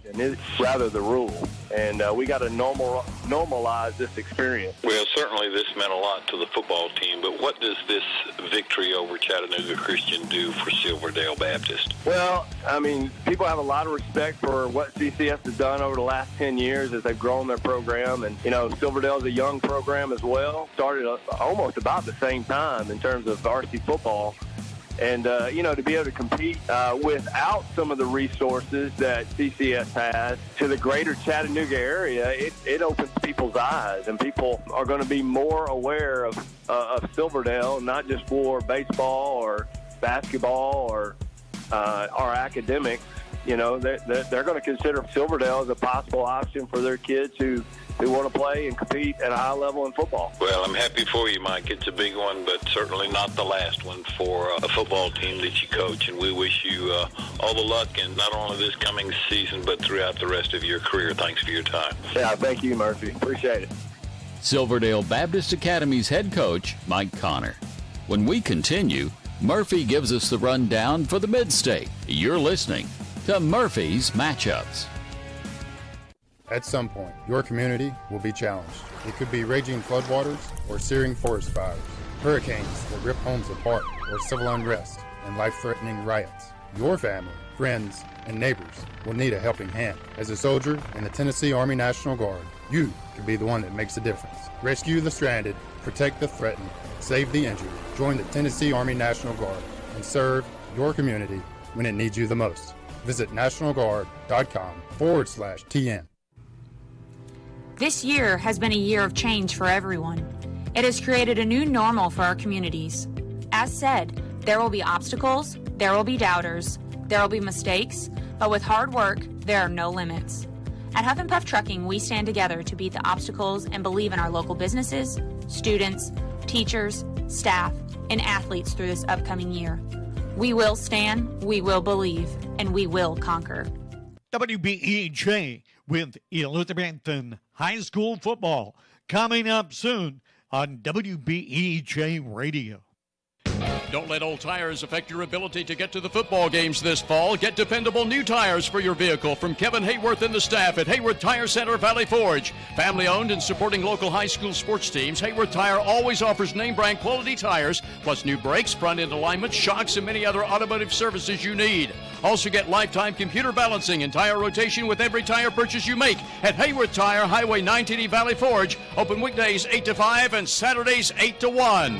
exception. It's rather the rule. And we got to normalize this experience. Well, certainly this meant a lot to the football team, but what does this victory over Chattanooga Christian do for Silverdale Baptist? Well, I mean, people have a lot of respect for what CCS has done over the last 10 years as they've grown their program. And, you know, Silverdale is a young program as well. Started almost about the same time in terms of varsity football. And, you know, to be able to compete without some of the resources that CCS has to the greater Chattanooga area, it opens people's eyes. And people are going to be more aware of Silverdale, not just for baseball or basketball or our academics. You know, they're going to consider Silverdale as a possible option for their kids who want to play and compete at a high level in football. Well, I'm happy for you, Mike. It's a big one, but certainly not the last one for a football team that you coach, and we wish you all the luck in not only this coming season, but throughout the rest of your career. Thanks for your time. Yeah, thank you, Murphy. Appreciate it. Silverdale Baptist Academy's head coach, Mike Connor. When we continue, Murphy gives us the rundown for the Mid-State. You're listening to Murphy's Matchups. At some point, your community will be challenged. It could be raging floodwaters or searing forest fires, hurricanes that rip homes apart, or civil unrest and life-threatening riots. Your family, friends, and neighbors will need a helping hand. As a soldier in the Tennessee Army National Guard, you could be the one that makes a difference. Rescue the stranded, protect the threatened, save the injured. Join the Tennessee Army National Guard and serve your community when it needs you the most. Visit nationalguard.com/TN. This year has been a year of change for everyone. It has created a new normal for our communities. As said, there will be obstacles, there will be doubters, there will be mistakes, but with hard work, there are no limits. At Huff and Puff Trucking, we stand together to beat the obstacles and believe in our local businesses, students, teachers, staff, and athletes through this upcoming year. We will stand, we will believe, and we will conquer. WBEJ with Elizabethton High School football coming up soon on WBEJ Radio. Don't let old tires affect your ability to get to the football games this fall. Get dependable new tires for your vehicle from Kevin Hayworth and the staff at Hayworth Tire Center Valley Forge. Family owned and supporting local high school sports teams, Hayworth Tire always offers name brand quality tires, plus new brakes, front end alignment, shocks, and many other automotive services you need. Also get lifetime computer balancing and tire rotation with every tire purchase you make at Hayworth Tire, Highway 980 Valley Forge. Open weekdays 8 to 5 and Saturdays 8 to 1.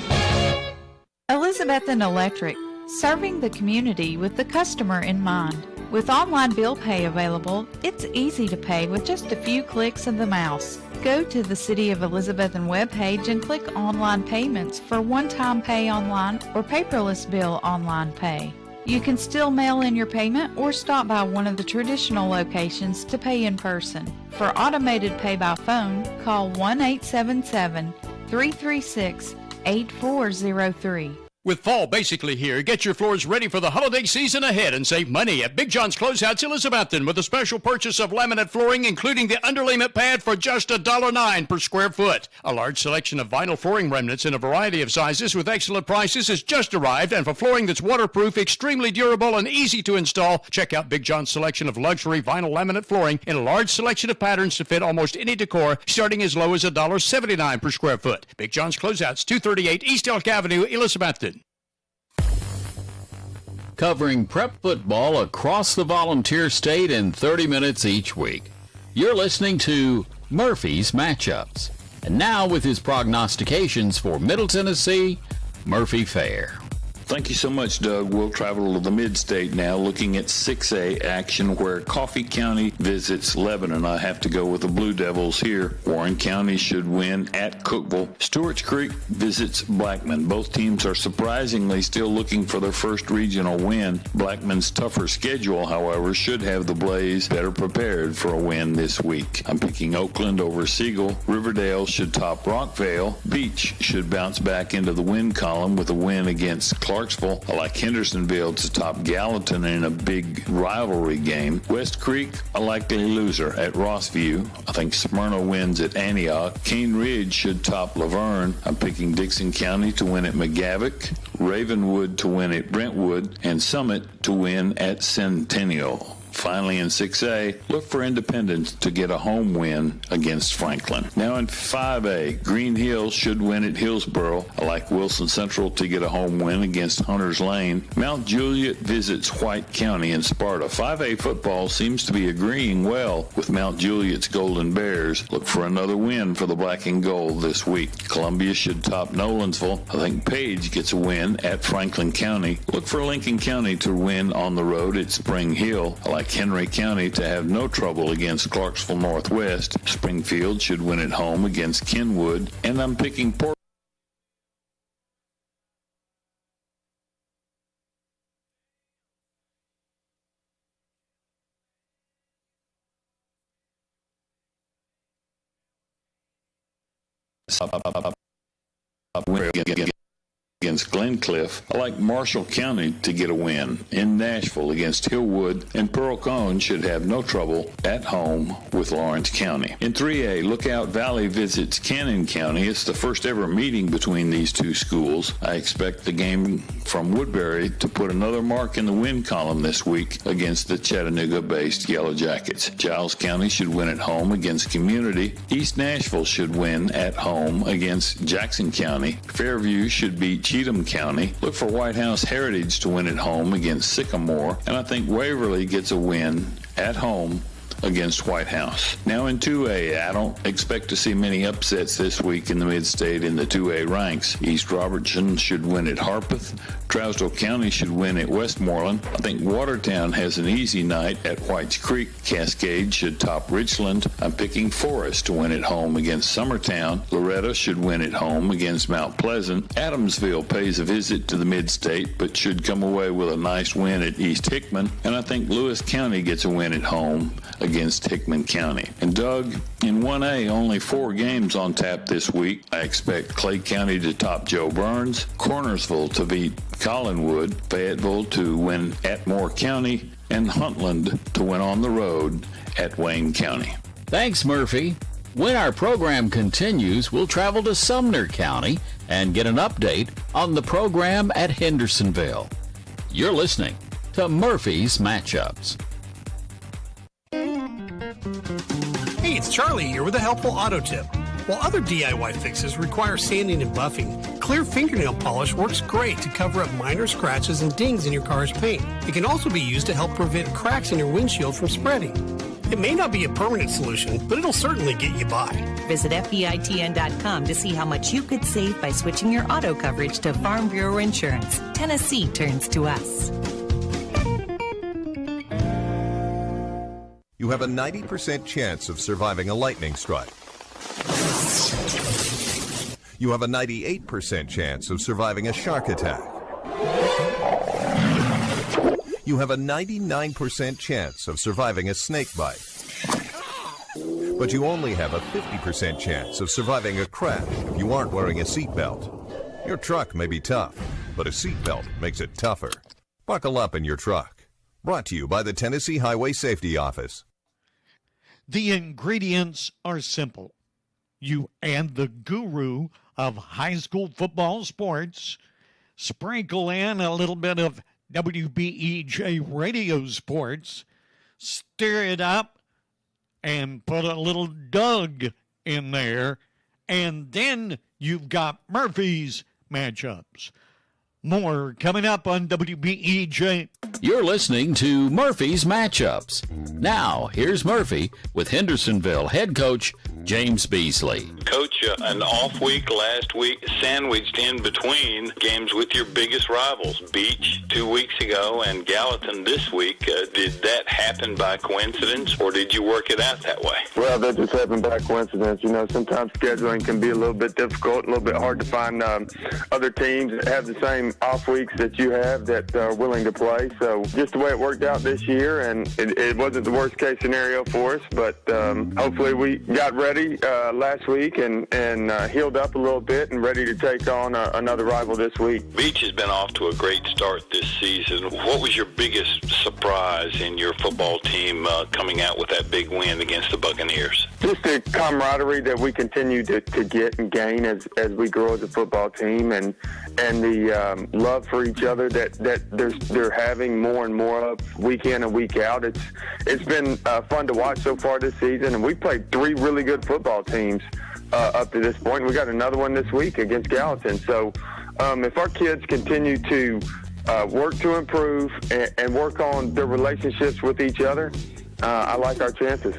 Elizabethton Electric, serving the community with the customer in mind. With online bill pay available, it's easy to pay with just a few clicks of the mouse. Go to the City of Elizabethton webpage and click Online Payments for one-time pay online or paperless bill online pay. You can still mail in your payment or stop by one of the traditional locations to pay in person. For automated pay by phone, call 1-877-336-8403. With fall basically here, get your floors ready for the holiday season ahead and save money at Big John's Closeouts Elizabethton with a special purchase of laminate flooring, including the underlayment pad for just $1.09 per square foot. A large selection of vinyl flooring remnants in a variety of sizes with excellent prices has just arrived, and for flooring that's waterproof, extremely durable, and easy to install, check out Big John's selection of luxury vinyl laminate flooring in a large selection of patterns to fit almost any decor, starting as low as $1.79 per square foot. Big John's Closeouts, 238 East Elk Avenue, Elizabethton. Covering prep football across the Volunteer State in 30 minutes each week. You're listening to Murphy's Matchups. And now with his prognostications for Middle Tennessee, Murphy Fair. Thank you so much, Doug. We'll travel to the Mid-State now, looking at 6A action where Coffee County visits Lebanon. I have to go with the Blue Devils here. Warren County should win at Cookeville. Stewart's Creek visits Blackman. Both teams are surprisingly still looking for their first regional win. Blackman's tougher schedule, however, should have the Blaze better prepared for a win this week. I'm picking Oakland over Siegel. Riverdale should top Rockvale. Beach should bounce back into the win column with a win against Clarksville. I like Hendersonville to top Gallatin in a big rivalry game. West Creek, a likely loser at Rossview. I think Smyrna wins at Antioch. Cane Ridge should top Laverne. I'm picking Dixon County to win at McGavock, Ravenwood to win at Brentwood, and Summit to win at Centennial. Finally, in 6A, look for Independence to get a home win against Franklin. Now in 5A, Green Hills should win at Hillsboro. I like Wilson Central to get a home win against Hunters Lane. Mount Juliet visits White County in Sparta. 5A football seems to be agreeing well with Mount Juliet's Golden Bears. Look for another win for the Black and Gold this week. Columbia should top Nolensville. I think Page gets a win at Franklin County. Look for Lincoln County to win on the road at Spring Hill. I like Henry County to have no trouble against Clarksville Northwest. Springfield should win at home against Kenwood. And I'm picking Port. Against Glencliff. I like Marshall County to get a win in Nashville against Hillwood, and Pearl Cone should have no trouble at home with Lawrence County. In 3A, Lookout Valley visits Cannon County. It's the first ever meeting between these two schools. I expect the game from Woodbury to put another mark in the win column this week against the Chattanooga-based Yellow Jackets. Giles County should win at home against Community. East Nashville should win at home against Jackson County. Fairview should beat Cheatham County. Look for White House Heritage to win at home against Sycamore, and I think Waverly gets a win at home against White House. Now in 2A, I don't expect to see many upsets this week in the Mid-State in the 2A ranks. East Robertson should win at Harpeth. Trousdale County should win at Westmoreland. I think Watertown has an easy night at Whites Creek. Cascade should top Richland. I'm picking Forest to win at home against Summertown. Loretta should win at home against Mount Pleasant. Adamsville pays a visit to the Mid-State, but should come away with a nice win at East Hickman. And I think Lewis County gets a win at home against Hickman County. And Doug, in 1A, only 4 games on tap this week. I expect Clay County to top Joe Burns, Cornersville to beat Collinwood, Fayetteville to win at Moore County, and Huntland to win on the road at Wayne County. Thanks, Murphy. When our program continues, we'll travel to Sumner County and get an update on the program at Hendersonville. You're listening to Murphy's Matchups. Hey, it's Charlie here with a helpful auto tip. While other DIY fixes require sanding and buffing, clear fingernail polish works great to cover up minor scratches and dings in your car's paint. It can also be used to help prevent cracks in your windshield from spreading. It may not be a permanent solution, but it'll certainly get you by. Visit FBITN.com to see how much you could save by switching your auto coverage to Farm Bureau Insurance. Tennessee turns to us. You have a 90% chance of surviving a lightning strike. You have a 98% chance of surviving a shark attack. You have a 99% chance of surviving a snake bite. But you only have a 50% chance of surviving a crash if you aren't wearing a seatbelt. Your truck may be tough, but a seatbelt makes it tougher. Buckle up in your truck. Brought to you by the Tennessee Highway Safety Office. The ingredients are simple. You and the guru of high school football sports sprinkle in a little bit of WBEJ Radio Sports, stir it up, and put a little Doug in there, and then you've got Murphy's Matchups. More coming up on WBEJ. You're listening to Murphy's Matchups. Now, here's Murphy with Hendersonville head coach James Beasley. Coach, an off week last week sandwiched in between games with your biggest rivals, Beach 2 weeks ago and Gallatin this week. Did that happen by coincidence, or did you work it out that way? Well, that just happened by coincidence. You know, sometimes scheduling can be a little bit difficult, a little bit hard to find other teams that have the same off weeks that you have that are willing to play. So just the way it worked out this year, and it wasn't the worst case scenario for us, but hopefully we got ready last week and and healed up a little bit and ready to take on another rival this week. Beach has been off to a great start this season. What was your biggest surprise in your football team coming out with that big win against the Buccaneers? Just the camaraderie that we continue to get and gain as we grow as a football team, and the love for each other that they're having more and more of week in and week out. It's been fun to watch so far this season, and we played 3 really good football teams up to this point. We got another one this week against Gallatin. So if our kids continue to work to improve and work on their relationships with each other, I like our chances.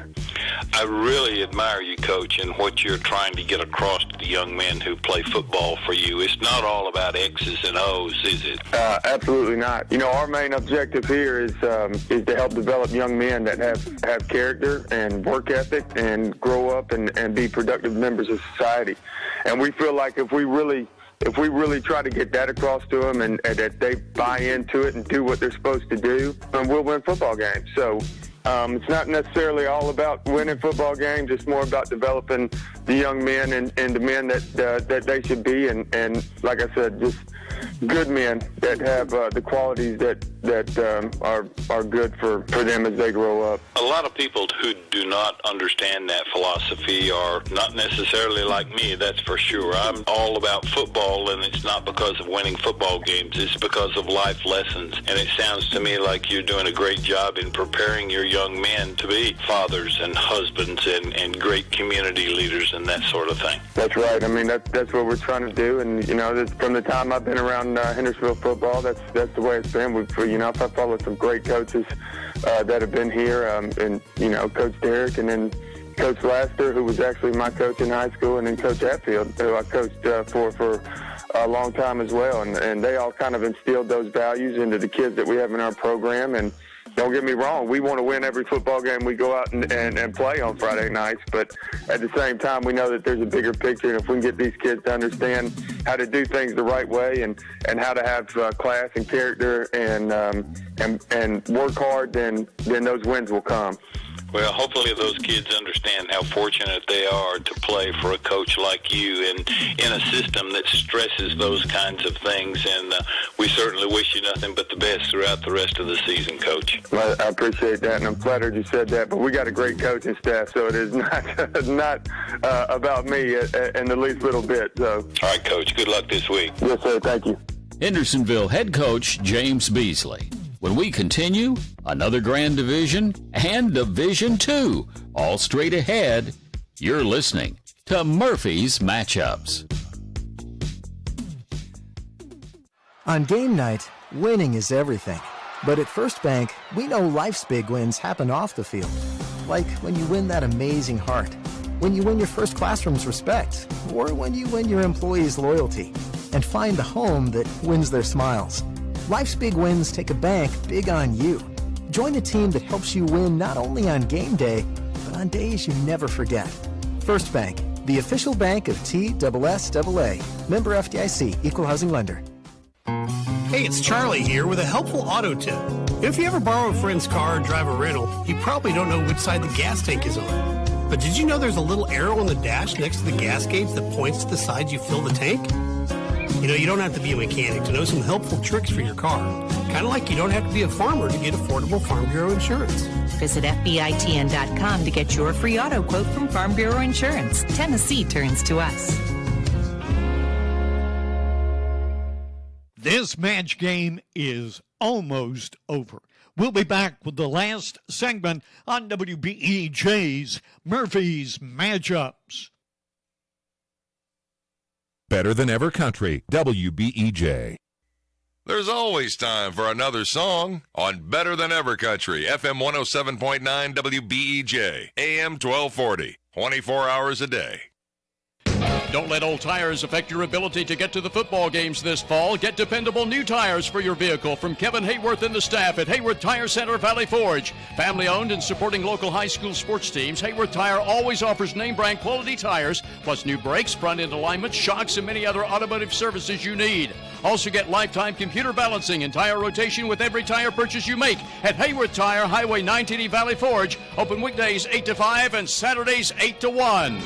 I really admire you, Coach, and what you're trying to get across to the young men who play football for you. It's not all about X's and O's, is it? Absolutely not. Our main objective here is to help develop young men that have character and work ethic and grow up and be productive members of society. And we feel like if we really try to get that across to them and that they buy into it and do what they're supposed to do, we'll win football games. So it's not necessarily all about winning football games. It's more about developing the young men and the men that they should be. And like I said, just good men that have the qualities that are good for them as they grow up. A lot of people who do not understand that philosophy are not necessarily like me, that's for sure. I'm all about football, and it's not because of winning football games. It's because of life lessons. And it sounds to me like you're doing a great job in preparing your young men to be fathers and husbands and great community leaders and that sort of thing. That's right. I mean, that's what we're trying to do. And, from the time I've been around Hendersonville football, that's the way it's been. I've followed some great coaches that have been here, and Coach Derrick, and then Coach Laster, who was actually my coach in high school, and then Coach Hatfield, who I coached for a long time as well. And they all kind of instilled those values into the kids that we have in our program. And don't get me wrong, we want to win every football game we go out and play on Friday nights, but at the same time, we know that there's a bigger picture, and if we can get these kids to understand how to do things the right way and how to have class and character and work hard, then those wins will come. Well, hopefully those kids understand how fortunate they are to play for a coach like you and in a system that stresses those kinds of things. And we certainly wish you nothing but the best throughout the rest of the season, Coach. Well, I appreciate that, and I'm flattered you said that. But we got a great coaching staff, so it is not about me in the least little bit. So. All right, Coach. Good luck this week. Yes, sir. Thank you. Hendersonville head coach James Beasley. When we continue, another Grand Division and Division II, all straight ahead. You're listening to Murphy's Matchups. On game night, winning is everything. But at First Bank, we know life's big wins happen off the field. Like when you win that amazing heart, when you win your first classroom's respect, or when you win your employees' loyalty and find the home that wins their smiles. Life's big wins take a bank big on you. Join the team that helps you win not only on game day, but on days you never forget. First Bank, the official bank of TSSAA. Member FDIC, Equal Housing Lender. Hey, it's Charlie here with a helpful auto tip. If you ever borrow a friend's car or drive a rental, you probably don't know which side the gas tank is on. But did you know there's a little arrow on the dash next to the gas gauge that points to the side you fill the tank? You don't have to be a mechanic to know some helpful tricks for your car. Kind of like you don't have to be a farmer to get affordable Farm Bureau insurance. Visit FBITN.com to get your free auto quote from Farm Bureau Insurance. Tennessee turns to us. This match game is almost over. We'll be back with the last segment on WBEJ's Murphy's Matchups. Better Than Ever Country, WBEJ. There's always time for another song on Better Than Ever Country, FM 107.9 WBEJ, AM 1240, 24 hours a day. Don't let old tires affect your ability to get to the football games this fall. Get dependable new tires for your vehicle from Kevin Hayworth and the staff at Hayworth Tire Center, Valley Forge. Family owned and supporting local high school sports teams, Hayworth Tire always offers name brand quality tires, plus new brakes, front end alignment, shocks, and many other automotive services you need. Also get lifetime computer balancing and tire rotation with every tire purchase you make at Hayworth Tire, Highway 980 Valley Forge. Open weekdays 8 to 5 and Saturdays 8 to 1.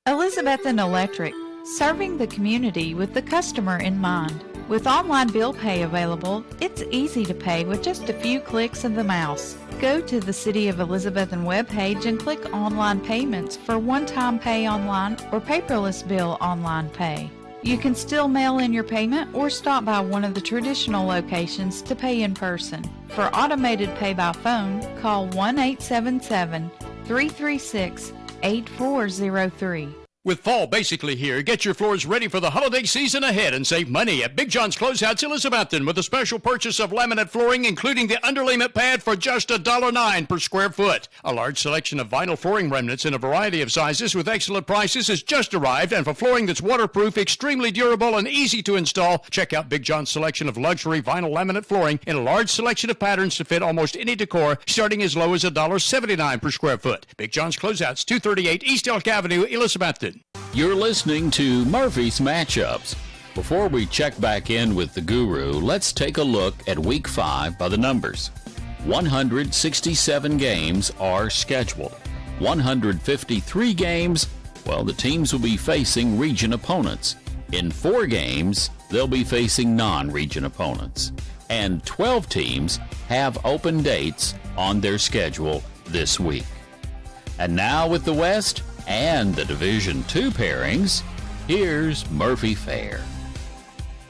Elizabethan Electric, serving the community with the customer in mind. With online bill pay available, it's easy to pay with just a few clicks of the mouse. Go to the City of Elizabethan webpage and click Online Payments for one-time pay online or paperless bill online pay. You can still mail in your payment or stop by one of the traditional locations to pay in person. For automated pay by phone, call 1-877-336-8403. With fall basically here, get your floors ready for the holiday season ahead and save money at Big John's Closeouts Elizabethton with a special purchase of laminate flooring, including the underlayment pad for just $1.09 per square foot. A large selection of vinyl flooring remnants in a variety of sizes with excellent prices has just arrived, and for flooring that's waterproof, extremely durable, and easy to install, check out Big John's selection of luxury vinyl laminate flooring in a large selection of patterns to fit almost any decor, starting as low as $1.79 per square foot. Big John's Closeouts, 238 East Elk Avenue, Elizabethton. You're listening to Murphy's Matchups. Before we check back in with the guru, let's take a look at Week 5 by the numbers. 167 games are scheduled. 153 games, well, the teams will be facing region opponents. In 4 games, they'll be facing non-region opponents. And 12 teams have open dates on their schedule this week. And now with the West and the Division II pairings, here's Murphy Fair.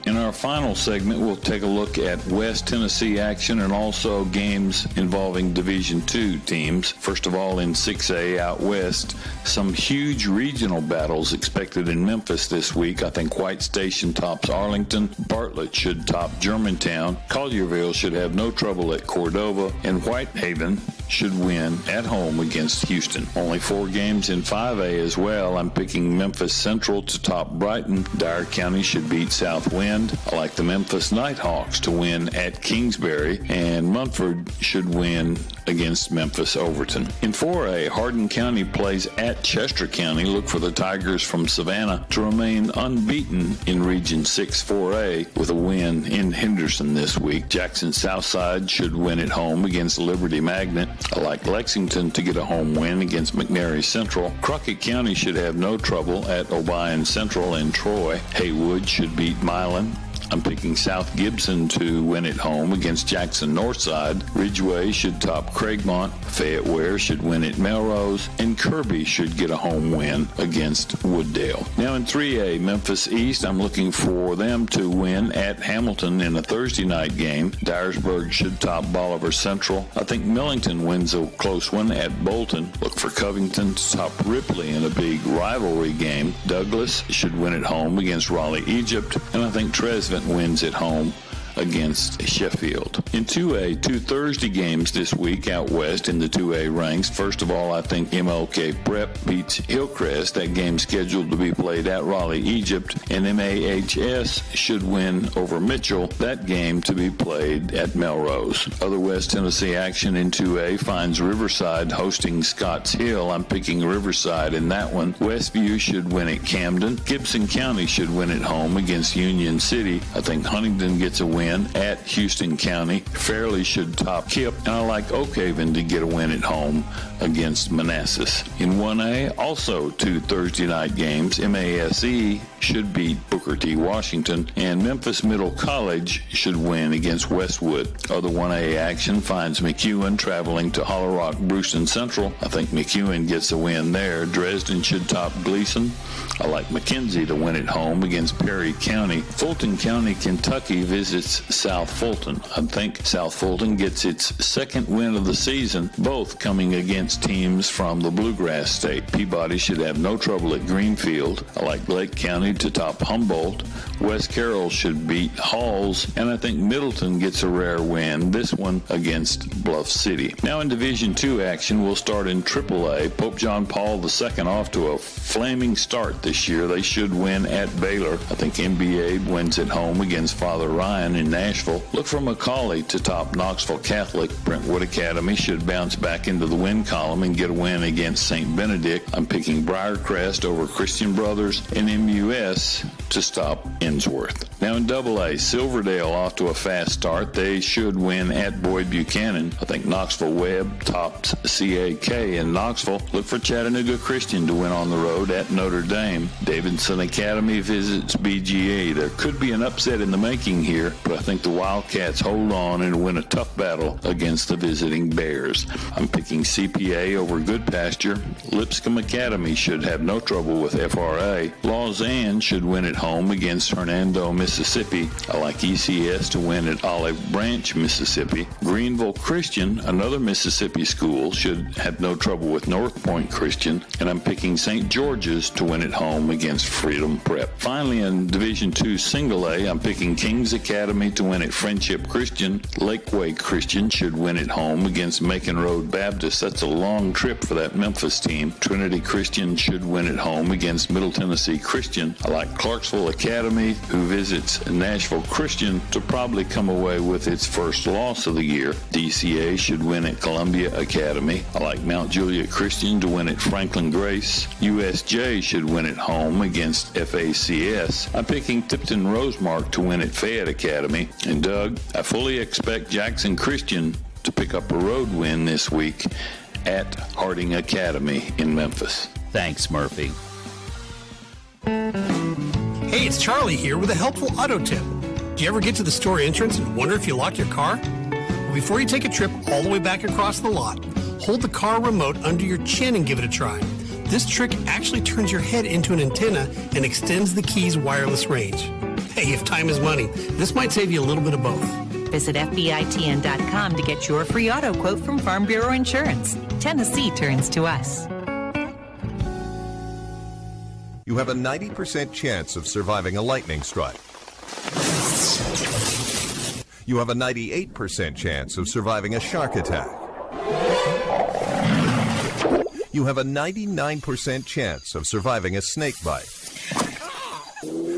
In our final segment, we'll take a look at West Tennessee action and also games involving Division II teams. First of all, in 6A out west, some huge regional battles expected in Memphis this week. I think White Station tops Arlington, Bartlett should top Germantown, Collierville should have no trouble at Cordova, and Whitehaven should win at home against Houston. Only 4 games in 5A as well. I'm picking Memphis Central to top Brighton. Dyer County should beat Southwind. I like the Memphis Nighthawks to win at Kingsbury, and Munford should win against Memphis Overton. In 4A, Hardin County plays at Chester County. Look for the Tigers from Savannah to remain unbeaten in Region 6 4A with a win in Henderson this week. Jackson Southside should win at home against Liberty Magnet. I like Lexington to get a home win against McNary Central. Crockett County should have no trouble at Obion Central and Troy. Haywood should beat Milan. I'm picking South Gibson to win at home against Jackson Northside. Ridgeway should top Craigmont. Fayette Ware should win at Melrose. And Kirby should get a home win against Wooddale. Now in 3A, Memphis East, I'm looking for them to win at Hamilton in a Thursday night game. Dyersburg should top Bolivar Central. I think Millington wins a close one at Bolton. Look for Covington to top Ripley in a big rivalry game. Douglas should win at home against Raleigh Egypt. And I think Tresvant wins at home against Sheffield. In 2A, 2 Thursday games this week out west in the 2A ranks. First of all, I think MLK Prep beats Hillcrest. That game scheduled to be played at Raleigh, Egypt. And MAHS should win over Mitchell. That game to be played at Melrose. Other West Tennessee action in 2A finds Riverside hosting Scotts Hill. I'm picking Riverside in that one. Westview should win at Camden. Gibson County should win at home against Union City. I think Huntington gets a win at Houston County. Fairleigh should top Kip, and I like Oakhaven to get a win at home against Manassas. In 1A, also 2 Thursday night games. MASE should beat Booker T. Washington, and Memphis Middle College should win against Westwood. Other 1A action finds McEwen traveling to Hollow Rock Brewston Central. I think McEwen gets a win there. Dresden should top Gleason. I like McKenzie to win at home against Perry County. Fulton County, Kentucky visits South Fulton. I think South Fulton gets its 2nd win of the season, both coming against teams from the Bluegrass State. Peabody should have no trouble at Greenfield. I like Lake County to top Humboldt. West Carroll should beat Halls, and I think Middleton gets a rare win, this one against Bluff City. Now in Division II action, we'll start in AAA. Pope John Paul II off to a flaming start this year. They should win at Baylor. I think NBA wins at home against Father Ryan in Nashville. Look for McCauley to top Knoxville Catholic. Brentwood Academy should bounce back into the win column and get a win against St. Benedict. I'm picking Briarcrest over Christian Brothers and MUS to stop Innsworth. Now in AA, Silverdale off to a fast start. They should win at Boyd Buchanan. I think Knoxville Webb tops CAK in Knoxville. Look for Chattanooga Christian to win on the road at Notre Dame. Davidson Academy visits BGA. There could be an upset in the making here, but I think the Wildcats hold on and win a tough battle against the visiting Bears. I'm picking CPA over Goodpasture. Lipscomb Academy should have no trouble with FRA. Lausanne should win at home against Hernando, Mississippi. I like ECS to win at Olive Branch, Mississippi. Greenville Christian, another Mississippi school, should have no trouble with North Point Christian. And I'm picking St. George's to win at home against Freedom Prep. Finally, in Division II Single A, I'm picking Kings Academy to win at Friendship Christian. Lakeway Christian should win at home against Macon Road Baptist. That's a long trip for that Memphis team. Trinity Christian should win at home against Middle Tennessee Christian. I like Clarksville Academy, who visits Nashville Christian, to probably come away with its first loss of the year. DCA should win at Columbia Academy. I like Mount Juliet Christian to win at Franklin Grace. USJ should win at home against FACS. I'm picking Tipton Rosemark to win at Fayette Academy. And Doug, I fully expect Jackson Christian to pick up a road win this week at Harding Academy in Memphis. Thanks, Murphy. Hey, it's Charlie here with a helpful auto tip. Do you ever get to the store entrance and wonder if you locked your car? Well, before you take a trip all the way back across the lot, hold the car remote under your chin and give it a try. This trick actually turns your head into an antenna and extends the key's wireless range. Hey, if time is money, this might save you a little bit of both. Visit FBITN.com to get your free auto quote from Farm Bureau Insurance. Tennessee turns to us. You have a 90% chance of surviving a lightning strike. You have a 98% chance of surviving a shark attack. You have a 99% chance of surviving a snake bite.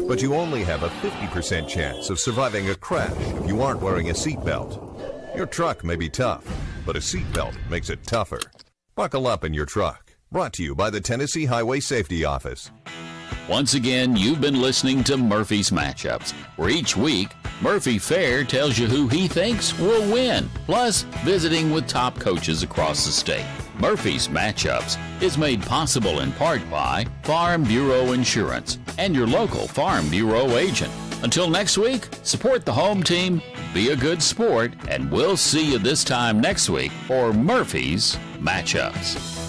But you only have a 50% chance of surviving a crash if you aren't wearing a seatbelt. Your truck may be tough, but a seatbelt makes it tougher. Buckle up in your truck. Brought to you by the Tennessee Highway Safety Office. Once again, you've been listening to Murphy's Matchups, where each week, Murphy Fair tells you who he thinks will win, plus visiting with top coaches across the state. Murphy's Matchups is made possible in part by Farm Bureau Insurance and your local Farm Bureau agent. Until next week, support the home team, be a good sport, and we'll see you this time next week for Murphy's Matchups.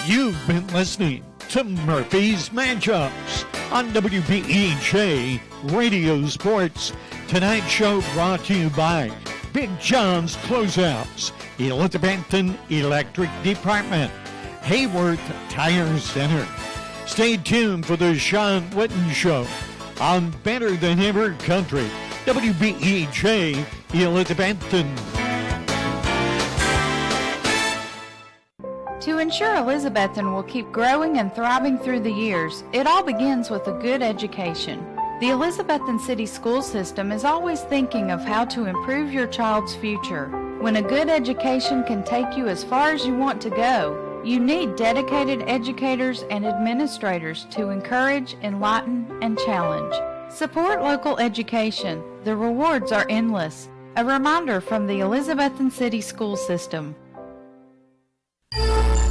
You've been listening to Murphy's Matchups on WBEJ Radio Sports. Tonight's show brought to you by Big John's Closeouts, Elizabethton Electric Department, Hayworth Tire Center. Stay tuned for the Sean Witten Show on Better Than Ever Country, WBEJ Elizabethton. To ensure Elizabethton will keep growing and thriving through the years, it all begins with a good education. The Elizabethton City School System is always thinking of how to improve your child's future. When a good education can take you as far as you want to go, you need dedicated educators and administrators to encourage, enlighten, and challenge. Support local education. The rewards are endless. A reminder from the Elizabethton City School System.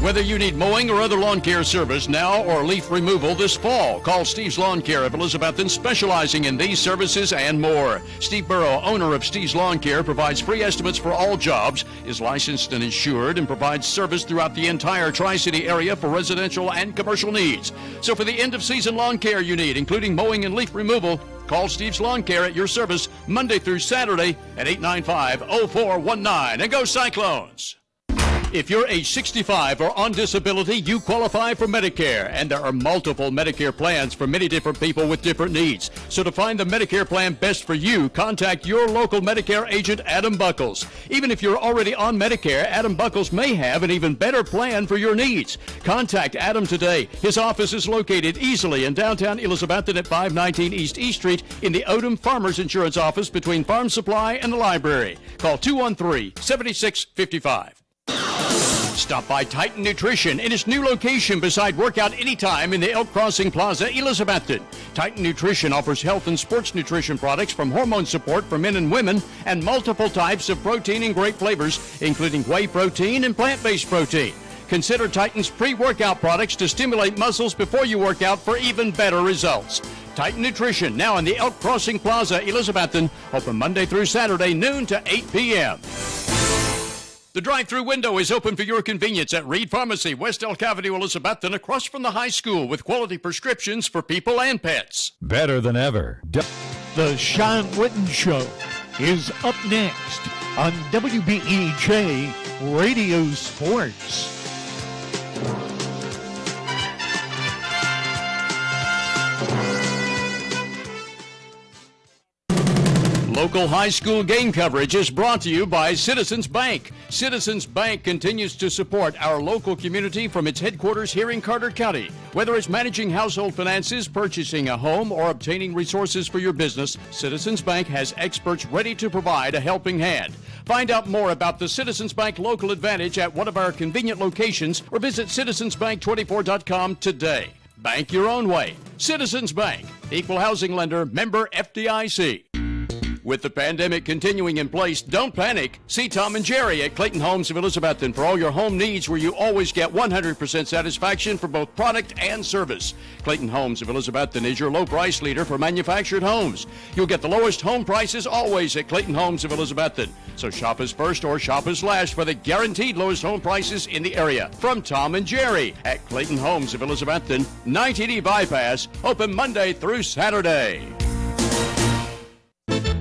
Whether you need mowing or other lawn care service now or leaf removal this fall, call Steve's Lawn Care of Elizabethton, specializing in these services and more. Steve Burrow, owner of Steve's Lawn Care, provides free estimates for all jobs, is licensed and insured, and provides service throughout the entire Tri-City area for residential and commercial needs. So for the end-of-season lawn care you need, including mowing and leaf removal, call Steve's Lawn Care at your service Monday through Saturday at 895-0419. And go Cyclones! If you're age 65 or on disability, you qualify for Medicare, and there are multiple Medicare plans for many different people with different needs. So to find the Medicare plan best for you, contact your local Medicare agent, Adam Buckles. Even if you're already on Medicare, Adam Buckles may have an even better plan for your needs. Contact Adam today. His office is located easily in downtown Elizabethton at 519 East E Street in the Odom Farmers Insurance Office between Farm Supply and the library. Call 213-7655. Stop by Titan Nutrition in its new location beside Workout Anytime in the Elk Crossing Plaza, Elizabethton. Titan Nutrition offers health and sports nutrition products from hormone support for men and women and multiple types of protein and great flavors, including whey protein and plant-based protein. Consider Titan's pre-workout products to stimulate muscles before you work out for even better results. Titan Nutrition, now in the Elk Crossing Plaza, Elizabethton, open Monday through Saturday, noon to 8 p.m. The drive-through window is open for your convenience at Reed Pharmacy, West Elk Avenue, Elizabethton, across from the high school with quality prescriptions for people and pets. Better than ever. The Sean Witten Show is up next on WBEJ Radio Sports. Local high school game coverage is brought to you by Citizens Bank. Citizens Bank continues to support our local community from its headquarters here in Carter County. Whether it's managing household finances, purchasing a home, or obtaining resources for your business, Citizens Bank has experts ready to provide a helping hand. Find out more about the Citizens Bank Local Advantage at one of our convenient locations or visit citizensbank24.com today. Bank your own way. Citizens Bank, equal housing lender, member FDIC. With the pandemic continuing in place, don't panic. See Tom and Jerry at Clayton Homes of Elizabethton for all your home needs, where you always get 100% satisfaction for both product and service. Clayton Homes of Elizabethton is your low price leader for manufactured homes. You'll get the lowest home prices always at Clayton Homes of Elizabethton. So shop us first or shop us last for the guaranteed lowest home prices in the area. From Tom and Jerry at Clayton Homes of Elizabethton, 90D Bypass, open Monday through Saturday.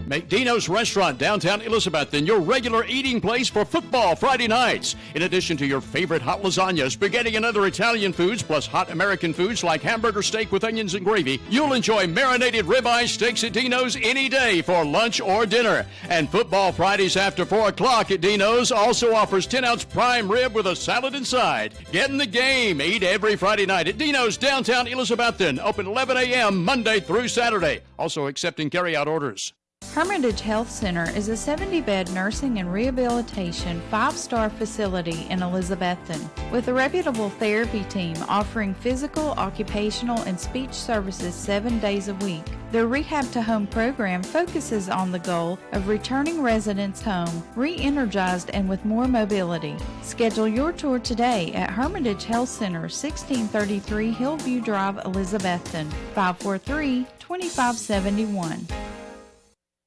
Make Dino's Restaurant, downtown Elizabethton, your regular eating place for football Friday nights. In addition to your favorite hot lasagna, spaghetti, and other Italian foods, plus hot American foods like hamburger steak with onions and gravy, you'll enjoy marinated ribeye steaks at Dino's any day for lunch or dinner. And football Fridays after 4 o'clock at Dino's also offers 10-ounce prime rib with a salad inside. Get in the game. Eat every Friday night at Dino's, downtown Elizabethton. Open 11 a.m. Monday through Saturday. Also accepting carry-out orders. Hermitage Health Center is a 70-bed nursing and rehabilitation 5-star facility in Elizabethton with a reputable therapy team offering physical, occupational, and speech services 7 days a week. Their Rehab to Home program focuses on the goal of returning residents home, re-energized and with more mobility. Schedule your tour today at Hermitage Health Center, 1633 Hillview Drive, Elizabethton, 543-2571.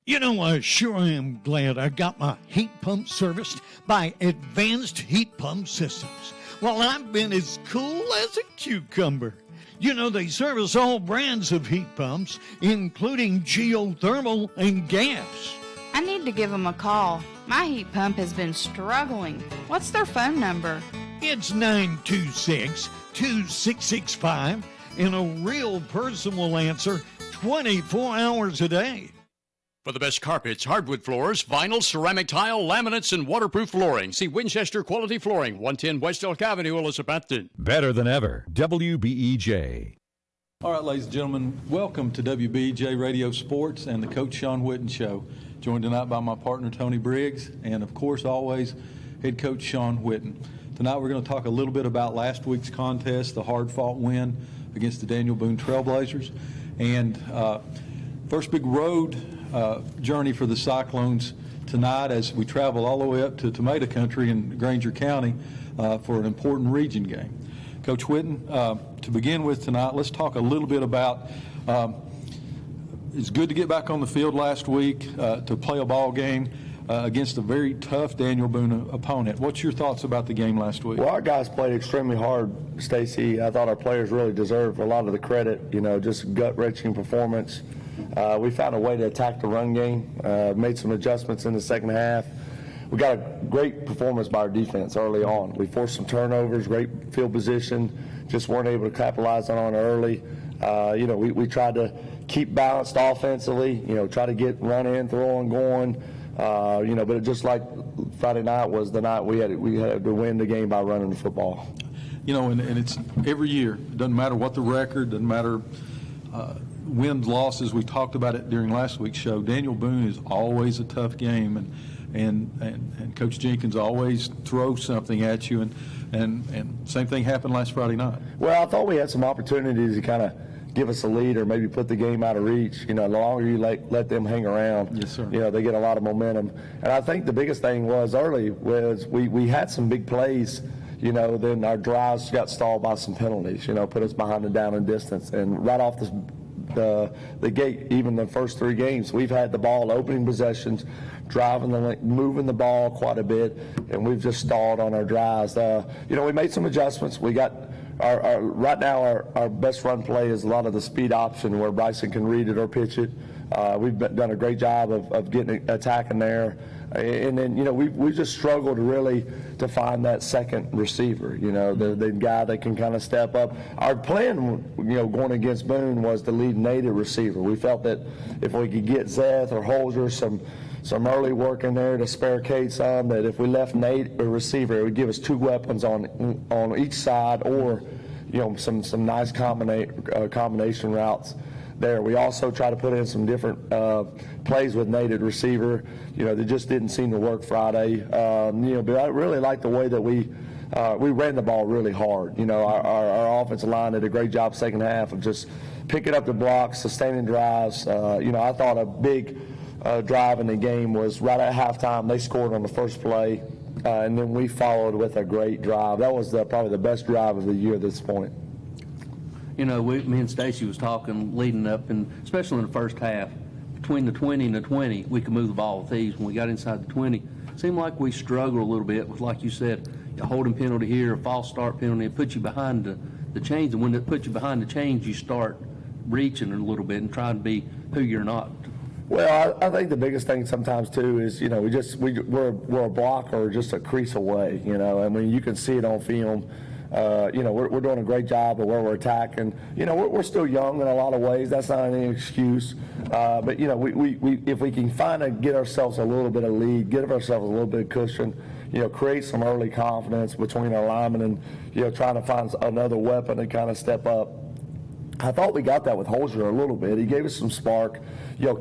You know, I sure am glad I got my heat pump serviced by Advanced Heat Pump Systems. Well, I've been as cool as a cucumber. You know, they service all brands of heat pumps, including geothermal and gas. I need to give them a call. My heat pump has been struggling. What's their phone number? It's 926-2665, and a real person will answer 24 hours a day. For the best carpets, hardwood floors, vinyl, ceramic tile, laminates, and waterproof flooring, see Winchester Quality Flooring, 110 West Elk Avenue, Elizabethton. Better than ever. WBEJ. All right, ladies and gentlemen, welcome to WBEJ Radio Sports and the Coach Sean Witten Show. Joined tonight by my partner, Tony Briggs, and of course, always, head coach Sean Witten. Tonight, we're going to talk a little bit about last week's contest, the hard-fought win against the Daniel Boone Trailblazers, and first big road journey for the Cyclones tonight as we travel all the way up to Tomato Country in Granger County for an important region game. Coach Witten, to begin with tonight, let's talk a little bit about it's good to get back on the field last week to play a ball game against a very tough Daniel Boone opponent. What's your thoughts about the game last week? Well, our guys played extremely hard, Stacy. I thought our players really deserved a lot of the credit, just gut-wrenching performance. We found a way to attack the run game, made some adjustments in the second half. we got a great performance by our defense early on. We forced some turnovers, great field position, just weren't able to capitalize on it early. We tried to keep balanced offensively, try to get run in, throw and going, but it just like Friday night was the night we had to win the game by running the football. And it's every year. It doesn't matter what the record, doesn't matter wins, losses. We talked about it during last week's show. Daniel Boone is always a tough game, and Coach Jenkins always throws something at you, and same thing happened last Friday night. Well, I thought we had some opportunities to kind of give us a lead or maybe put the game out of reach. The longer you let them hang around, yes, sir. They get a lot of momentum. And I think the biggest thing was early was we had some big plays. Then our drives got stalled by some penalties. Put us behind the down and distance. And right off the gate, even the first 3 games, we've had the ball opening possessions, moving the ball quite a bit, and we've just stalled on our drives. We made some adjustments. We got right now our best run play is a lot of the speed option where Bryson can read it or pitch it. We've done a great job of getting attacking there. And then, we just struggled really to find that second receiver, the guy that can kind of step up. Our plan, going against Boone was to lead Nate a receiver. We felt that if we could get Zeth or Holzer some early work in there to spare Cade some, that if we left Nate a receiver, it would give us 2 weapons on each side, or some nice combination routes there. We also try to put in some different plays with Nate at receiver. That just didn't seem to work Friday. But I really like the way that we ran the ball really hard. Our offensive line did a great job second half of just picking up the blocks, sustaining drives. I thought a big drive in the game was right at halftime. They scored on the first play, and then we followed with a great drive. That was probably the best drive of the year at this point. Me and Stacy was talking leading up, and especially in the first half, between the 20 and the 20, we could move the ball with ease. When we got inside the 20, it seemed like we struggled a little bit with, like you said, a holding penalty here, a false start penalty. It puts you behind the chains, and when it puts you behind the chains, you start reaching a little bit and trying to be who you're not. Well, I think the biggest thing sometimes too is we're a block or just a crease away. You can see it on film. We're doing a great job of where we're attacking. We're still young in a lot of ways. That's not any excuse. But we if we can get ourselves a little bit of lead, give ourselves a little bit of cushion, create some early confidence between our linemen, and trying to find another weapon to kind of step up. I thought we got that with Holzer a little bit. He gave us some spark.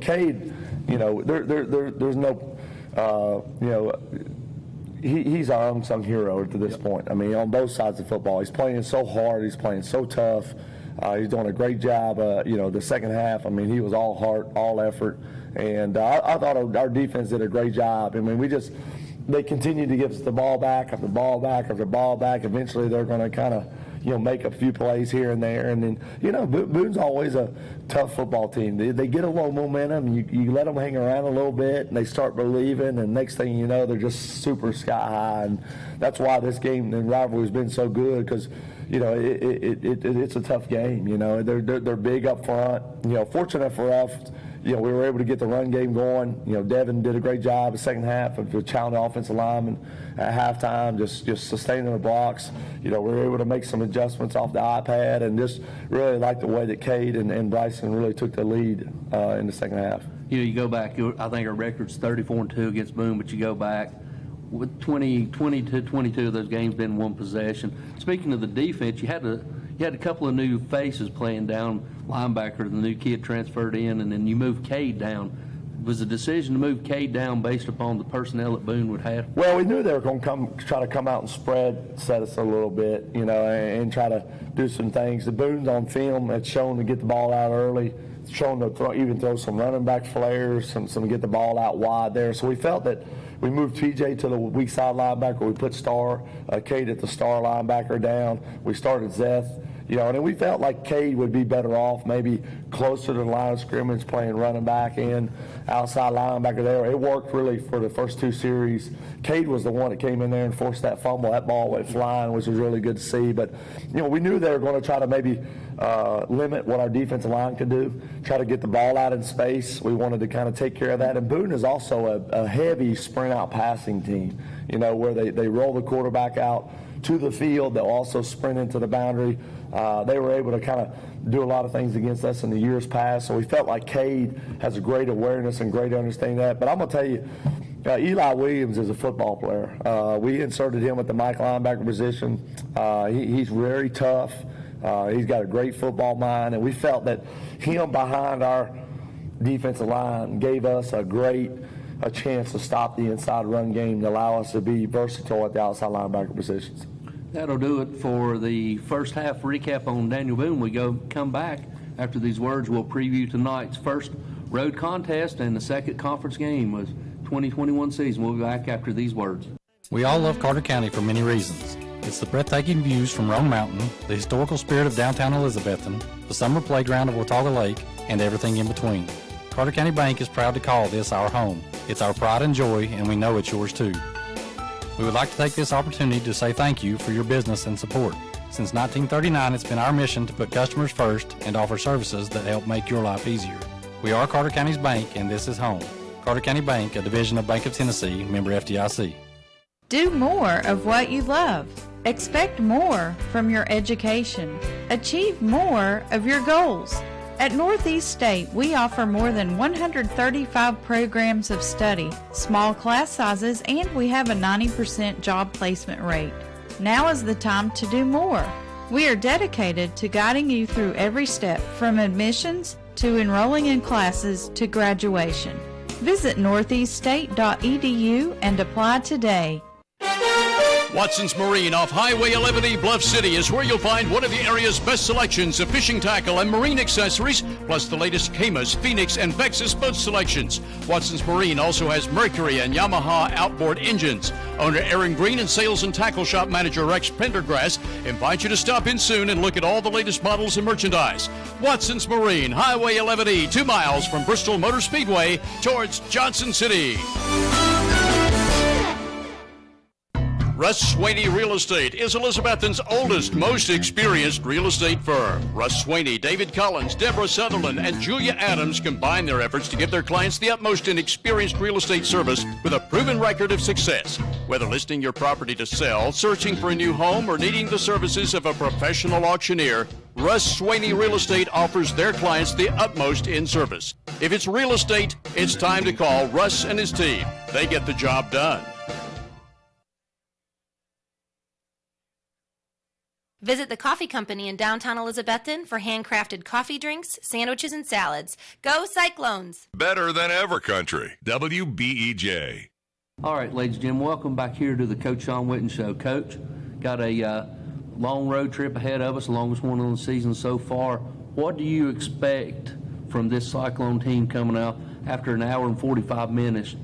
Cade, there's no, he's our unsung hero to this point. On both sides of football. He's playing so hard. He's playing so tough. He's doing a great job. The second half, he was all heart, all effort. And I thought our defense did a great job. They continued to give us the ball back after ball back after ball back. Eventually, they're going to kind of make a few plays here and there. And then, Boone's always a tough football team. They get a little momentum, you let them hang around a little bit, and they start believing, and next thing you know, they're just super sky high. And that's why this game and rivalry has been so good, because, it's a tough game. They're big up front. Fortunate for us, we were able to get the run game going. Devin did a great job the second half of challenging the offensive lineman at halftime, just sustaining the blocks. We were able to make some adjustments off the iPad, and just really like the way that Cade and Bryson really took the lead in the second half. You go back, I think our record's 34-2 against Boone, but you go back with 20 to 22 of those games been one possession. Speaking of the defense, you had a couple of new faces playing down linebacker. The new kid transferred in, and then you moved Cade down. Was the decision to move Cade down based upon the personnel that Boone would have? Well, we knew they were going to try to come out and set us a little bit, and try to do some things. The Boone's on film had shown to get the ball out early, shown to throw some running back flares, some get the ball out wide there. So we felt that we moved TJ to the weak side linebacker. We put Cade at the star linebacker down. We started Zeth You know, and we felt like Cade would be better off maybe closer to the line of scrimmage, playing running back and outside linebacker there. It worked really for the first 2 series. Cade was the one that came in there and forced that fumble. That ball went flying, which was really good to see. But, you know, we knew they were going to try to maybe limit what our defensive line could do, try to get the ball out in space. We wanted to kind of take care of that. And Boone is also a heavy sprint-out passing team, you know, where they roll the quarterback out to the field. They'll also sprint into the boundary. They were able to kind of do a lot of things against us in the years past, so we felt like Cade has a great awareness and great understanding of that. But I'm going to tell you, Eli Williams is a football player. We inserted him at the Mike linebacker position. He's very tough. He's got a great football mind, and we felt that him behind our defensive line gave us a chance to stop the inside run game to allow us to be versatile at the outside linebacker positions. That'll do it for the first half recap on Daniel Boone. We come back after these words. We'll preview tonight's first road contest and the second conference game was 2021 season. We'll be back after these words. We all love Carter County for many reasons. It's the breathtaking views from Roan Mountain, the historical spirit of downtown Elizabethton, the summer playground of Watauga Lake, and everything in between. Carter County Bank is proud to call this our home. It's our pride and joy, and we know it's yours too. We would like to take this opportunity to say thank you for your business and support. Since 1939, it's been our mission to put customers first and offer services that help make your life easier. We are Carter County's bank, and this is home. Carter County Bank, a division of Bank of Tennessee, member FDIC. Do more of what you love. Expect more from your education. Achieve more of your goals. At Northeast State, we offer more than 135 programs of study, small class sizes, and we have a 90% job placement rate. Now is the time to do more. We are dedicated to guiding you through every step, from admissions to enrolling in classes to graduation. Visit northeaststate.edu and apply today. Watson's Marine off Highway 11E Bluff City is where you'll find one of the area's best selections of fishing tackle and marine accessories, plus the latest Camas, Phoenix, and Vexus boat selections. Watson's Marine also has Mercury and Yamaha outboard engines. Owner Aaron Green and sales and tackle shop manager Rex Pendergrass invite you to stop in soon and look at all the latest models and merchandise. Watson's Marine, Highway 11E, 2 miles from Bristol Motor Speedway towards Johnson City. Russ Swaney Real Estate is Elizabethton's oldest, most experienced real estate firm. Russ Swaney, David Collins, Deborah Sutherland, and Julia Adams combine their efforts to give their clients the utmost in experienced real estate service with a proven record of success. Whether listing your property to sell, searching for a new home, or needing the services of a professional auctioneer, Russ Swaney Real Estate offers their clients the utmost in service. If it's real estate, it's time to call Russ and his team. They get the job done. Visit the Coffee Company in downtown Elizabethton for handcrafted coffee drinks, sandwiches, and salads. Go Cyclones! Better than ever country. WBEJ. All right, ladies and gentlemen, welcome back here to the Coach Sean Witten Show. Coach, got a long road trip ahead of us, the longest one on the season so far. What do you expect from this Cyclone team coming out after an hour and 45 minutes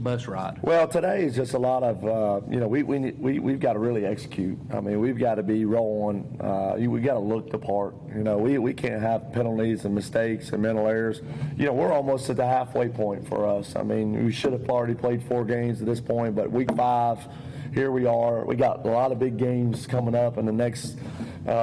bus ride? Well, today is just a lot of, we've got to really execute. I mean, we've got to be rolling. We got to look the part. We can't have penalties and mistakes and mental errors. We're almost at the halfway point for us. I mean, we should have already played 4 games at this point, but week 5, here we are. We got a lot of big games coming up in the next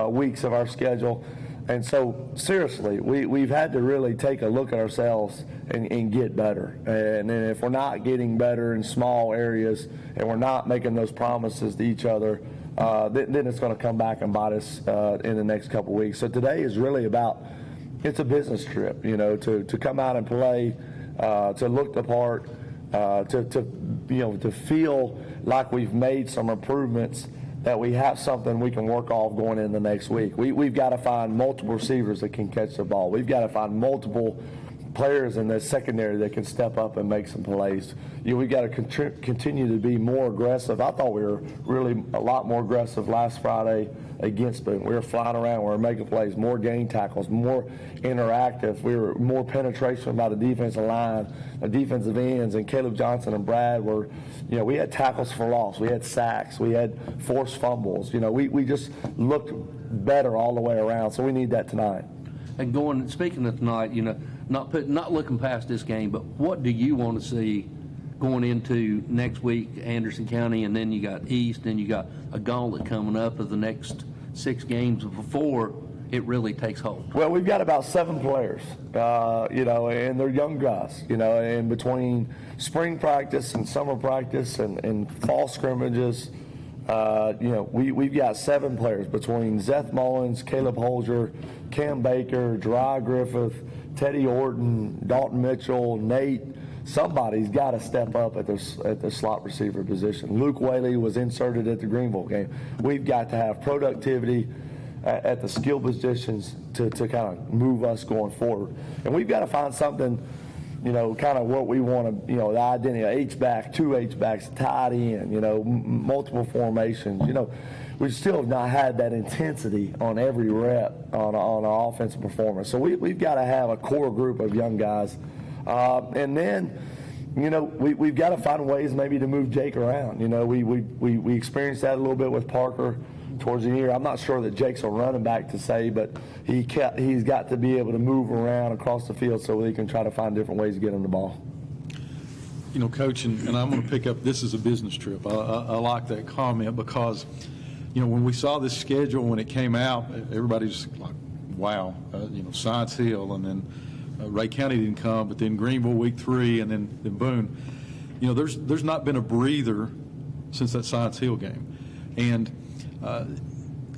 weeks of our schedule. And so, seriously, we've had to really take a look at ourselves and get better. And then if we're not getting better in small areas and we're not making those promises to each other, then it's going to come back and bite us in the next couple weeks. So today is really about, it's a business trip, to come out and play, to look the part, to feel like we've made some improvements, that we have something we can work off going in the next week. We've got to find multiple receivers that can catch the ball. We've got to find multiple players in the secondary that can step up and make some plays. We got to continue to be more aggressive. I thought we were really a lot more aggressive last Friday against Boone. We were flying around, we were making plays, more game tackles, more interactive. We were more penetration by the defensive line, the defensive ends, and Caleb Johnson and Brad were, we had tackles for loss, we had sacks, we had forced fumbles. We just looked better all the way around, so we need that tonight. And speaking of tonight, not looking past this game, but what do you want to see going into next week, Anderson County, and then you got East, and you got a gauntlet coming up of the next 6 games before it really takes hold? Well, we've got about 7 players, and they're young guys, and between spring practice and summer practice and fall scrimmages, we've got 7 players between Zeth Mullins, Caleb Holger, Cam Baker, Dry Griffith, Teddy Orton, Dalton Mitchell, Nate. Somebody's got to step up at the slot receiver position. Luke Whaley was inserted at the Greenville game. We've got to have productivity at the skill positions to kind of move us going forward. And we've got to find something, kind of what we want to, the identity, H-back, 2 H-backs, tight end, multiple formations. We still have not had that intensity on every rep on our offensive performance. So we've got to have a core group of young guys. And then, we've got to find ways maybe to move Jake around. We experienced that a little bit with Parker towards the year. I'm not sure that Jake's a running back to say, but he's got to be able to move around across the field so he can try to find different ways to get him the ball. Coach, and I'm going to pick up, this is a business trip. I like that comment because, when we saw this schedule when it came out, everybody's like, wow, Science Hill, and then Ray County didn't come, but then Greenville week 3, and then Boone. There's not been a breather since that Science Hill game. And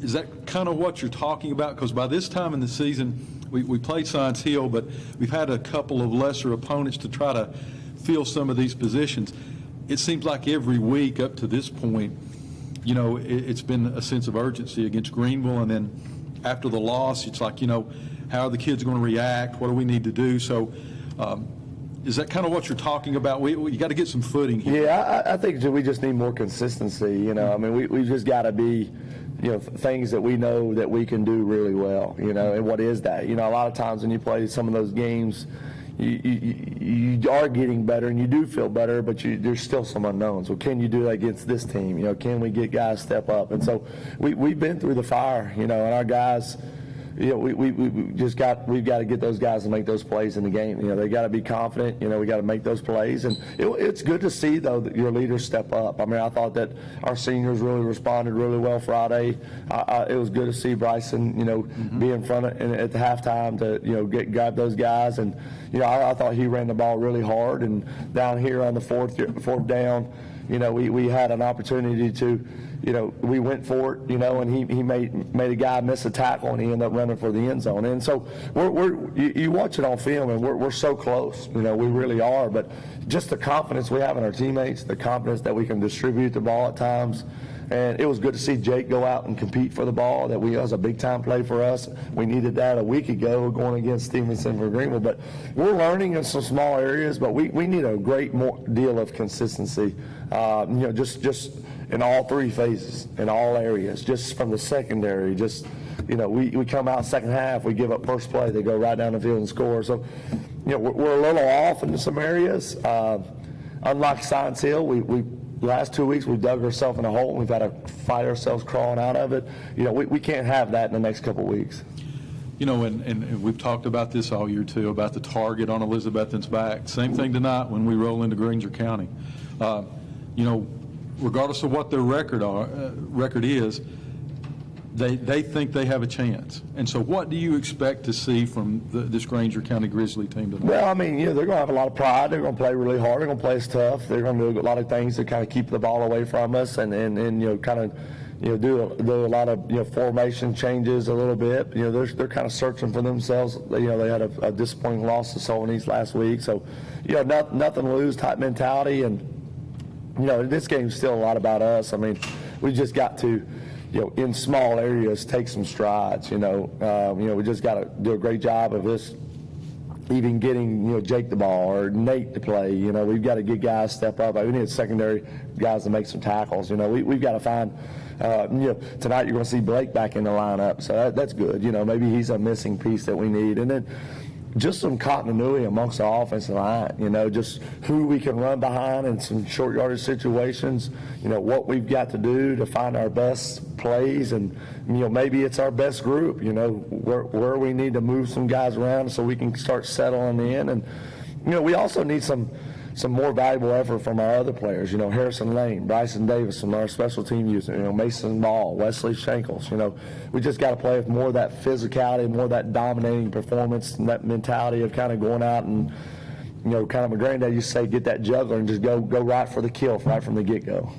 is that kind of what you're talking about? Because by this time in the season, we played Science Hill, but we've had a couple of lesser opponents to try to fill some of these positions. It seems like every week up to this point, it's been a sense of urgency against Greenville, and then after the loss, it's like, how are the kids going to react? What do we need to do? So is that kind of what you're talking about? You got to get some footing here. Yeah, I think we just need more consistency. We just got to be, things that we know that we can do really well, and what is that? A lot of times when you play some of those games, you are getting better and you do feel better, but there's still some unknowns. Well, can you do that against this team? Can we get guys step up? And so we've been through the fire, and our guys, we've got to get those guys to make those plays in the game. They got to be confident. We got to make those plays, and it's good to see though that your leaders step up. I mean, I thought that our seniors really responded really well Friday. It was good to see Bryson, be in front of at the halftime to grab those guys, and I thought he ran the ball really hard. And down here on the fourth down, we had an opportunity to. We went for it, and he made a guy miss a tackle, and he ended up running for the end zone. And so you watch it on film, and we're so close, we really are. But just the confidence we have in our teammates, the confidence that we can distribute the ball at times. And it was good to see Jake go out and compete for the ball. That was a big-time play for us. We needed that a week ago going against Stevenson for Greenville. But we're learning in some small areas, but we need a great deal of consistency, just in all 3 phases, in all areas, just from the secondary. We come out second half, we give up first play, they go right down the field and score. So, we're a little off in some areas. Unlike Science Hill, we last 2 weeks we dug ourselves in a hole, and we've had to fight ourselves crawling out of it. We can't have that in the next couple of weeks. And we've talked about this all year too, about the target on Elizabethton's back. Same thing tonight when we roll into Granger County. Regardless of what their record is, they think they have a chance. And so what do you expect to see from this Granger County Grizzly team tonight? Well, I mean, they're going to have a lot of pride. They're going to play really hard. They're going to play us tough. They're going to do a lot of things to kind of keep the ball away from us and kind of do a lot of formation changes a little bit. They're kind of searching for themselves. They had a disappointing loss to Solonese last week. So, nothing to lose type mentality. And, this game's still a lot about us. I mean, we just got to, in small areas, take some strides. We just got to do a great job of this, even getting, Jake the ball or Nate to play. We've got to get guys step up. We need secondary guys to make some tackles. We've got to find, tonight you're going to see Blake back in the lineup, so that's good. Maybe he's a missing piece that we need. And then just some continuity amongst the offensive line, just who we can run behind in some short yardage situations, what we've got to do to find our best plays, and, maybe it's our best group, where we need to move some guys around so we can start settling in. And, we also need some more valuable effort from our other players, Harrison Lane, Bryson Davis from our special team user, Mason Ball, Wesley Shankles. We just got to play with more of that physicality, more of that dominating performance, and that mentality of kind of going out and, kind of my granddad used to say, get that juggler and just go right for the kill right from the get-go.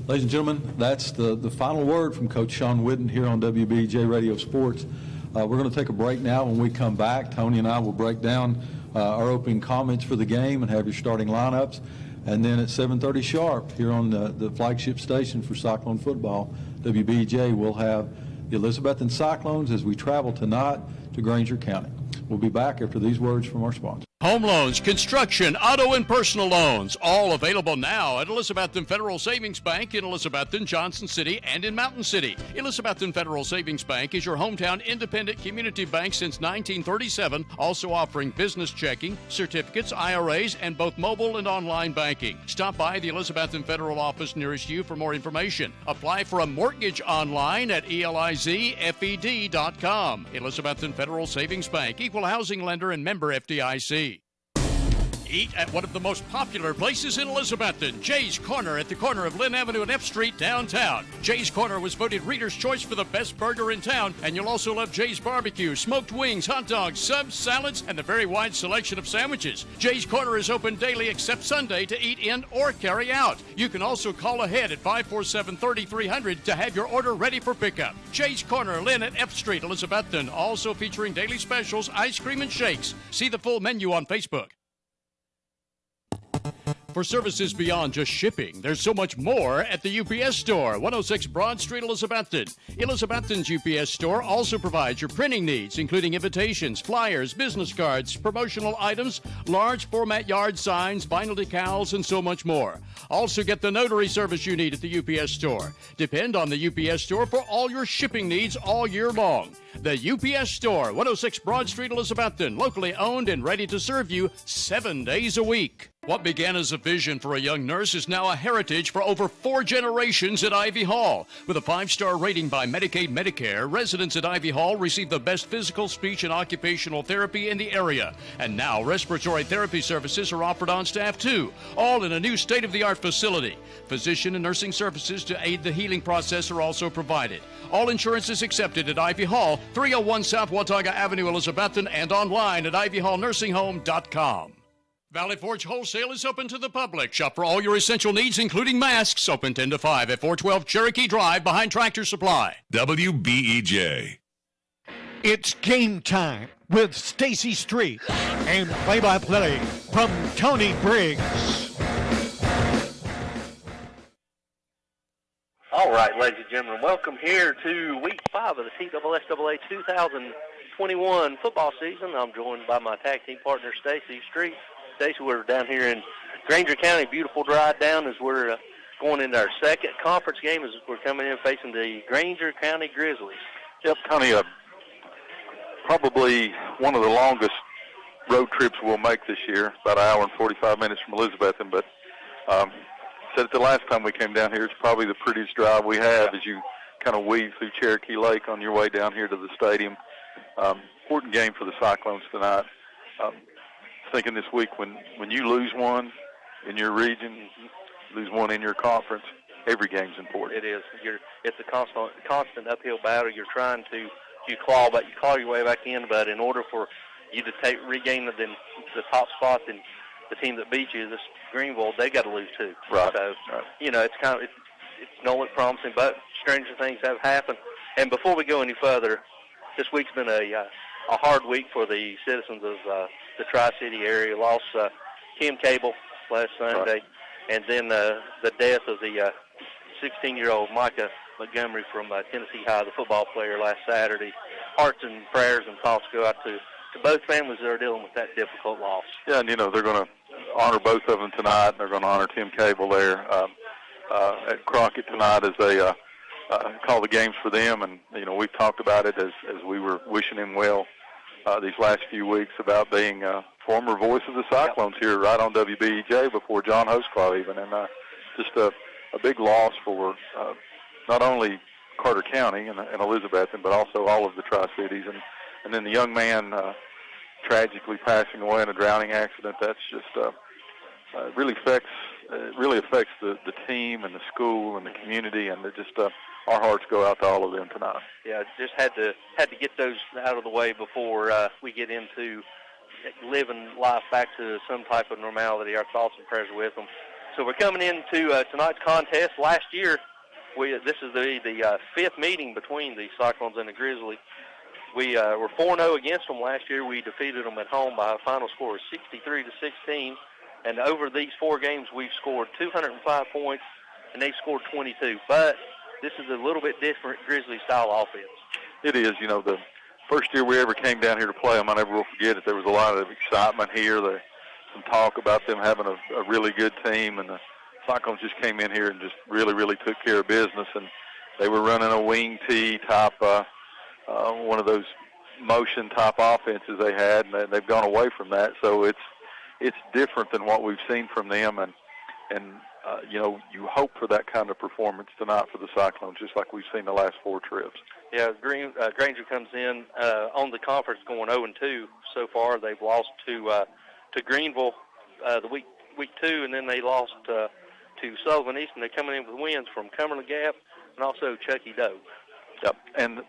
Ladies and gentlemen, that's the final word from Coach Sean Witten here on WBEJ Radio Sports. We're going to take a break now. When we come back, Tony and I will break down our opening comments for the game and have your starting lineups. And then at 7:30 sharp here on the flagship station for Cyclone football, WBEJ, will have the Elizabethton Cyclones as we travel tonight to Granger County. We'll be back after these words from our sponsor. Home loans, construction, auto, and personal loans, all available now at Elizabethton Federal Savings Bank in Elizabethton, Johnson City, and in Mountain City. Elizabethton Federal Savings Bank is your hometown independent community bank since 1937, also offering business checking, certificates, IRAs, and both mobile and online banking. Stop by the Elizabethton Federal office nearest you for more information. Apply for a mortgage online at elizfed.com. Elizabethton Federal Savings Bank, equal housing lender and member FDIC. Eat at one of the most popular places in Elizabethton, Jay's Corner at the corner of Lynn Avenue and F Street downtown. Jay's Corner was voted Reader's Choice for the best burger in town, and you'll also love Jay's Barbecue, smoked wings, hot dogs, subs, salads, and a very wide selection of sandwiches. Jay's Corner is open daily except Sunday to eat in or carry out. You can also call ahead at 547-3300 to have your order ready for pickup. Jay's Corner, Lynn at F Street, Elizabethton, also featuring daily specials, ice cream, and shakes. See the full menu on Facebook. For services beyond just shipping, there's so much more at the UPS Store, 106 Broad Street, Elizabethton. Elizabethton's UPS Store also provides your printing needs, including invitations, flyers, business cards, promotional items, large format yard signs, vinyl decals, and so much more. Also get the notary service you need at the UPS Store. Depend on the UPS Store for all your shipping needs all year long. The UPS Store, 106 Broad Street, Elizabethton, locally owned and ready to serve you 7 days a week. What began as a vision for a young nurse is now a heritage for over 4 generations at Ivy Hall. With a 5-star rating by Medicaid Medicare, residents at Ivy Hall receive the best physical, speech, and occupational therapy in the area. And now respiratory therapy services are offered on staff too, all in a new state-of-the-art facility. Physician and nursing services to aid the healing process are also provided. All insurance is accepted at Ivy Hall, 301 South Watauga Avenue, Elizabethton, and online at ivyhallnursingHome.com. Valley Forge Wholesale is open to the public. Shop for all your essential needs, including masks. Open 10 to 5 at 412 Cherokee Drive behind Tractor Supply. WBEJ. It's game time with Stacy Street and play-by-play from Tony Briggs. All right, ladies and gentlemen, welcome here to Week 5 of the CSSAA 2021 football season. I'm joined by my tag team partner, Stacy Street. Stacy, we're down here in Granger County. Beautiful drive down as we're going into our second conference game as we're coming in facing the Granger County Grizzlies. Yep, Connie, probably one of the longest road trips we'll make this year, about an hour and 45 minutes from Elizabethton. But said it the last time we came down here, it's probably the prettiest drive we have as you kind of weave through Cherokee Lake on your way down here to the stadium. Important game for the Cyclones tonight. Thinking this week when you lose one in your region, lose one in your conference, every game's important. It is. It's a constant uphill battle. You're trying to claw your way back in, but in order for you to regain the top spot, then the team that beat you, this Greenville, they got to lose too. Right. So, right. It's no look promising, but stranger things have happened. And before we go any further, this week's been a hard week for the citizens of the Tri-City area. Lost Kim Cable last Sunday, right. And then the death of the 16-year-old Micah Montgomery from Tennessee High, the football player, last Saturday. Hearts and prayers and thoughts go out to both families that are dealing with that difficult loss. Yeah, and they're going to honor both of them tonight, and they're going to honor Tim Cable there at Crockett tonight as they call the games for them. And we've talked about it as we were wishing him well these last few weeks about being a former voice of the Cyclones here right on WBEJ before John Hostclaw even, and just a big loss for not only Carter County and Elizabethton, but also all of the Tri-Cities. And then the young man tragically passing away in a drowning accident. That's just really affects the team and the school and the community, and it just our hearts go out to all of them tonight. Yeah, just had to get those out of the way before we get into living life back to some type of normality. Our thoughts and prayers are with them. So we're coming into tonight's contest. Last year, this is the fifth meeting between the Cyclones and the Grizzlies. We were 4-0 against them last year. We defeated them at home by a final score of 63-16. And over these 4 games, we've scored 205 points, and they've scored 22. But this is a little bit different Grizzly-style offense. It is. The first year we ever came down here to play them, I never will forget it. There was a lot of excitement here. There's some talk about them having a really good team, and the Cyclones just came in here and just really, really took care of business. And they were running a wing tee type, one of those motion-type offenses they had, and they've gone away from that. So it's different than what we've seen from them, and you hope for that kind of performance tonight for the Cyclones, just like we've seen the last 4 trips. Yeah, Granger comes in on the conference going 0-2 so far. They've lost to Greenville the week 2, and then they lost to Sullivan East, and they're coming in with wins from Cumberland Gap and also Chucky Doe. Yep, and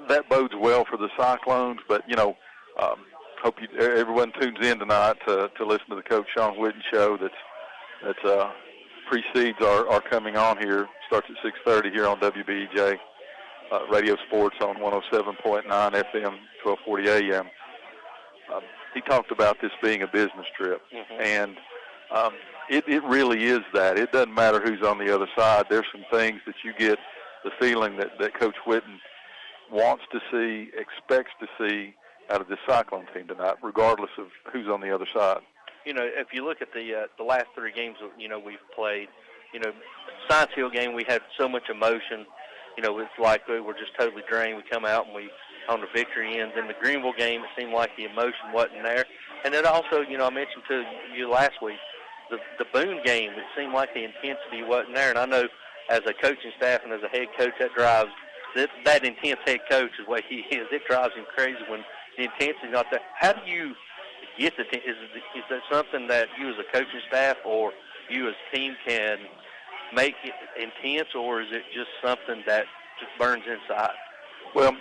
that bodes well for the Cyclones, but hope everyone tunes in tonight to listen to the Coach Sean Whitten show that precedes our coming on here. Starts at 6:30 here on WBEJ Radio Sports on 107.9 FM, 1240 AM. He talked about this being a business trip, and it really is that. It doesn't matter who's on the other side. There's some things that you get the feeling that Coach Whitten wants to see, expects to see out of this Cyclone team tonight, regardless of who's on the other side. If you look at the last 3 games we've played, Science Hill game, we had so much emotion. It's like we were just totally drained. We come out and we on the victory ends. In the Greenville game, it seemed like the emotion wasn't there. And it also, I mentioned to you last week, the Boone game, it seemed like the intensity wasn't there. And I know as a coaching staff and as a head coach, that drives that intense head coach is what he is. It drives him crazy when the intensity is not there. How do you get is that something that you as a coaching staff or you as a team can make it intense, or is it just something that just burns inside? Well,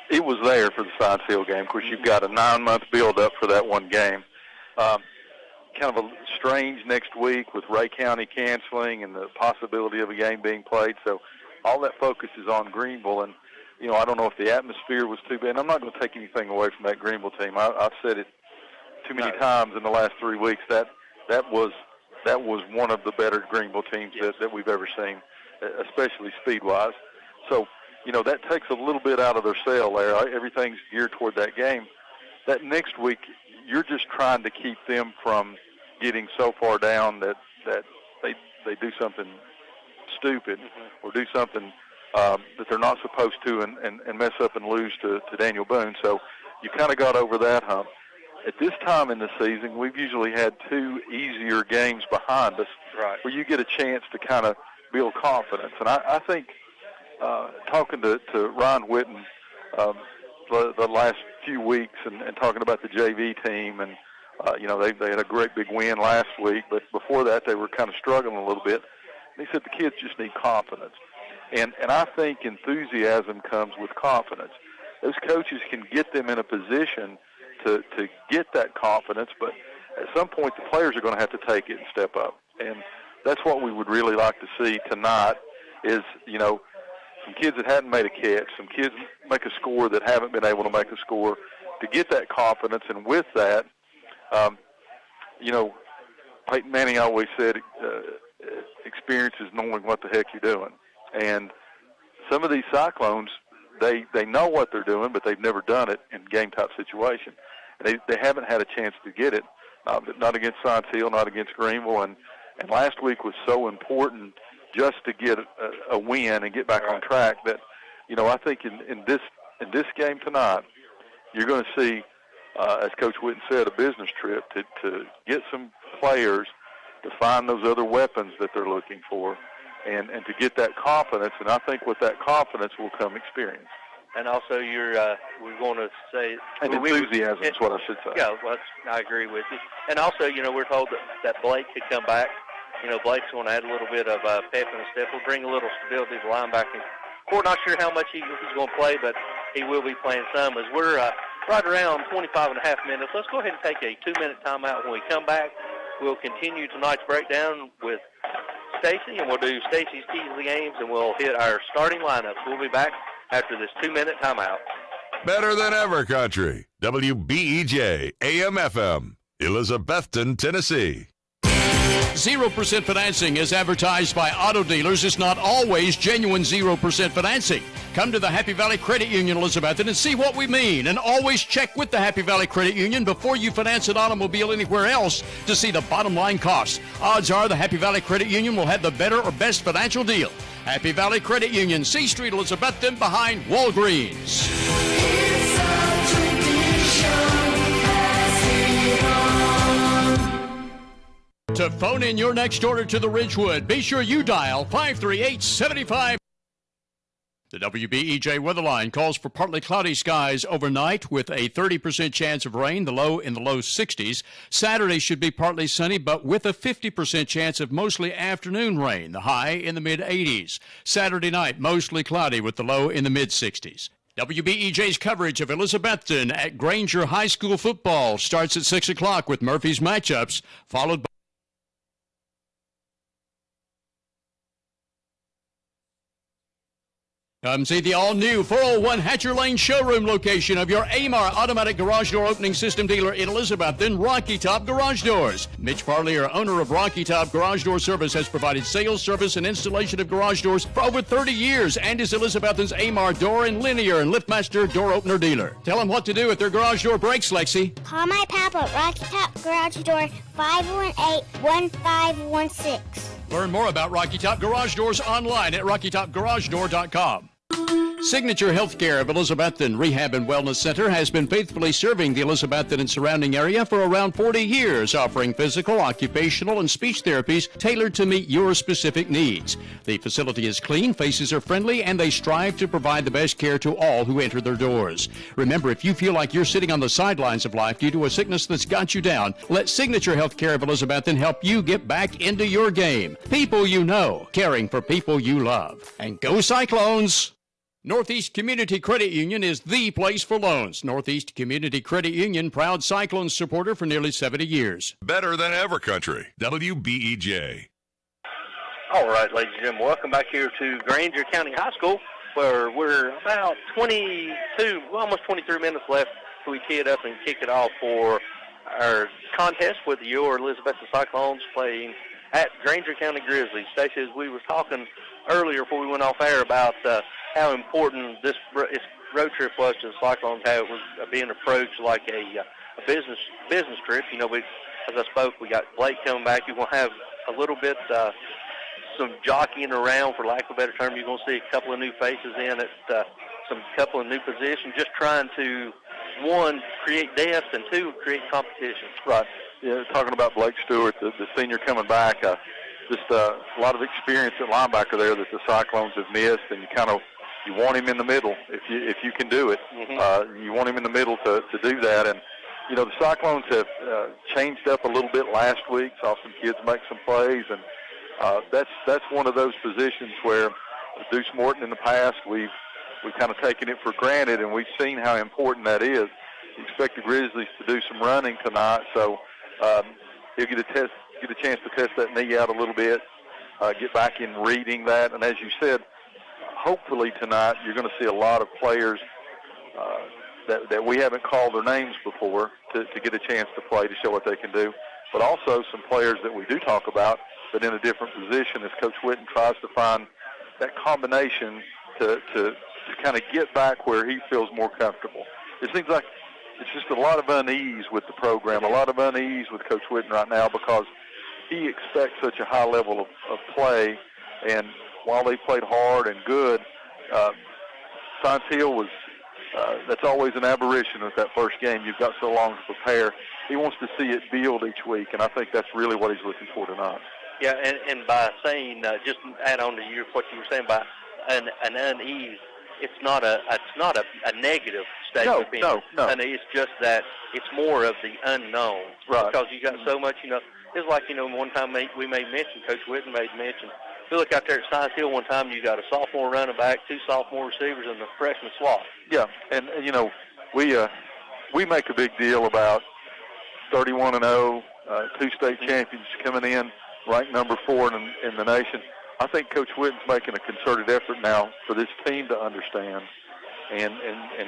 it was there for the Science Hill game. Of course, you've got a 9-month build-up for that one game. Kind of a strange next week with Ray County canceling and the possibility of a game being played. So all that focus is on Greenville, and I don't know if the atmosphere was too bad. I'm not going to take anything away from that Greenville team. I've said it too many times in the last 3 weeks. That was one of the better Greenville teams that we've ever seen, especially speed-wise. So, that takes a little bit out of their sail there. Everything's geared toward that game. That next week, you're just trying to keep them from getting so far down that they do something stupid or do something that they're not supposed to and mess up and lose to Daniel Boone. So you kind of got over that hump. At this time in the season, we've usually had 2 easier games behind us where you get a chance to kind of build confidence. And I think talking to Ryan Whitten the last few weeks and talking about the JV team, and they had a great big win last week, but before that they were kind of struggling a little bit. And he said the kids just need confidence. And I think enthusiasm comes with confidence. Those coaches can get them in a position to get that confidence, but at some point the players are going to have to take it and step up. And that's what we would really like to see tonight is, some kids that hadn't made a catch, some kids make a score that haven't been able to make a score, to get that confidence. And with that, Peyton Manning always said experience is knowing what the heck you're doing. And some of these Cyclones, they know what they're doing, but they've never done it in game-type situation. They haven't had a chance to get it, not against Science Hill, not against Greenville, and last week was so important just to get a win and get back on track that, I think in this game tonight, you're going to see, as Coach Whitten said, a business trip to get some players to find those other weapons that they're looking for and to get that confidence. And I think with that confidence will come experience. And also, we're going to say... And enthusiasm is what I should say. Yeah, well, I agree with you. And also, we're told that Blake could come back. Blake's going to add a little bit of pep in the step. We'll bring a little stability to linebacking. We're not sure how much he's going to play, but he will be playing some. As we're right around 25 and a half minutes, let's go ahead and take a 2-minute timeout. When we come back, we'll continue tonight's breakdown with Stacy, and we'll do Stacy's keys to the games, and we'll hit our starting lineups. We'll be back after this 2-minute timeout. Better than ever country. WBEJ AM/FM, Elizabethton, Tennessee. 0% financing is advertised by auto dealers. It's not always genuine 0% financing. Come to the Happy Valley Credit Union, Elizabethton, and see what we mean. And always check with the Happy Valley Credit Union before you finance an automobile anywhere else to see the bottom line costs. Odds are the Happy Valley Credit Union will have the better or best financial deal. Happy Valley Credit Union, C Street, Elizabethton, behind Walgreens. To phone in your next order to the Ridgewood, be sure you dial 538-75. The WBEJ Weatherline calls for partly cloudy skies overnight with a 30% chance of rain, the low in the low 60s. Saturday should be partly sunny, but with a 50% chance of mostly afternoon rain, the high in the mid-80s. Saturday night, mostly cloudy with the low in the mid-60s. WBEJ's coverage of Elizabethton at Granger High School football starts at 6 o'clock with Murphy's matchups, followed by Come see the all-new 401 Hatcher Lane showroom location of your AMAR automatic garage door opening system dealer in Elizabethton, Rocky Top Garage Doors. Mitch Parlier, owner of Rocky Top Garage Door Service, has provided sales, service, and installation of garage doors for over 30 years and is Elizabethton's AMAR door and linear and liftmaster door opener dealer. Tell them what to do if their garage door breaks, Lexi. Call my papa at Rocky Top Garage Door, 518-1516. Learn more about Rocky Top Garage Doors online at rockytopgaragedoor.com. Signature Healthcare of Elizabethton Rehab and Wellness Center has been faithfully serving the Elizabethton and surrounding area for around 40 years, offering physical, occupational, and speech therapies tailored to meet your specific needs. The facility is clean, faces are friendly, and they strive to provide the best care to all who enter their doors. Remember, if you feel like you're sitting on the sidelines of life due to a sickness that's got you down, let Signature Healthcare of Elizabethton help you get back into your game. People you know, caring for people you love. And go Cyclones! Northeast Community Credit Union is the place for loans. Northeast Community Credit Union, proud Cyclones supporter for nearly 70 years. Better than ever country. WBEJ. All right, ladies and gentlemen, welcome back here to Granger County High School, where we're about 22, almost 23 minutes left till we tee it up and kick it off for our contest with your Elizabethton Cyclones playing at Granger County Grizzlies. Stacey, as we were talking earlier before we went off air about how important this road trip was to the Cyclones, how it was being approached like a business trip. You know, as I spoke, we got Blake coming back. You're going to have a little bit some jockeying around, for lack of a better term. You're going to see a couple of new faces in at some couple of new positions, just trying to, one, create depth, and two, create competition. Right. Yeah, talking about Blake Stewart, the senior coming back, just a lot of experience at linebacker there that the Cyclones have missed, and you want him in the middle if you can do it. Mm-hmm. You want him in the middle to do that, and you know the Cyclones have changed up a little bit last week. Saw some kids make some plays, and that's one of those positions where Deuce Morton in the past we've kind of taken it for granted, and we've seen how important that is. You expect the Grizzlies to do some running tonight, so he'll get a chance to test that knee out a little bit, get back in reading that, and as you said, hopefully tonight you're going to see a lot of players that we haven't called their names before to get a chance to play, to show what they can do, but also some players that we do talk about, but in a different position as Coach Whitten tries to find that combination to to kind of get back where he feels more comfortable. It seems like it's just a lot of unease with the program, a lot of unease with Coach Whitten right now because he expects such a high level of play. And while they played hard and good, Science Hill was that's always an aberration with that first game. You've got so long to prepare. He wants to see it build each week, and I think that's really what he's looking for tonight. Yeah, and by saying, just add on to what you were saying, by an unease, it's not a negative statement. No. And it's just that it's more of the unknown. Right. Because you got so much, it's like, one time we made mention, Coach Whitten made mention, you look out there at Science Hill one time, you got a sophomore running back, 2 sophomore receivers, and a freshman slot. Yeah, and we make a big deal about 31-0, 2 state champions coming in, ranked number 4 in the nation. I think Coach Whitten's making a concerted effort now for this team to understand, and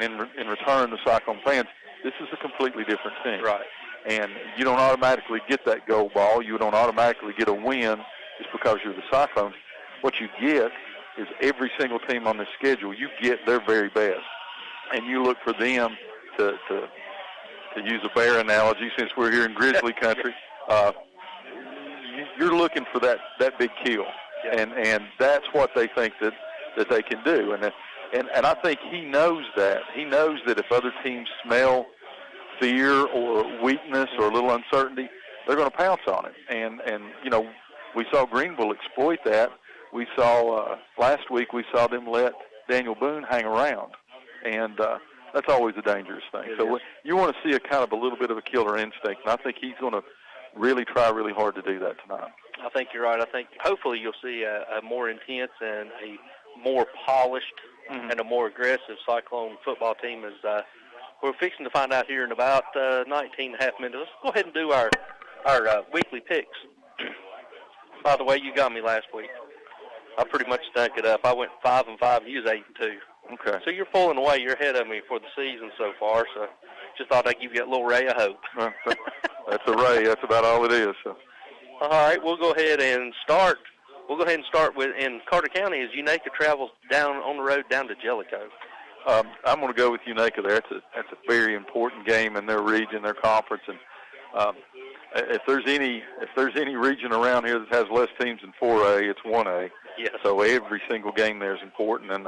in return, the Cyclone fans, this is a completely different team. Right. And you don't automatically get that gold ball. You don't automatically get a win just because you're the Cyclones. What you get is every single team on the schedule, you get their very best. And you look for them to use a bear analogy, since we're here in Grizzly country, you're looking for that big kill. And that's what they think that they can do. And I think he knows that. He knows that if other teams smell fear or weakness or a little uncertainty, they're going to pounce on it. And we saw Greenville exploit that. We saw last week we saw them let Daniel Boone hang around, and that's always a dangerous thing. So you want to see a little bit of a killer instinct, and I think he's going to really try really hard to do that tonight. I think you're right. I think hopefully you'll see a more intense and a more polished and a more aggressive Cyclone football team as we're fixing to find out here in about 19 and a half minutes. Let's go ahead and do our weekly picks. By the way, you got me last week. I pretty much stunk it up. I went 5-5. You was 8-2. Okay. So you're pulling away. You're ahead of me for the season so far. So just thought I'd give you a little ray of hope. That's a ray. That's about all it is. So. All right, we'll go ahead and start. We'll go ahead and start with in Carter County as Unaka travels down on the road down to Jellicoe. I'm going to go with Unaka there. That's a very important game in their region, their conference, and if there's any region around here that has less teams than 4A, it's 1A. Yes. So every single game there is important, and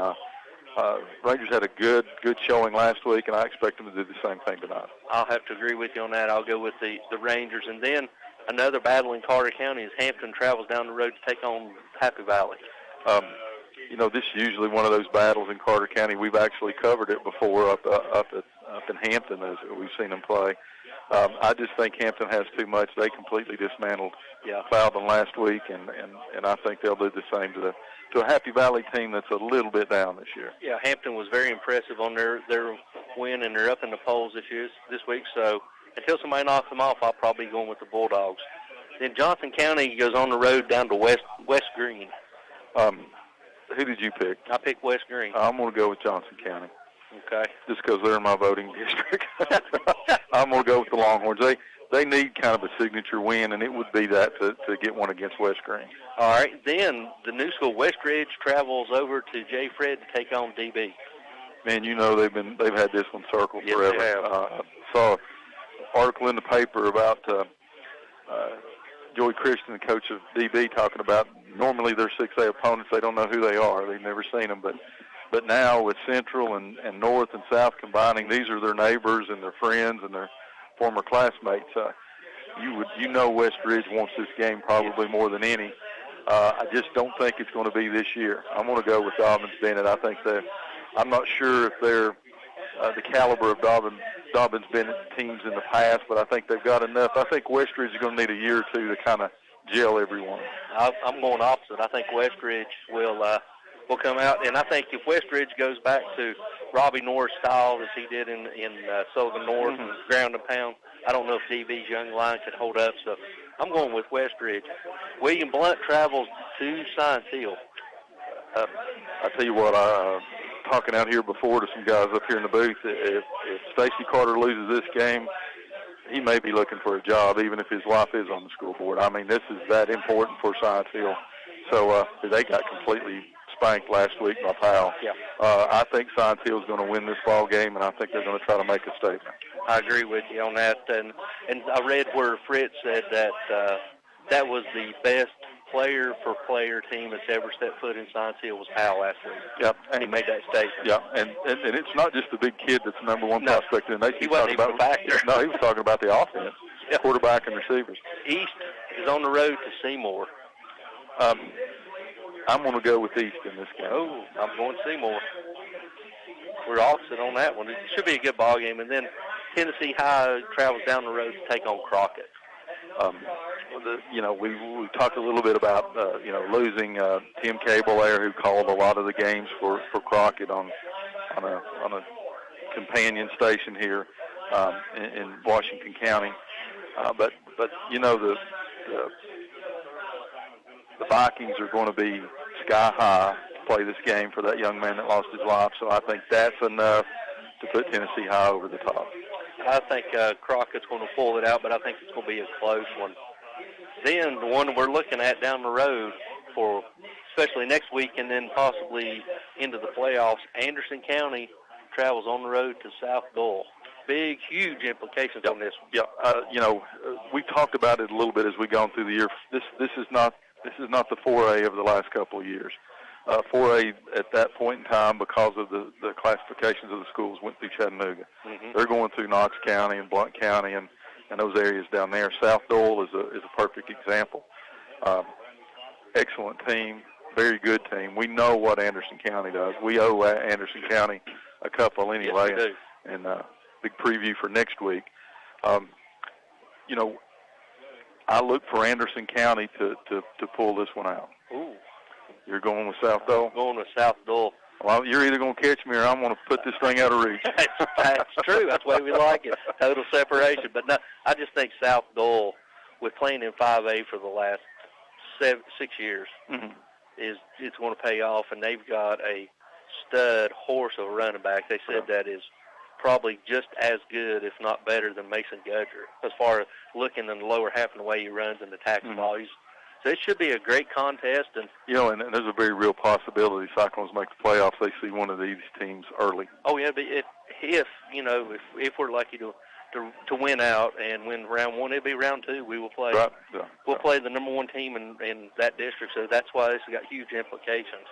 Rangers had a good showing last week, and I expect them to do the same thing tonight. I'll have to agree with you on that. I'll go with the Rangers, and then another battle in Carter County as Hampton travels down the road to take on Happy Valley. This is usually one of those battles in Carter County. We've actually covered it before up in Hampton as we've seen them play. I just think Hampton has too much. They completely dismantled Falvin last week, and I think they'll do the same to a Happy Valley team that's a little bit down this year. Yeah, Hampton was very impressive on their win, and they're up in the polls this week. So until somebody knocks them off, I'll probably be going with the Bulldogs. Then Johnson County goes on the road down to West Green. Who did you pick? I picked West Green. I'm going to go with Johnson County. Okay. Just because they're in my voting district. I'm going to go with the Longhorns. They need kind of a signature win, and it would be that to get one against West Green. All right. Then the new school, Westridge, travels over to J. Fred to take on DB. Man, they've had this one circled forever. They have. I saw an article in the paper about Joey Christian, the coach of DB, talking about normally their 6A opponents. They don't know who they are. They've never seen them, but now with Central and North and South combining, these are their neighbors and their friends and their former classmates. Westridge wants this game probably more than any. I just don't think it's going to be this year. I'm going to go with Dobbins Bennett. I think I'm not sure if they're the caliber of Dobbins Bennett teams in the past, but I think they've got enough. I think Westridge is going to need a year or two to kind of gel everyone. I'm going opposite. I think Westridge will come out, and I think if Westridge goes back to Robbie Norris style as he did in Sullivan North and ground and pound, I don't know if DB's young line could hold up. So I'm going with Westridge. William Blunt travels to Science Hill. I tell you what, talking out here before to some guys up here in the booth, if Stacy Carter loses this game, he may be looking for a job, even if his wife is on the school board. I mean, this is that important for Science Hill. So they got completely spanked last week by Powell. Yeah. I think Science Hill is going to win this ball game, and I think they're going to try to make a statement. I agree with you on that. And I read where Fritz said that that was the best player-for-player team that's ever set foot in Science Hill was Powell last week. Yep. And he made that statement. Yeah, and it's not just the big kid that's the number one prospect in the nation. He wasn't even a factor. No, he was talking about the offense, quarterback and receivers. East is on the road to Seymour. I'm going to go with East in this game. Oh, I'm going Seymour. We're opposite on that one. It should be a good ball game. And then Tennessee High travels down the road to take on Crockett. We talked a little bit about losing Tim Cable there, who called a lot of the games for Crockett on a companion station here in Washington County. But the Vikings are going to be sky high to play this game for that young man that lost his life. So I think that's enough to put Tennessee High over the top. I think Crockett's going to pull it out, but I think it's going to be a close one. Then the one we're looking at down the road for especially next week and then possibly into the playoffs, Anderson County travels on the road to South Dole. Big, huge implications on this one. Yeah, we talked about it a little bit as we've gone through the year. This is not the 4A of the last couple of years. 4A at that point in time, because of the classifications of the schools, went through Chattanooga. Mm-hmm. They're going through Knox County and Blount County and those areas down there. South Dole is a perfect example. Excellent team, very good team. We know what Anderson County does. We owe Anderson County a couple anyway. Yes, we do. And big preview for next week. I look for Anderson County to pull this one out. Ooh. You're going with South Dole? I'm going with South Dole. Well, you're either going to catch me or I'm going to put this thing out of reach. That's true. That's the way we like it. Total separation. But no, I just think South Dole, with playing in 5A for the last 6 years, it's going to pay off. And they've got a stud horse of a running back. They said that is probably just as good, if not better, than Mason Gudger as far as looking in the lower half and the way he runs and the tackle volleys. So it should be a great contest. And and there's a very real possibility Cyclones make the playoffs. They see one of these teams early. Oh, yeah, but if we're lucky to win out and win round one, it'll be round two. We will play. Right. Yeah. We'll play the number one team in that district, so that's why this has got huge implications.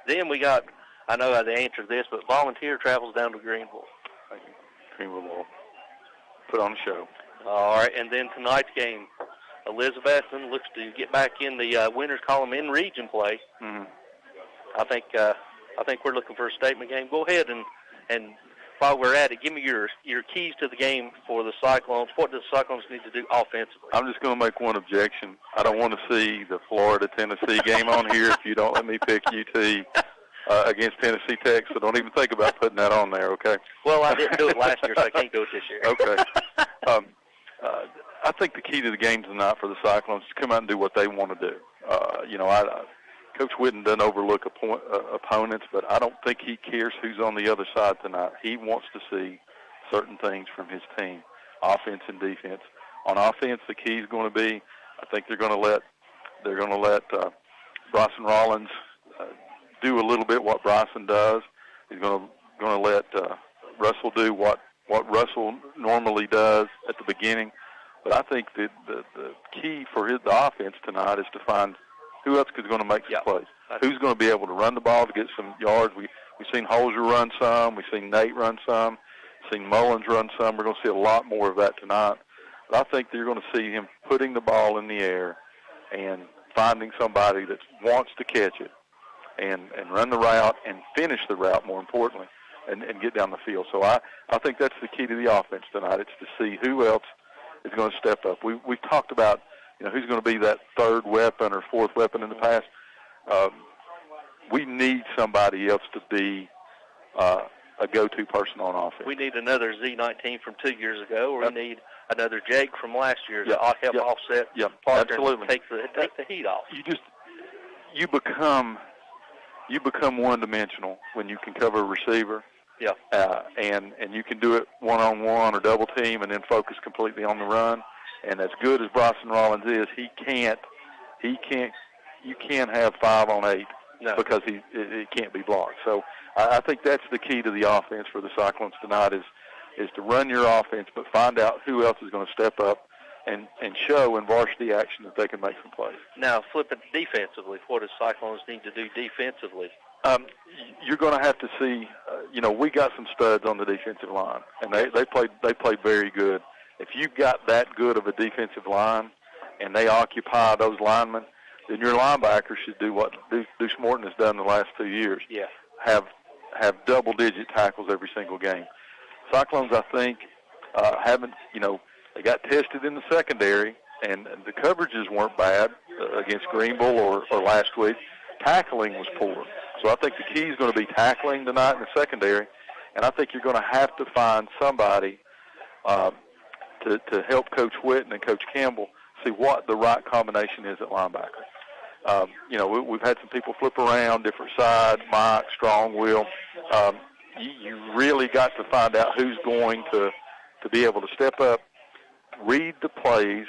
Then we got, I know the answer to this, but Volunteer travels down to Greenville. Thank you. Greenville will put on a show. All right, and then tonight's game, Elizabethton looks to get back in the winners column in region play. Mm-hmm. I think we're looking for a statement game. Go ahead and while we're at it, give me your keys to the game for the Cyclones. What do the Cyclones need to do offensively? I'm just going to make one objection. I don't want to see the Florida-Tennessee game on here if you don't let me pick UT against Tennessee Tech, so don't even think about putting that on there, okay? Well, I didn't do it last year, so I can't do it this year. Okay. I think the key to the game tonight for the Cyclones is to come out and do what they want to do. Coach Whitten doesn't overlook opponents, but I don't think he cares who's on the other side tonight. He wants to see certain things from his team, offense and defense. On offense, the key is going to be, I think they're going to let Bryson Rollins do a little bit what Bryson does. He's going to let Russell do what Russell normally does at the beginning. But I think the key for the offense tonight is to find who else is going to make some plays. Who's going to be able to run the ball to get some yards. We've seen Holzer run some. We've seen Nate run some. We've seen Mullins run some. We're going to see a lot more of that tonight. But I think you're going to see him putting the ball in the air and finding somebody that wants to catch it and run the route and finish the route, more importantly, and get down the field. So I think that's the key to the offense tonight. It's to see who else is going to step up. We've talked about who's going to be that third weapon or fourth weapon in the past. We need somebody else to be a go-to person on offense. We need another Z19 from 2 years ago, or we need another Jake from last year to help offset Parker and take the heat off. You become one-dimensional when you can cover a receiver. Yeah. And you can do it one-on-one or double team and then focus completely on the run. And as good as Bryson Rollins is, you can't have 5-on-8 because it can't be blocked. So I think that's the key to the offense for the Cyclones tonight is to run your offense, but find out who else is going to step up and show in varsity action that they can make some plays. Now, flipping defensively, what does Cyclones need to do defensively? You're going to have to see, we got some studs on the defensive line, and they played very good. If you've got that good of a defensive line and they occupy those linemen, then your linebackers should do what Deuce Morton has done the last 2 years. Yeah. Have double-digit tackles every single game. Cyclones, I think, haven't, they got tested in the secondary, and the coverages weren't bad against Greenville or last week. Tackling was poor. So I think the key is going to be tackling tonight in the secondary, and I think you're going to have to find somebody to help Coach Whitten and Coach Campbell see what the right combination is at linebacker. We've had some people flip around, different sides, Mike, Strong, Will. You really got to find out who's going to be able to step up, read the plays,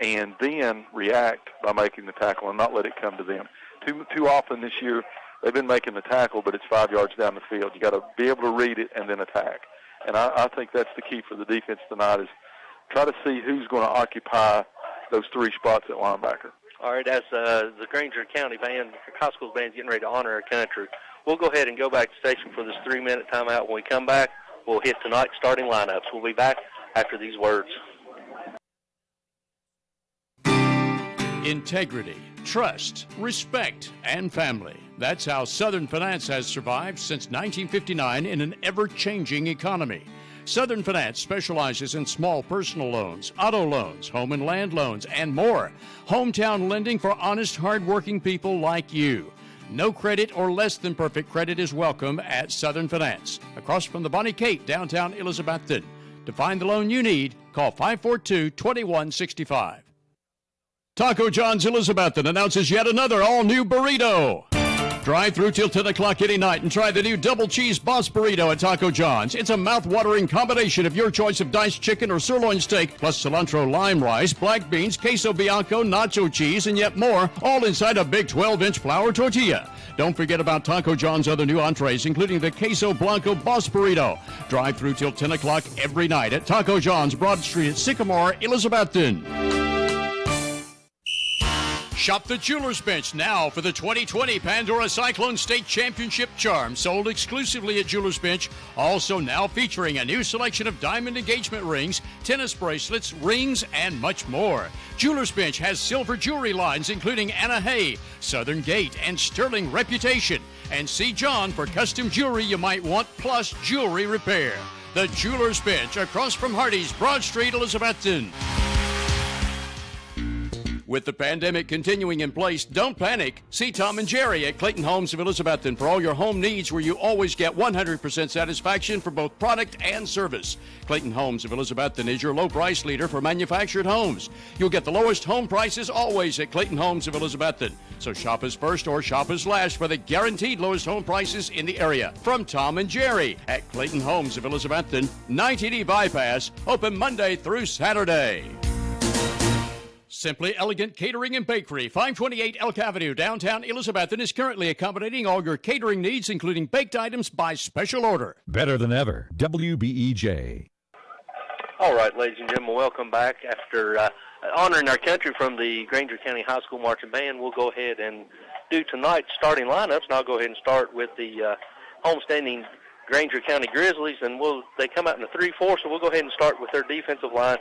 and then react by making the tackle and not let it come to them. Too often this year, they've been making the tackle, but it's 5 yards down the field. You got to be able to read it and then attack. And I think that's the key for the defense tonight is try to see who's going to occupy those three spots at linebacker. All right, as the Granger County band, high school band, getting ready to honor our country, we'll go ahead and go back to station for this 3-minute timeout. When we come back, we'll hit tonight's starting lineups. We'll be back after these words. Integrity, trust, respect, and family. That's how Southern Finance has survived since 1959 in an ever-changing economy. Southern Finance specializes in small personal loans, auto loans, home and land loans, and more. Hometown lending for honest, hard-working people like you. No credit or less than perfect credit is welcome at Southern Finance. Across from the Bonnie Kate, downtown Elizabethton. To find the loan you need, call 542-2165. Taco John's Elizabethton announces yet another all-new burrito. Drive through till 10 o'clock any night and try the new double cheese boss burrito at Taco John's. It's a mouth-watering combination of your choice of diced chicken or sirloin steak, plus cilantro lime rice, black beans, queso bianco, nacho cheese, and yet more, all inside a big 12-inch flour tortilla. Don't forget about Taco John's other new entrees, including the queso blanco boss burrito. Drive through till 10 o'clock every night at Taco John's, Broad Street at Sycamore, Elizabethton. Shop the Jeweler's Bench now for the 2020 Pandora Cyclone State Championship charm, sold exclusively at Jeweler's Bench. Also now featuring a new selection of diamond engagement rings, tennis bracelets, rings, and much more. Jeweler's Bench has silver jewelry lines including Anna Hay, Southern Gate, and Sterling Reputation. And see John for custom jewelry you might want, plus jewelry repair. The Jeweler's Bench, across from Hardee's, Broad Street, Elizabethton. With the pandemic continuing in place, don't panic. See Tom and Jerry at Clayton Homes of Elizabethton for all your home needs, where you always get 100% satisfaction for both product and service. Clayton Homes of Elizabethton is your low price leader for manufactured homes. You'll get the lowest home prices always at Clayton Homes of Elizabethton. So shop us first or shop us last for the guaranteed lowest home prices in the area. From Tom and Jerry at Clayton Homes of Elizabethton, 90D Bypass, open Monday through Saturday. Simply Elegant Catering and Bakery, 528 Elk Avenue, downtown Elizabethton, is currently accommodating all your catering needs, including baked items by special order. Better than ever, WBEJ. All right, ladies and gentlemen, welcome back. After honoring our country from the Granger County High School Marching Band, we'll go ahead and do tonight's starting lineups, and I'll go ahead and start with the homestanding Granger County Grizzlies, and they come out in a 3-4, so we'll go ahead and start with their defensive line.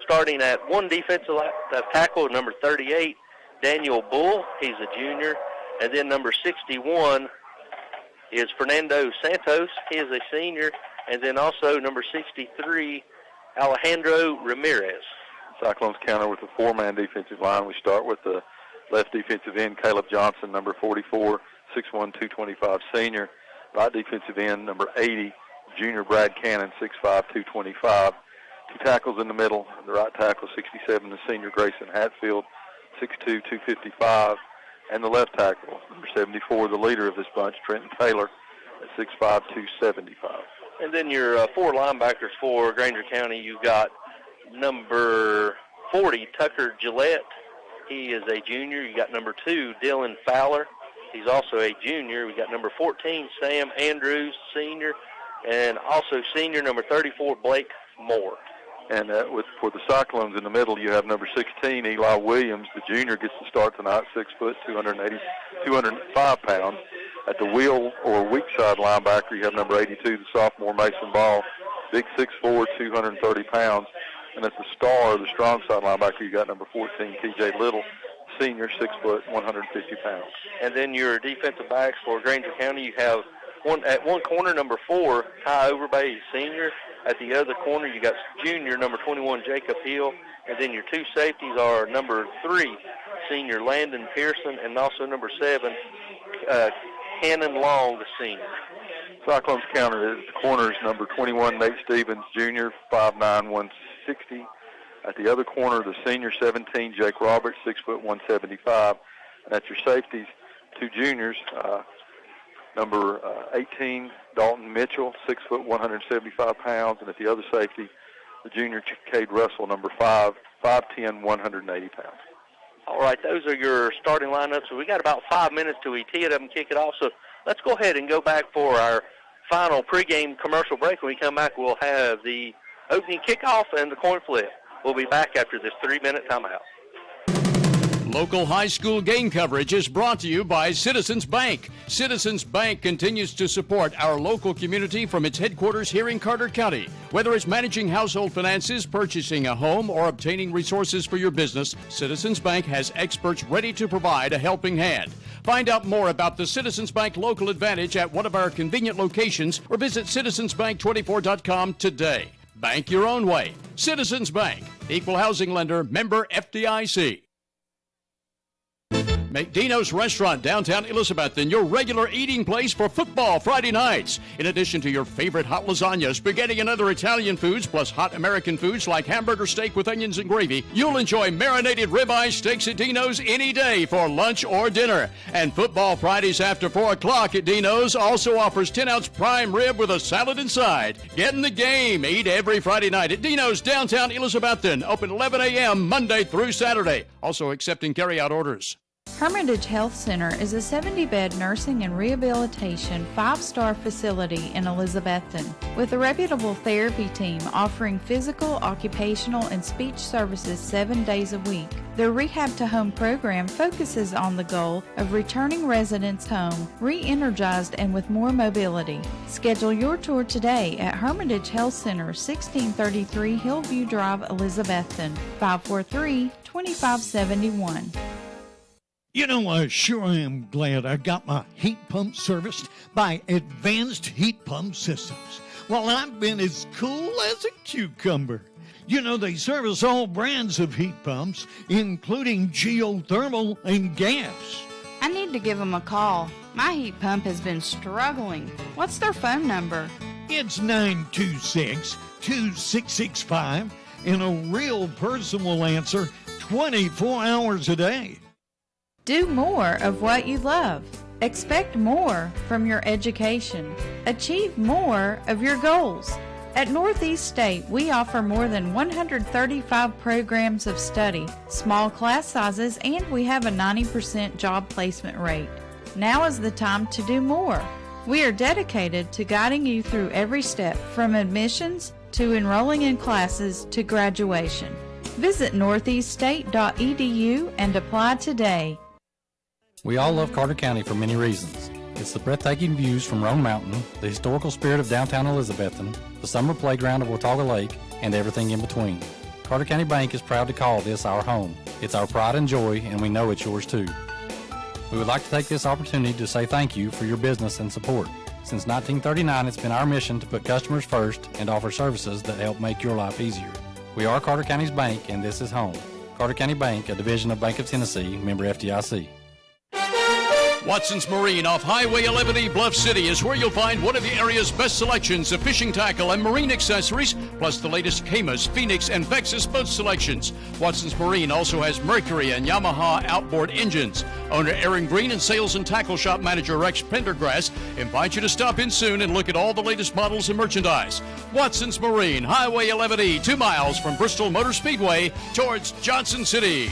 Starting at one defensive tackle, number 38, Daniel Bull. He's a junior. And then number 61 is Fernando Santos. He is a senior. And then also number 63, Alejandro Ramirez. Cyclones counter with a 4-man defensive line. We start with the left defensive end, Caleb Johnson, number 44, 6'1", 225 senior. Right defensive end, number 80, junior Brad Cannon, 6'5", 225. Two tackles in the middle. The right tackle, 67, the senior Grayson Hatfield, 6'2", 255. And the left tackle, number 74, the leader of this bunch, Trenton Taylor, at 6'5", 275. And then your four linebackers for Granger County, you've got number 40, Tucker Gillette. He is a junior. You got number 2, Dylan Fowler. He's also a junior. We got number 14, Sam Andrews, senior, and also senior number 34, Blake Moore. And for the Cyclones in the middle, you have number 16, Eli Williams. The junior gets to start tonight, 6 foot, 205 pounds. At the wheel or weak side linebacker, you have number 82, the sophomore Mason Ball, big 6'4", 230 pounds. And at the star, the strong side linebacker, you got number 14, TJ Little, senior, 6 foot, 150 pounds. And then your defensive backs for Granger County, you have at one corner, number 4, Ty Overbay, senior. At the other corner, you got junior, number 21, Jacob Hill. And then your two safeties are number 3, senior Landon Pearson, and also number 7, Cannon Long, the senior. Cyclones counter at the corners, number 21, Nate Stevens, junior, 5'9", 160. At the other corner, the senior, 17, Jake Roberts, 6 foot, 175. And at your safeties, 2 juniors, number 18, Dalton Mitchell, 6 foot, 175 pounds. And at the other safety, the junior, Cade Russell, number 5, 5'10", 180 pounds. All right, those are your starting lineups. So we got about 5 minutes till we tee it up and kick it off. So let's go ahead and go back for our final pregame commercial break. When we come back, we'll have the opening kickoff and the coin flip. We'll be back after this 3-minute timeout. Local high school game coverage is brought to you by Citizens Bank. Citizens Bank continues to support our local community from its headquarters here in Carter County. Whether it's managing household finances, purchasing a home, or obtaining resources for your business, Citizens Bank has experts ready to provide a helping hand. Find out more about the Citizens Bank Local Advantage at one of our convenient locations or visit citizensbank24.com today. Bank your own way. Citizens Bank, equal housing lender, member FDIC. Make Dino's Restaurant, downtown Elizabethton, your regular eating place for football Friday nights. In addition to your favorite hot lasagna, spaghetti, and other Italian foods, plus hot American foods like hamburger steak with onions and gravy, you'll enjoy marinated ribeye steaks at Dino's any day for lunch or dinner. And football Fridays after 4 o'clock at Dino's also offers 10-ounce prime rib with a salad inside. Get in the game. Eat every Friday night at Dino's, downtown Elizabethton. Open 11 a.m. Monday through Saturday. Also accepting carry-out orders. Hermitage Health Center is a 70-bed nursing and rehabilitation 5-star facility in Elizabethton with a reputable therapy team offering physical, occupational, and speech services 7 days a week. Their Rehab to Home program focuses on the goal of returning residents home, re-energized and with more mobility. Schedule your tour today at Hermitage Health Center, 1633 Hillview Drive, Elizabethton, 543-2571. You know, I sure am glad I got my heat pump serviced by Advanced Heat Pump Systems. Well, I've been as cool as a cucumber. You know, they service all brands of heat pumps, including geothermal and gas. I need to give them a call. My heat pump has been struggling. What's their phone number? It's 926-2665, and a real person will answer 24 hours a day. Do more of what you love. Expect more from your education. Achieve more of your goals. At Northeast State, we offer more than 135 programs of study, small class sizes, and we have a 90% job placement rate. Now is the time to do more. We are dedicated to guiding you through every step, from admissions to enrolling in classes to graduation. Visit northeaststate.edu and apply today. We all love Carter County for many reasons. It's the breathtaking views from Roan Mountain, the historical spirit of downtown Elizabethton, the summer playground of Watauga Lake, and everything in between. Carter County Bank is proud to call this our home. It's our pride and joy, and we know it's yours too. We would like to take this opportunity to say thank you for your business and support. Since 1939, it's been our mission to put customers first and offer services that help make your life easier. We are Carter County's bank, and this is home. Carter County Bank, a division of Bank of Tennessee, member FDIC. Watson's Marine off Highway 11E Bluff City is where you'll find one of the area's best selections of fishing tackle and marine accessories, plus the latest Camas, Phoenix, and Vexus boat selections. Watson's Marine also has Mercury and Yamaha outboard engines. Owner Aaron Green and sales and tackle shop manager Rex Pendergrass invite you to stop in soon and look at all the latest models and merchandise. Watson's Marine, Highway 11E, 2 miles from Bristol Motor Speedway towards Johnson City.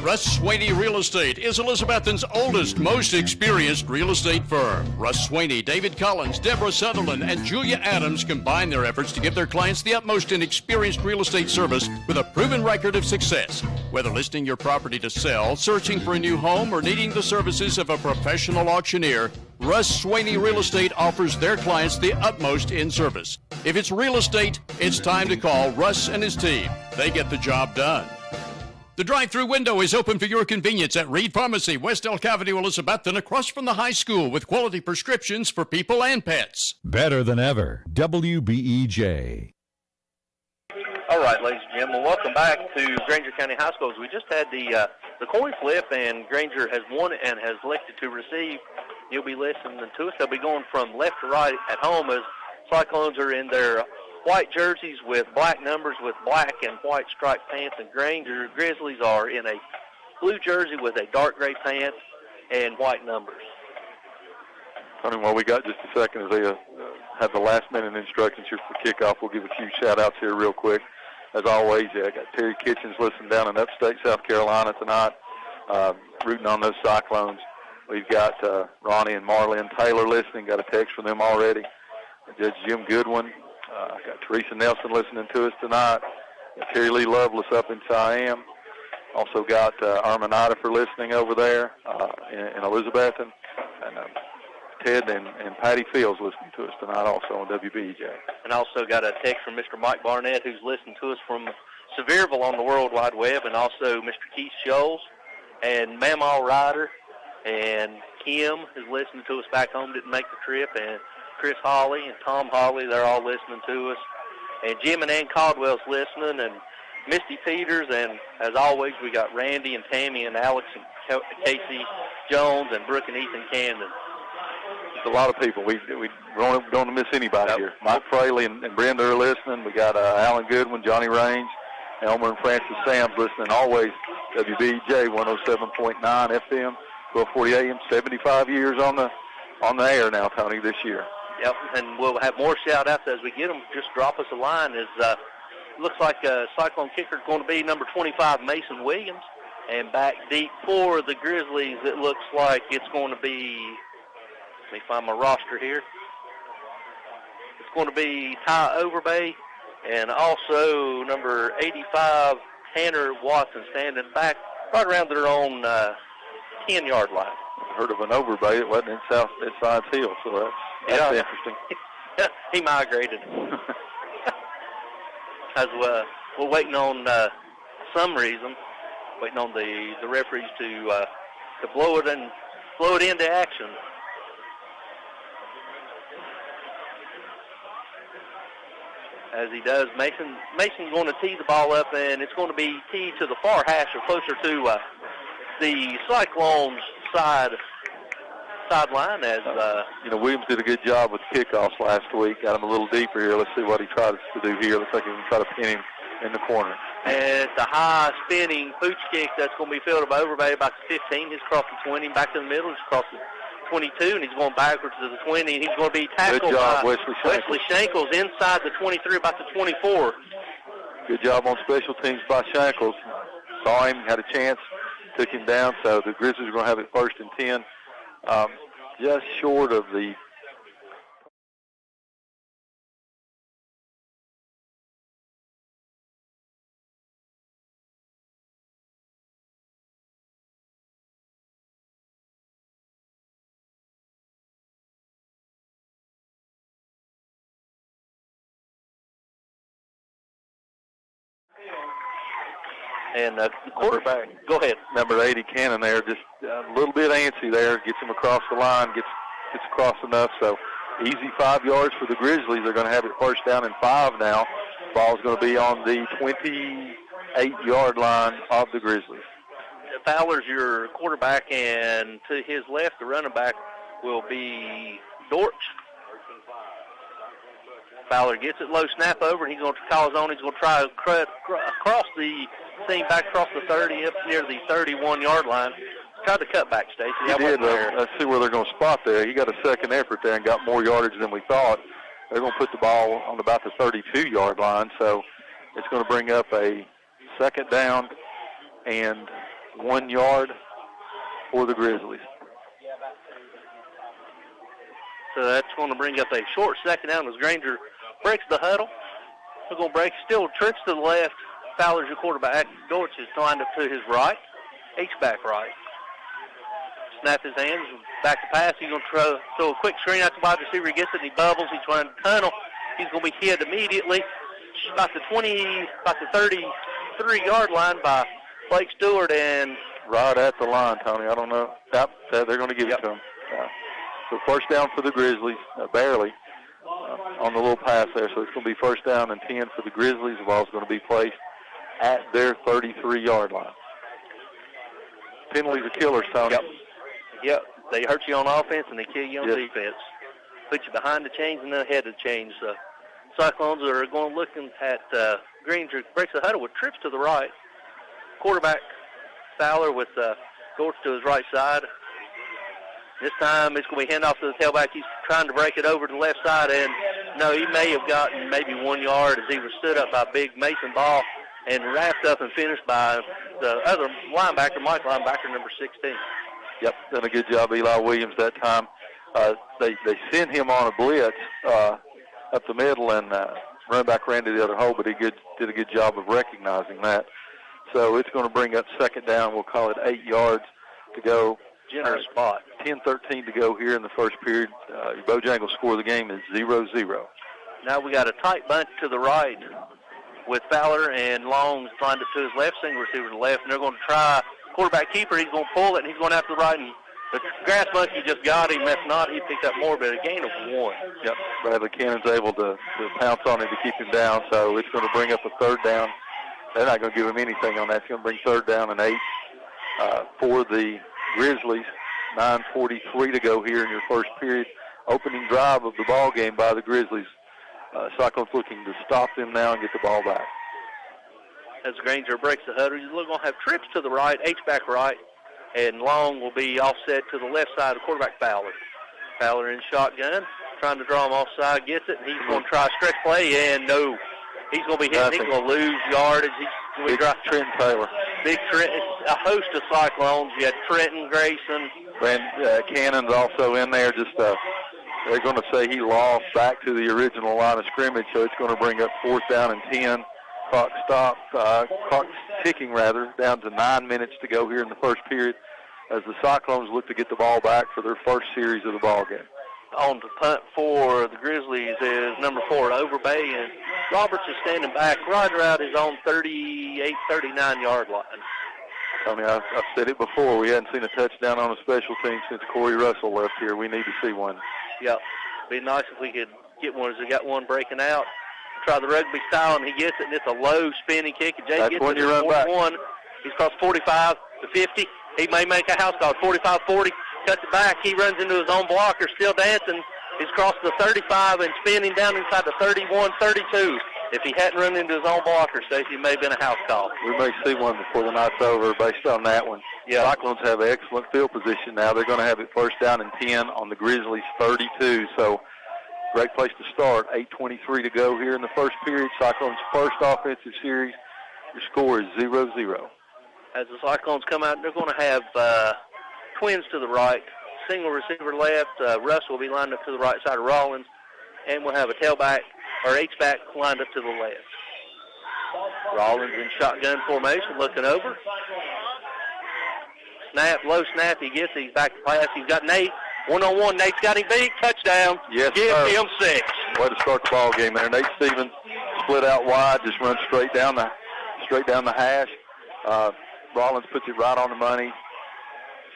Russ Swaney Real Estate is Elizabethton's oldest, most experienced real estate firm. Russ Swaney, David Collins, Deborah Sutherland, and Julia Adams combine their efforts to give their clients the utmost in experienced real estate service with a proven record of success. Whether listing your property to sell, searching for a new home, or needing the services of a professional auctioneer, Russ Swaney Real Estate offers their clients the utmost in service. If it's real estate, it's time to call Russ and his team. They get the job done. The drive-through window is open for your convenience at Reed Pharmacy, West Elk Avenue, Elizabethton, across from the high school, with quality prescriptions for people and pets. Better than ever. WBEJ. All right, ladies and gentlemen, welcome back to Granger County High Schools. We just had the coin flip, and Granger has won and has elected to receive. You'll be listening to us. They'll be going from left to right at home as Cyclones are in their white jerseys with black numbers with black and white striped pants, and Granger Grizzlies are in a blue jersey with a dark gray pants and white numbers. Tony, while we got just a second, as they have the last-minute instructions here for kickoff, we'll give a few shout-outs here real quick. As always, I got Terry Kitchens listening down in upstate South Carolina tonight, rooting on those Cyclones. We've got Ronnie and Marlene Taylor listening. Got a text from them already. Judge Jim Goodwin. Got Teresa Nelson listening to us tonight. Got Terry Lee Lovelace up in Siam. Also got Armanada for listening over there in Elizabethton. And Ted and Patty Fields listening to us tonight also on WBEJ. And also got a text from Mr. Mike Barnett, who's listening to us from Sevierville on the World Wide Web, and also Mr. Keith Scholes and Mamaw Ryder and Kim is listening to us back home, didn't make the trip, and Chris Hawley and Tom Hawley, they're all listening to us. And Jim and Ann Caldwell's listening, and Misty Peters, and as always, we got Randy and Tammy and Alex and Casey Jones and Brooke and Ethan Camden. It's a lot of people. We don't want to miss anybody here. Mike Fraley and Brenda are listening. We got Alan Goodwin, Johnny Range, Elmer and Francis Sams listening. Always WBEJ 107.9 FM, 1240 AM, 75 years on the air now, Tony, this year. Yep, and we'll have more shout-outs as we get them. Just drop us a line. Looks like Cyclone kicker is going to be number 25, Mason Williams. And back deep for the Grizzlies, it looks like it's going to be, let me find my roster here. It's going to be Ty Overbay and also number 85, Tanner Watson, standing back right around their own 10-yard line. I heard of an Overbay. It wasn't at Sides Hill, so that's interesting. He migrated. As we're waiting on some reason, waiting on the referees to blow it into action. As he does, Mason's going to tee the ball up, and it's going to be teed to the far hash or closer to the Cyclones sideline. As Williams did a good job with kickoffs last week. Got him a little deeper here. Let's see what he tries to do here. Looks like he's going to try to pin him in the corner. And it's a high spinning pooch kick that's going to be fielded by Overbay about the 15. He's across the 20, back to the middle. He's across the 22, and he's going backwards to the 20, and he's going to be tackled by Wesley Shankles inside the 23, about the 24. Good job on special teams by Shankles. Saw him, had a chance, took him down, so the Grizzlies are going to have it 1st and 10. Just short of the And the quarterback, go ahead. Number 80, Cannon there, just a little bit antsy there, gets him across the line, gets across enough. So easy 5 yards for the Grizzlies. They're going to have it 1st down and 5 now. Ball's going to be on the 28-yard line of the Grizzlies. Fowler's your quarterback, and to his left, the running back will be Dortch. Fowler gets it low, snap over, and he's going to call his own. He's going to try to cut across the seam, back across the 30, up near the 31-yard line. Tried to cut back, Stacy. He did. Let's see where they're going to spot there. He got a second effort there and got more yardage than we thought. They're going to put the ball on about the 32-yard line, so it's going to bring up a 2nd down and 1 yard for the Grizzlies. So that's going to bring up a short second down as Granger breaks the huddle. We're going to break, still trips to the left. Fowler's your quarterback. Dortch is lined up to his right. H-back right. Snap his hands, back to pass. He's going to throw a quick screen out to wide receiver. He gets it, and he bubbles. He's trying to tunnel. He's going to be hit immediately. About the 33-yard line by Blake Stewart. And right at the line, Tony. I don't know. Yep, they're going to give it to him. So first down for the Grizzlies, barely, on the little pass there. So it's going to be first down and 10 for the Grizzlies. The ball's going to be placed at their 33-yard line. Penalties are killers, Tony. Yep. They hurt you on offense and they kill you on defense. Put you behind the chains and then ahead of the chains. Cyclones are going looking at Granger. Breaks the huddle with trips to the right. Quarterback Fowler with Dortch to his right side. This time it's going to be handoff to the tailback. He's trying to break it over to the left side, and no, he may have gotten maybe 1 yard as he was stood up by big Mason Ball and wrapped up and finished by the other linebacker, Mike linebacker, number 16. Yep, done a good job, Eli Williams, that time. They sent him on a blitz up the middle, and running back ran to the other hole, but he did a good job of recognizing that. So it's going to bring up second down. We'll call it 8 yards to go. Generous spot. 10-13 to go here in the first period. Your Bojangles score of the game is 0-0. Now we got a tight bunch to the right with Fowler and Long lined up to his left, single receiver to the left, and they're going to try quarterback keeper. He's going to pull it, and he's going out to the right, and the grass monkey just got him. If not, he picked up more, but a gain of 1. Yep, Bradley Cannon's able to pounce on him to keep him down, so it's going to bring up a third down. They're not going to give him anything on that. It's going to bring third down and 8 for the Grizzlies. 9:43 to go here in your first period. Opening drive of the ball game by the Grizzlies. Cyclones looking to stop them now and get the ball back. As Granger breaks the huddle, you're going to have trips to the right, H-back right, and Long will be offset to the left side of quarterback Fowler. Fowler in shotgun, trying to draw him offside, gets it, and he's going to try a stretch play, and no. He's going to be hit. He's going to lose yardage. He's going to Trenton Taylor. Big Trenton. A host of Cyclones. You had Trenton, Grayson. Cannon's also in there. Just they're going to say he lost back to the original line of scrimmage, so it's going to bring up fourth down and 10. Clock ticking rather, down to 9 minutes to go here in the first period as the Cyclones look to get the ball back for their first series of the ball game. On the punt for the Grizzlies is number 4, Overbay, and Roberts is standing back right around his own 38, 39-yard line. I mean, I've said it before. We hadn't seen a touchdown on a special team since Corey Russell left here. We need to see one. Yep. Be nice if we could get one as we got one breaking out. Try the rugby style, and he gets it, and it's a low spinning kick. And Jay That's gets when it you run back. 41. He's crossed 45 to 50. He may make a house call. 45-40. Cuts it back. He runs into his own blocker, still dancing. He's crossed the 35 and spinning down inside the 31-32. If he hadn't run into his own blocker, Stacey, may have been a house call. We may see one before the night's over based on that one. Yeah. Cyclones have excellent field position now. They're going to have it first down and 10 on the Grizzlies' 32. So great place to start. 8:23 to go here in the first period. Cyclones' first offensive series. Your score is 0-0. As the Cyclones come out, they're going to have twins to the right, single receiver left. Russ will be lined up to the right side of Rollins, and we'll have a tailback or H-back lined up to the left. Rollins in shotgun formation, looking over. Snap, low snap, he gets it. He's back to pass. He's got Nate. One-on-one, Nate's got him beat. Touchdown. Yes, Give sir. him 6. Way to start the ball game there. Nate Stevens split out wide, just runs straight down the hash. Rollins puts it right on the money.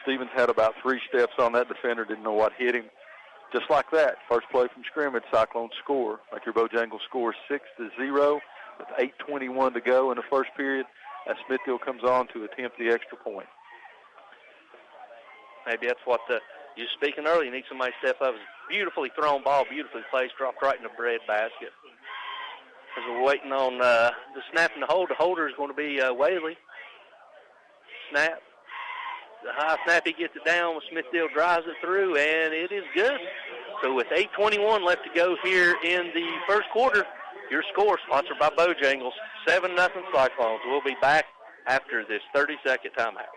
Stevens had about 3 steps on that defender, didn't know what hit him. Just like that, first play from scrimmage, Cyclones score. Like your Bojangles score 6-0 with 8:21 to go in the first period. As Smithfield comes on to attempt the extra point. Maybe that's what you were speaking earlier. You need somebody to step up. It's a beautifully thrown ball, beautifully placed, dropped right in the bread basket. As we're waiting on the snap and the hold, the holder is going to be Whaley. Snap. The high snap, he gets it down. Smithfield drives it through, and it is good. So with 8:21 left to go here in the first quarter, your score sponsored by Bojangles, 7-0 Cyclones. We'll be back after this 30-second timeout.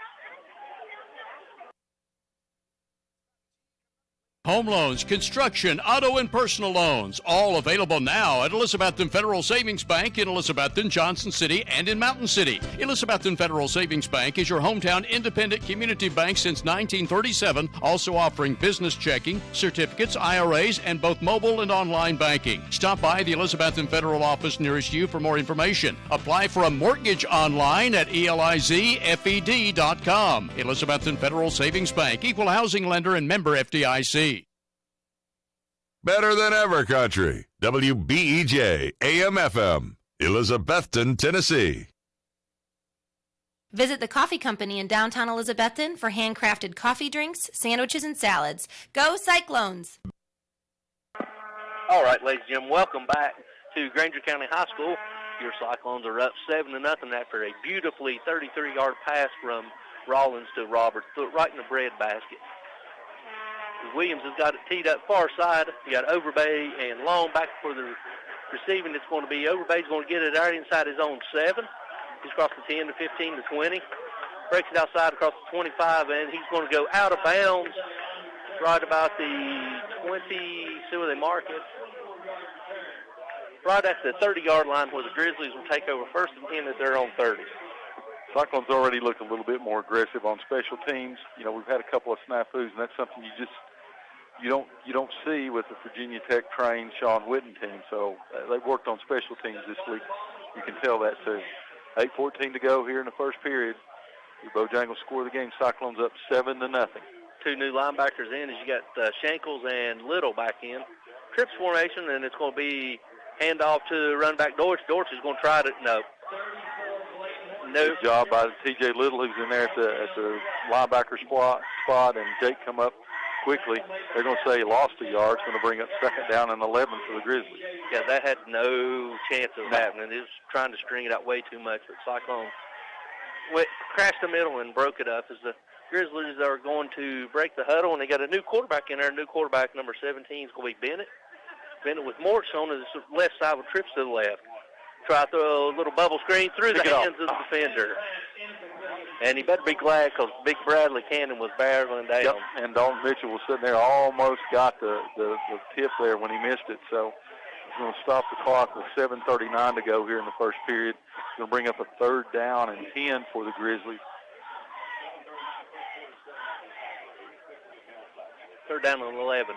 Home loans, construction, auto, and personal loans, all available now at Elizabethton Federal Savings Bank in Elizabethton, Johnson City, and in Mountain City. Elizabethton Federal Savings Bank is your hometown independent community bank since 1937, also offering business checking, certificates, IRAs, and both mobile and online banking. Stop by the Elizabethton Federal office nearest you for more information. Apply for a mortgage online at elizfed.com. Elizabethton Federal Savings Bank, equal housing lender and member FDIC. Better than ever country. WBEJ AM/FM, Elizabethton, Tennessee. Visit the Coffee Company in downtown Elizabethton for handcrafted coffee drinks, sandwiches, and salads. Go Cyclones! All right, ladies and gentlemen, welcome back to Granger County High School. Your Cyclones are up 7-0 after a beautifully 33-yard pass from Rollins to Roberts, right in the bread basket. Williams has got it teed up far side. You got Overbay and Long back for the receiving. It's going to be Overbay's going to get it out inside his own 7. He's across the 10 to 15 to 20. Breaks it outside across the 25, and he's going to go out of bounds right about the 20. See where they mark it. Right at the 30-yard line where the Grizzlies will take over first and 10 at their own 30. Cyclones already look a little bit more aggressive on special teams. You know, we've had a couple of snafus, and that's something you don't see with the Virginia Tech trained Sean Witten team. So they've worked on special teams this week. You can tell that too. 8:14 to go here in the first period. The Bojangles score the game. Cyclones up 7-0. Two new linebackers in as you got Shankles and Little back in. Trips formation, and it's going to be handoff to run back Dortch. Dortch is going to try to no. Good job by T.J. Little, who's in there at the linebacker spot, and Jake come up quickly. They're going to say he lost a yard. It's going to bring up second down and 11 for the Grizzlies. Yeah, that had no chance of happening. It was trying to string it out way too much, but Cyclone crashed the middle and broke it up as the Grizzlies are going to break the huddle, and they got a new quarterback in there. New quarterback, number 17, is going to be Bennett. Bennett with Mortz on his left side with trips to the left. Try to throw a little bubble screen through the hands of the defender. And he better be glad because Big Bradley Cannon was barreling down. Yep, and Dalton Mitchell was sitting there, almost got the tip there when he missed it. So he's going to stop the clock with 7:39 to go here in the first period. He's going to bring up a third down and 10 for the Grizzlies. Third down and 11.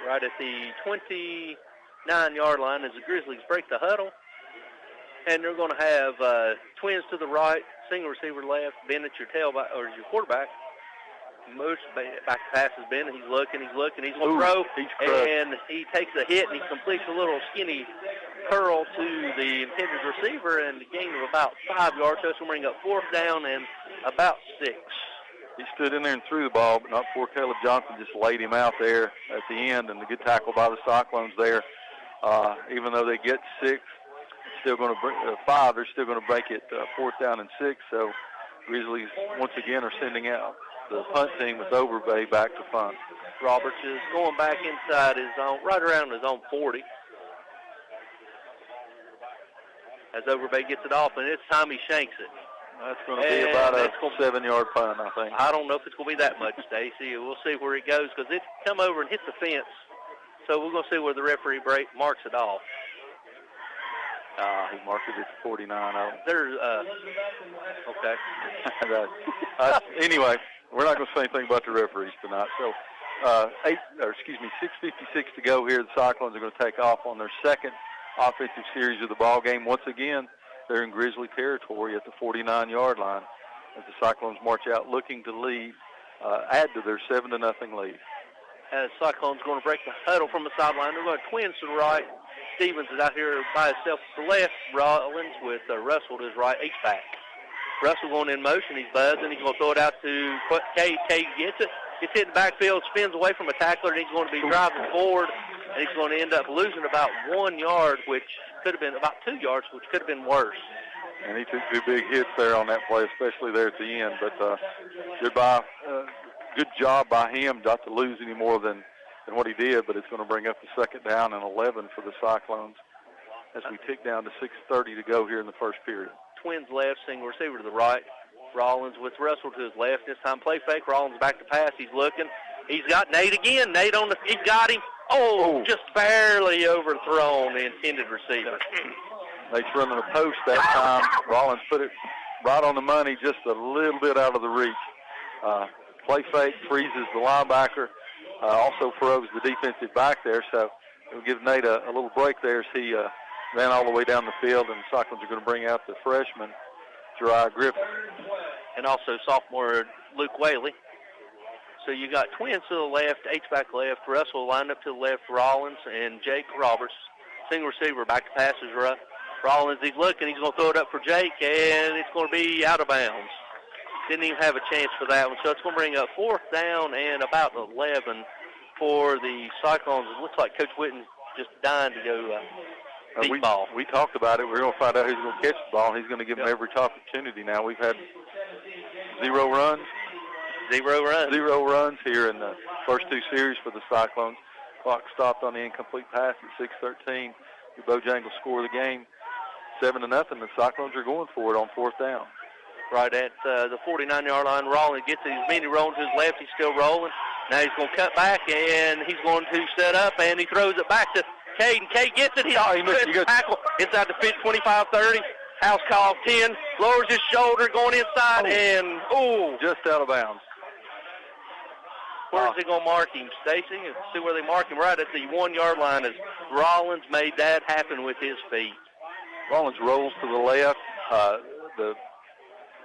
Right at the 29-yard line as the Grizzlies break the huddle. And they're going to have twins to the right, single receiver left, Bennett your tailback or your quarterback. Most back passes Bennett. He's looking. He's going to throw, and he takes a hit and he completes a little skinny curl to the intended receiver, and a gain of about 5 yards. So it's going to bring up fourth down and about 6. He stood in there and threw the ball, but not before Caleb Johnson just laid him out there at the end, and the good tackle by the Cyclones there. Even though they get 6. Still going to bring 5. They're still going to break it fourth down and 6. So Grizzlies once again are sending out the punt team with Overbay back to punt. Roberts is going back inside his own, right around his own 40. As Overbay gets it off, and this time he shanks it. That's going to be about a 7-yard punt, I think. I don't know if it's going to be that much, Stacy. We'll see where it goes because it come over and hit the fence. So we're going to see where the referee marks it off. He marked it at 49. There's, okay. Anyway, we're not going to say anything about the referees tonight. So, 6:56 to go here. The Cyclones are going to take off on their second offensive series of the ball game. Once again, they're in Grizzly territory at the 49-yard line as the Cyclones march out looking to lead, add to their 7-0 lead. As Cyclones going to break the huddle from the sideline, they're going to twins to the right. Stevens is out here by himself to the left. Rollins with Russell to his right, H-back. Russell going in motion. He's buzzing. He's going to throw it out to Cade. Cade gets it. Gets hit in the backfield, spins away from a tackler, and he's going to be driving forward, and he's going to end up losing about 1 yard, which could have been about 2 yards, which could have been worse. And he took 2 big hits there on that play, especially there at the end. But good job by him not to lose any more than what he did, but it's going to bring up the second down and 11 for the Cyclones as we tick down to 6:30 to go here in the first period. Twins left, single receiver to the right. Rollins with Russell to his left. This time play fake. Rollins back to pass. He's looking. He's got Nate again. Nate he's got him. Oh, just barely overthrown the intended receiver. Nate's running a post that time. Rollins put it right on the money, just a little bit out of the reach. Play fake, freezes the linebacker, also froze the defensive back there, so it'll give Nate a little break there as he ran all the way down the field, and the Cyclones are going to bring out the freshman, Jeriah Griffin. And also sophomore Luke Whaley. So you got twins to the left, H-back left, Russell lined up to the left, Rollins and Jake Roberts. Single receiver, back to pass is rough. Rollins, he's looking, he's going to throw it up for Jake, and it's going to be out of bounds. Didn't even have a chance for that one. So it's going to bring up 4th down and about 11 for the Cyclones. It looks like Coach Whitten just dying to go deep ball. We talked about it. We're going to find out who's going to catch the ball. He's going to give them every opportunity now. We've had 0 runs. 0 runs. 0 runs here in the first 2 series for the Cyclones. Clock stopped on the incomplete pass at 6:13. The Bojangles score the game 7-0. The Cyclones are going for it on 4th down. Right at the 49-yard line. Rollins gets it. He's mini rolling to his left. He's still rolling. Now he's going to cut back, and he's going to set up, and he throws it back to Cade. And Cade gets it. He missed the tackle inside the 25-30. House call 10. Lowers his shoulder, going inside, and just out of bounds. Where's he going to mark him, Stacy? See where they mark him. Right at the 1-yard line as Rollins made that happen with his feet. Rollins rolls to the left. The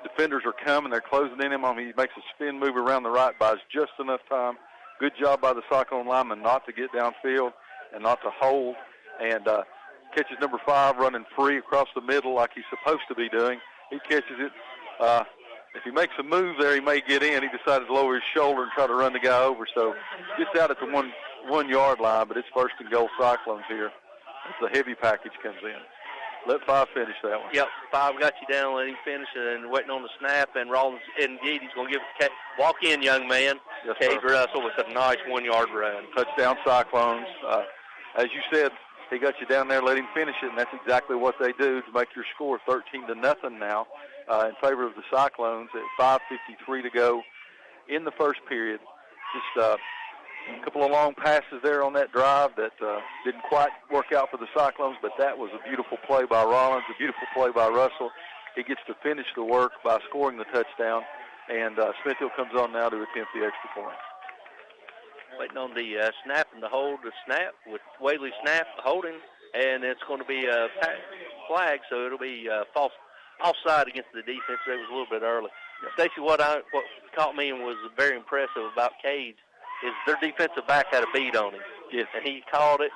defenders are coming. They're closing in him. He makes a spin move around the right, buys just enough time. Good job by the Cyclone lineman not to get downfield and not to hold. And catches number 5 running free across the middle like he's supposed to be doing. He catches it. If he makes a move there, he may get in. He decided to lower his shoulder and try to run the guy over. So gets out at the 1-yard line, but it's 1st and goal Cyclones here as the heavy package comes in. Let 5 finish that one. Yep, 5 got you down, let him finish it, and waiting on the snap, and Rollins, indeed, he's going to give it to Cade. Walk in, young man. Yes, Cade sir. Russell with a nice 1-yard run. Touchdown Cyclones. As you said, he got you down there, let him finish it, and that's exactly what they do to make your score 13-0 now in favor of the Cyclones at 5:53 to go in the first period. Just a couple of long passes there on that drive that didn't quite work out for the Cyclones, but that was a beautiful play by Rollins, a beautiful play by Russell. He gets to finish the work by scoring the touchdown, and Smithhill comes on now to attempt the extra point. Waiting on the snap and the hold. The snap with Whaley snap holding, and it's going to be a flag, so it'll be false offside against the defense. It was a little bit early. Stacy, what caught me and was very impressive about Cade is their defensive back had a beat on him. Yes. And he caught it,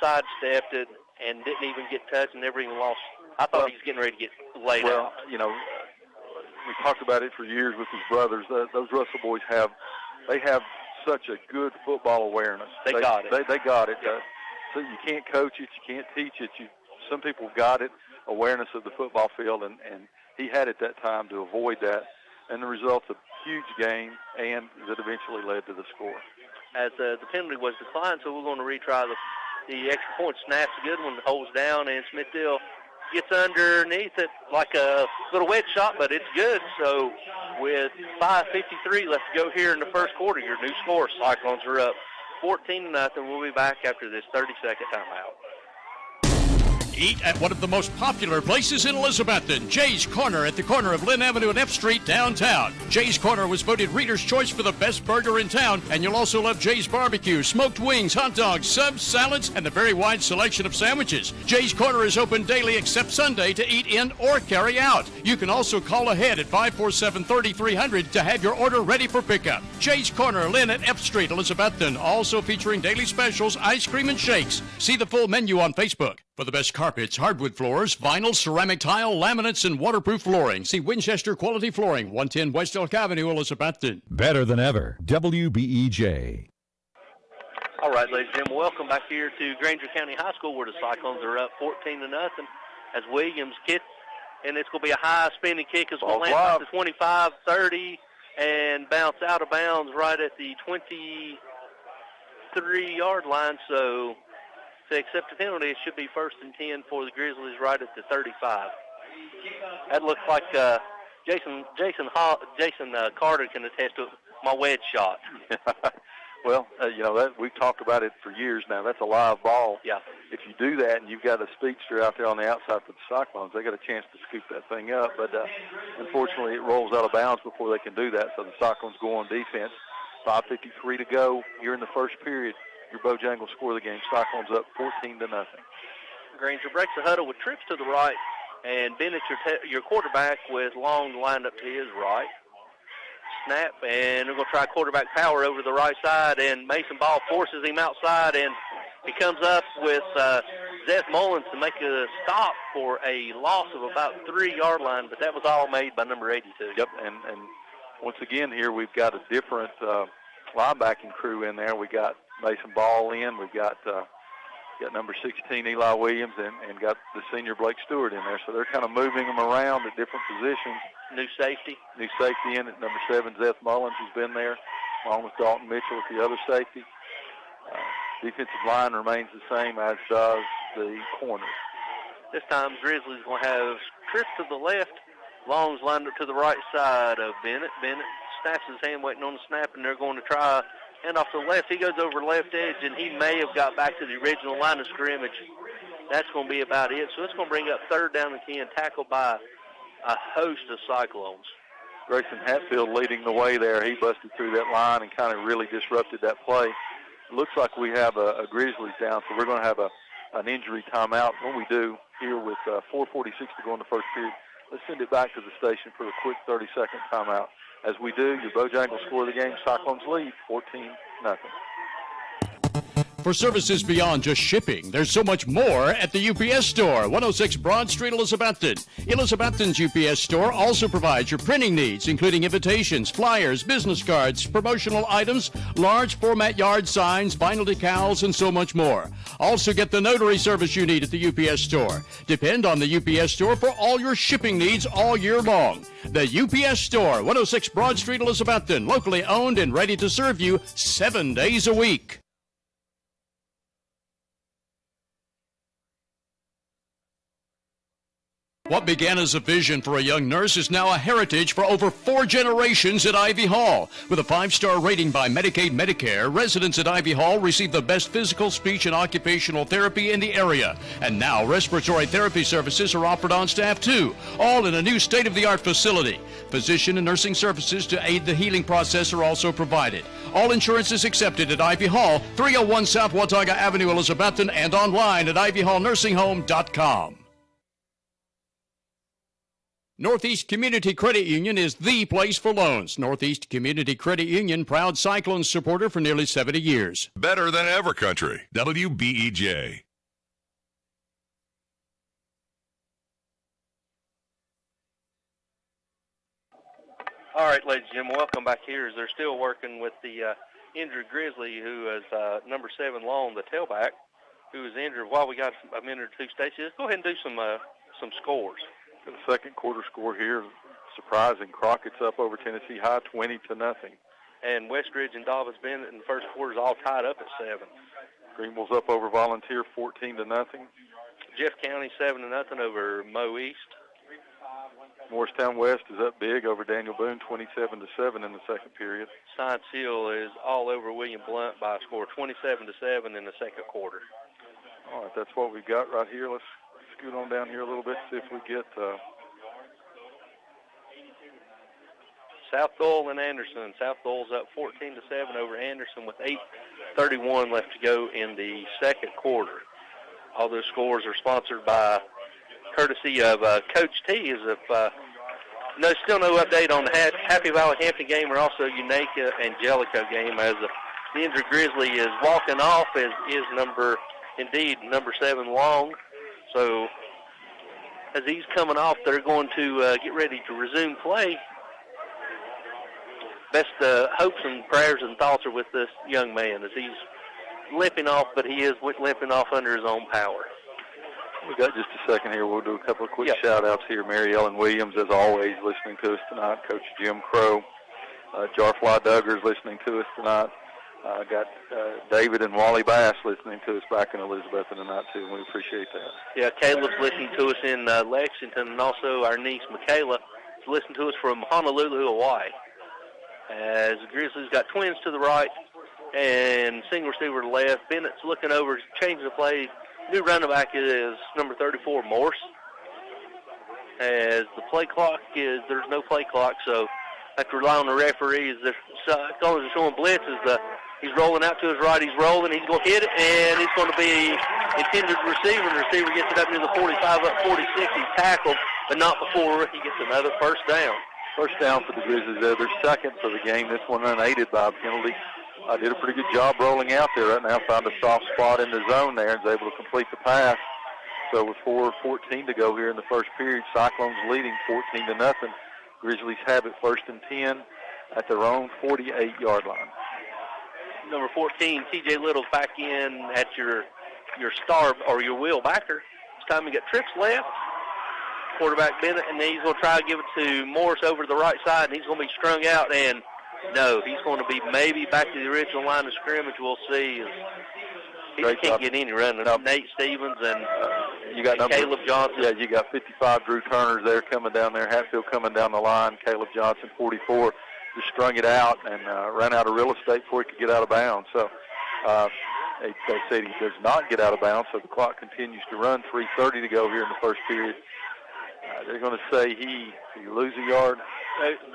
sidestepped it, and didn't even get touched and never even lost. I thought he was getting ready to get laid out. Well, you know, we talked about it for years with his brothers. Those Russell boys have such a good football awareness. They got it. They got it. So you can't coach it, you can't teach it. Some people got it, awareness of the football field, and he had it that time to avoid that. And the result's a huge game, and that eventually led to the score. As the penalty was declined, so we're going to retry the extra point. Snap's a good one, holds down, and Smithfield gets underneath it like a little wedge shot, but it's good. So with 5:53 left to go here in the first quarter, your new score, Cyclones are up 14-0. We'll be back after this 30-second timeout. Eat at one of the most popular places in Elizabethton, Jay's Corner at the corner of Lynn Avenue and F Street downtown. Jay's Corner was voted Reader's Choice for the best burger in town, and you'll also love Jay's Barbecue, smoked wings, hot dogs, subs, salads, and the very wide selection of sandwiches. Jay's Corner is open daily except Sunday to eat in or carry out. You can also call ahead at 547-3300 to have your order ready for pickup. Jay's Corner, Lynn at F Street, Elizabethton, also featuring daily specials, ice cream, and shakes. See the full menu on Facebook. For the best carpets, hardwood floors, vinyl, ceramic tile, laminates, and waterproof flooring, see Winchester Quality Flooring, 110 West Elk Avenue, Elizabethton. Better than ever, WBEJ. All right, ladies and gentlemen, welcome back here to Granger County High School, where the Cyclones are up 14-0 as Williams kicks, and it's going to be a high spinning kick. It's going to land at the 25-30 and bounce out of bounds right at the 23-yard line. So to accept the penalty, it should be 1st and 10 for the Grizzlies right at the 35. That looks like Jason Carter can attest to my wedge shot. Well, that we've talked about it for years now. That's a live ball. Yeah. If you do that and you've got a speedster out there on the outside for the Cyclones, they got a chance to scoop that thing up. But unfortunately, it rolls out of bounds before they can do that. So the Cyclones go on defense. 5:53 to go here in the first period. Your Bojangles score the game. Cyclones up 14-0. Granger breaks the huddle with trips to the right, and Bennett, your quarterback, with Long lined up to his right. Snap, and they're going to try quarterback power over to the right side, and Mason Ball forces him outside, and he comes up with Zeth Mullins to make a stop for a loss of about 3-yard line, but that was all made by number 82. Yep, and once again here we've got a different linebacking crew in there. We got Mason Ball in. We've got number 16 Eli Williams and got the senior Blake Stewart in there. So they're kind of moving them around at different positions. New safety in at number 7, Zeth Mullins, who's been there, along with Dalton Mitchell at the other safety. Defensive line remains the same, as does the corners. This time Grizzlies going to have trips to the left. Long's lined up to the right side of Bennett. Bennett snaps his hand waiting on the snap, and they're going to try hand off to the left. He goes over left edge, and he may have got back to the original line of scrimmage. That's going to be about it. So it's going to bring up 3rd down and 10, tackled by a host of Cyclones. Grayson Hatfield leading the way there. He busted through that line and kind of really disrupted that play. It looks like we have a Grizzlies down, so we're going to have an injury timeout. When we do, here with 4:46 to go in the first period, let's send it back to the station for a quick 30-second timeout. As we do, your Bojangles score the game. Cyclones lead 14-0. For services beyond just shipping, there's so much more at the UPS Store, 106 Broad Street, Elizabethton. Elizabethton's UPS Store also provides your printing needs, including invitations, flyers, business cards, promotional items, large format yard signs, vinyl decals, and so much more. Also get the notary service you need at the UPS Store. Depend on the UPS Store for all your shipping needs all year long. The UPS Store, 106 Broad Street, Elizabethton, locally owned and ready to serve you 7 days a week. What began as a vision for a young nurse is now a heritage for over 4 generations at Ivy Hall. With a 5-star rating by Medicaid Medicare, residents at Ivy Hall receive the best physical, speech, and occupational therapy in the area. And now respiratory therapy services are offered on staff too, all in a new state-of-the-art facility. Physician and nursing services to aid the healing process are also provided. All insurance is accepted at Ivy Hall, 301 South Watauga Avenue, Elizabethton, and online at ivyhallnursinghome.com. Northeast Community Credit Union is the place for loans. Northeast Community Credit Union, proud Cyclones supporter for nearly 70 years. Better than ever country. WBEJ. All right, ladies and gentlemen, welcome back here as they're still working with the injured Grizzly, who is number 7 Long, the tailback, who is injured. While we got a minute or two, Stacey, let's go ahead and do some scores. The second quarter score here, surprising. Crockett's up over Tennessee High, 20-0. And Westridge and Davis Bennett in the first quarter is all tied up at 7. Greenville's up over Volunteer, 14-0. Jeff County 7-0 over Mo East. Morristown West is up big over Daniel Boone, 27-7 in the second period. Science Hill is all over William Blount by a score 27-7 in the second quarter. All right, that's what we've got right here. Let's scoot on down here a little bit, see if we get South Doyle and Anderson. South Doyle's up 14-7 over Anderson with 8:31 left to go in the second quarter. All those scores are sponsored by courtesy of Coach T. As if still no update on the Happy Valley Hampton game or also Unaka Angelico game, as the injured Grizzly is walking off, as is number 7 Long. So as he's coming off, they're going to get ready to resume play. Best hopes and prayers and thoughts are with this young man as he's limping off, but he is limping off under his own power. We got just a second here. We'll do a couple of quick shout-outs here. Mary Ellen Williams, as always, listening to us tonight. Coach Jim Crow. Jarfly Duggars listening to us tonight. Got David and Wally Bass listening to us back in Elizabethton tonight, too, and we appreciate that. Yeah, Caleb's listening to us in Lexington, and also our niece, Michaela, is listening to us from Honolulu, Hawaii. As the Grizzlies got twins to the right, and single receiver to left. Bennett's looking over, changing the play. New running back is number 34, Morse. As the play clock there's no play clock, so I have to rely on the referees. The colors are showing blitz. He's rolling out to his right. He's rolling. He's going to hit it, and he's going to be intended receiver. And the receiver gets it up near the 45, up 46. He's tackled, but not before he gets another first down. First down for the Grizzlies there. Their second for the game. This one unaided by a penalty. Did a pretty good job rolling out there right now. Found a soft spot in the zone there and was able to complete the pass. So with 4:14 to go here in the first period, Cyclones leading 14-0. Grizzlies have it 1st and 10 at their own 48-yard line. Number 14, T.J. Little's back in at your star or your wheel backer. This time he got trips left. Quarterback Bennett, and then he's going to try to give it to Morris over to the right side, and he's going to be strung out. And no, he's going to be maybe back to the original line of scrimmage. We'll see. He can't get any running. Nate Stevens and you got Caleb Johnson. Yeah, you got 55 Drew Turners there coming down there. Hatfield coming down the line. Caleb Johnson, 44, just strung it out and ran out of real estate before he could get out of bounds. So they said he does not get out of bounds, so the clock continues to run. 3:30 to go here in the first period. They're going to say he lose a yard.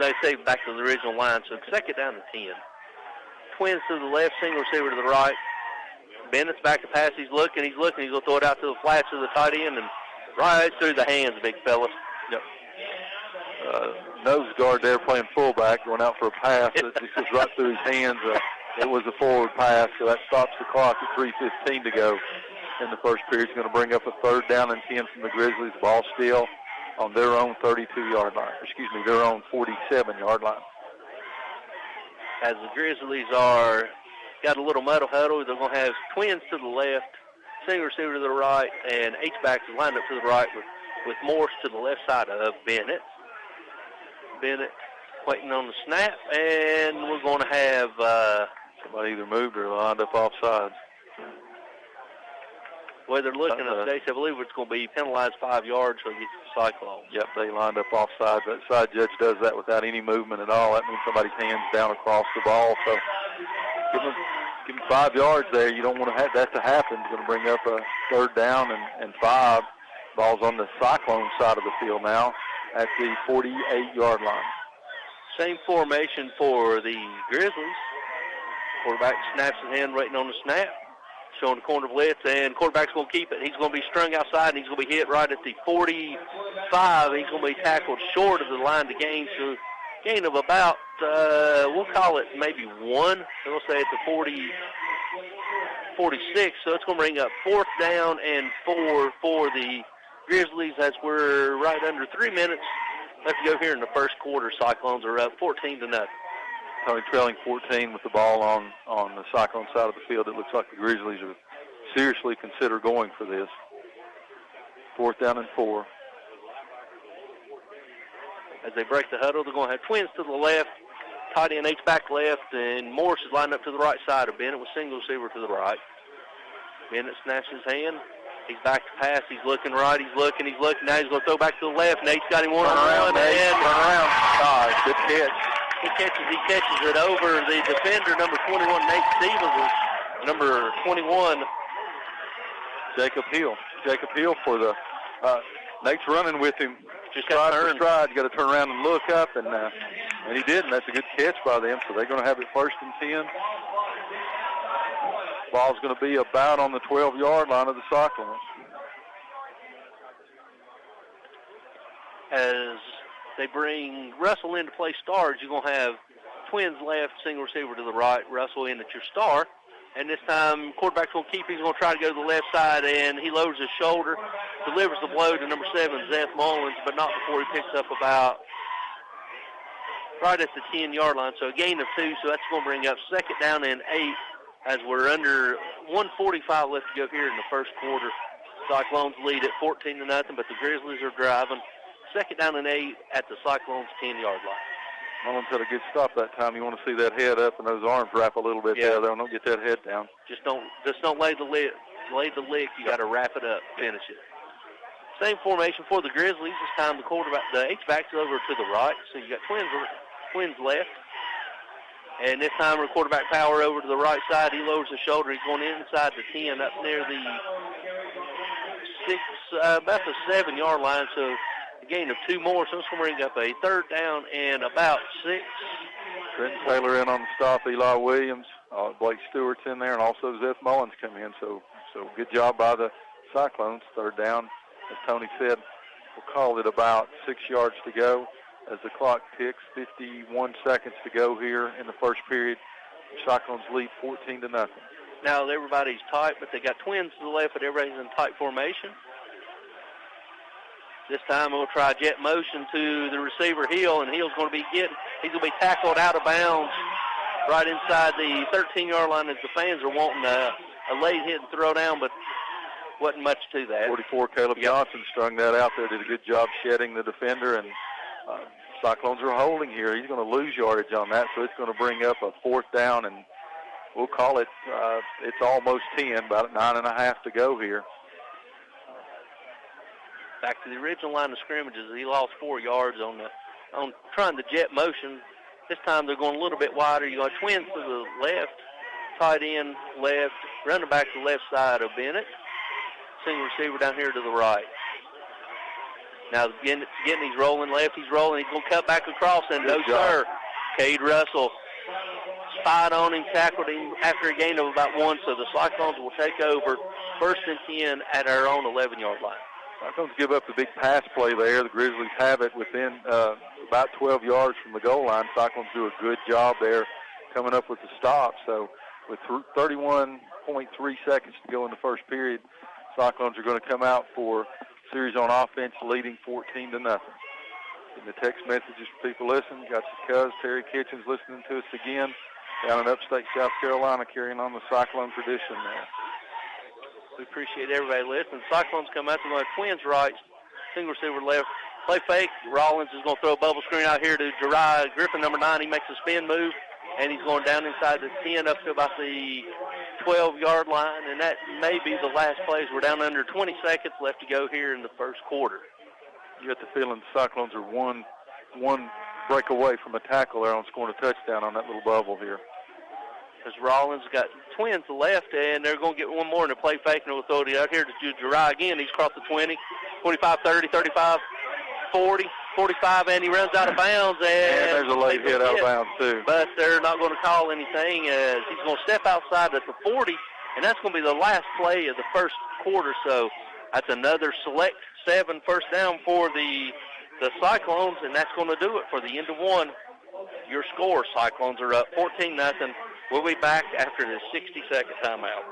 They say back to the original line, so second down to 10. Twins to the left, single receiver to the right. Bennett's back to pass. He's looking. He's going to throw it out to the flats of the tight end and right through the hands, big fellas. Yep. Nose guard there playing fullback, going out for a pass. It just goes right through his hands. It was a forward pass, so that stops the clock at 3:15 to go in the first period. It's going to bring up a 3rd down and 10 from the Grizzlies. Ball still on their own 32-yard line. Their own 47-yard line. As the Grizzlies got a little muddle huddle, they're going to have twins to the left, single receiver to the right, and H-backs lined up to the right with Morse to the left side of Bennett. Bennett waiting on the snap, and we're going to have somebody either moved or lined up offsides. The way they're looking at Stacy, I believe it's going to be penalized 5 yards, so he gets the Cyclones. Yep, they lined up offsides. That side judge does that without any movement at all. That means somebody's hands down across the ball. So give them 5 yards there. You don't want to have that to happen. It's going to bring up a 3rd down and 5. Ball's on the Cyclone side of the field now at the 48-yard line. Same formation for the Grizzlies. Quarterback snaps his hand, waiting on the snap. Showing the corner blitz, and quarterback's going to keep it. He's going to be strung outside, and he's going to be hit right at the 45. He's going to be tackled short of the line to gain. So gain of about, we'll call it maybe 1. We'll say it's a 46. So it's going to bring up 4th down and 4 for the Grizzlies as we're right under 3 minutes left to go here in the first quarter. Cyclones are up 14-0. Only trailing 14 with the ball on the Cyclone side of the field. It looks like the Grizzlies are seriously consider going for this. 4th down and 4. As they break the huddle, they're going to have twins to the left, tight end H-back left, and Morris is lined up to the right side of Bennett with single receiver to the right. Bennett snaps his hand. He's back to pass. He's looking right. He's looking. Now he's going to throw back to the left. Nate's got him one-on-one. Turn around. Good catch. He catches it over the defender, number 21, Nate Stevens, number 21, Jacob Hill. Jacob Hill for the Nate's running with him. Just stride for stride. You got to turn around and look up, and he did, and that's a good catch by them. So they're going to have it 1st and 10. Ball's going to be about on the 12-yard line of the Cyclones. As they bring Russell in to play stars, you're going to have twins left, single receiver to the right, Russell in at your star. And this time, quarterback's going to keep. He's going to try to go to the left side, and he lowers his shoulder, delivers the blow to number 7, Zeth Mullins, but not before he picks up about right at the 10-yard line. So a gain of 2, so that's going to bring up 2nd down and 8 as we're under 1:45 left to go here in the first quarter. Cyclones lead at 14-0, but the Grizzlies are driving. 2nd down and 8 at the Cyclones' 10-yard line. Mullins had a good stop that time. You want to see that head up and those arms wrap a little bit there. Don't get that head down. Just don't lay the lick. You got to wrap it up, finish it. Same formation for the Grizzlies. This time the H-back's over to the right. So you got twins left. And this time, our quarterback power over to the right side. He lowers his shoulder. He's going inside the 10, up near the about the 7-yard line. So a gain of 2 more. So it's going to bring up a 3rd down and about 6. Trenton Taylor in on the stop. Eli Williams, Blake Stewart's in there, and also Zeth Mullins come in. So good job by the Cyclones. 3rd down, as Tony said. We'll call it about 6 yards to go as the clock ticks. 51 seconds to go here in the first period. Cyclones lead 14-0. Now everybody's tight, but they got twins to the left, but everybody's in tight formation. This time we'll try jet motion to the receiver Hill, and Hill's going to be he's going to be tackled out of bounds right inside the 13-yard line as the fans are wanting a late hit and throw down, but wasn't much to that. 44, Caleb Johnson strung that out there, did a good job shedding the defender, and Cyclones are holding here. He's going to lose yardage on that, so it's going to bring up a 4th down, and we'll call it, it's almost 10, about 9.5 to go here. Back to the original line of scrimmages. He lost 4 yards on trying the jet motion. This time they're going a little bit wider. You got twins to the left, tight end left, running back to the left side of Bennett. Single receiver down here to the right. Now getting he's rolling left. He's rolling. He's going to cut back across, and no, sir. Cade Russell spied on him, tackled him after a gain of about 1, so the Cyclones will take over 1st and 10 at our own 11-yard line. Cyclones give up the big pass play there. The Grizzlies have it within about 12 yards from the goal line. Cyclones do a good job there coming up with the stop. So with 31.3 seconds to go in the first period, Cyclones are going to come out for series on offense, leading 14-0. In the text messages for people listening, got your cuz Terry Kitchens listening to us again down in upstate South Carolina, carrying on the Cyclone tradition there. We appreciate everybody listening. Cyclones come out to the twins right, single receiver left, play fake. Rollins is going to throw a bubble screen out here to Jeriah Griffin, number 9. He makes a spin move, and he's going down inside the 10 up to about the 12-yard line, and that may be the last plays. We're down under 20 seconds left to go here in the first quarter. You get the feeling the Cyclones are one break away from a tackle there on scoring a touchdown on that little bubble here. As Rollins got twins to the left, and they're going to get one more in the play fake, and we'll throw it out here to Jeriah again. He's across the 20, 25, 30, 35, 40, 45, and he runs out of bounds. And there's a late hit out of bounds, too. But they're not going to call anything as he's going to step outside at the 40, and that's going to be the last play of the first quarter. So that's another select 7 first down for the Cyclones, and that's going to do it for the end of one. Your score, Cyclones are up 14-0. We'll be back after this 60-second timeout.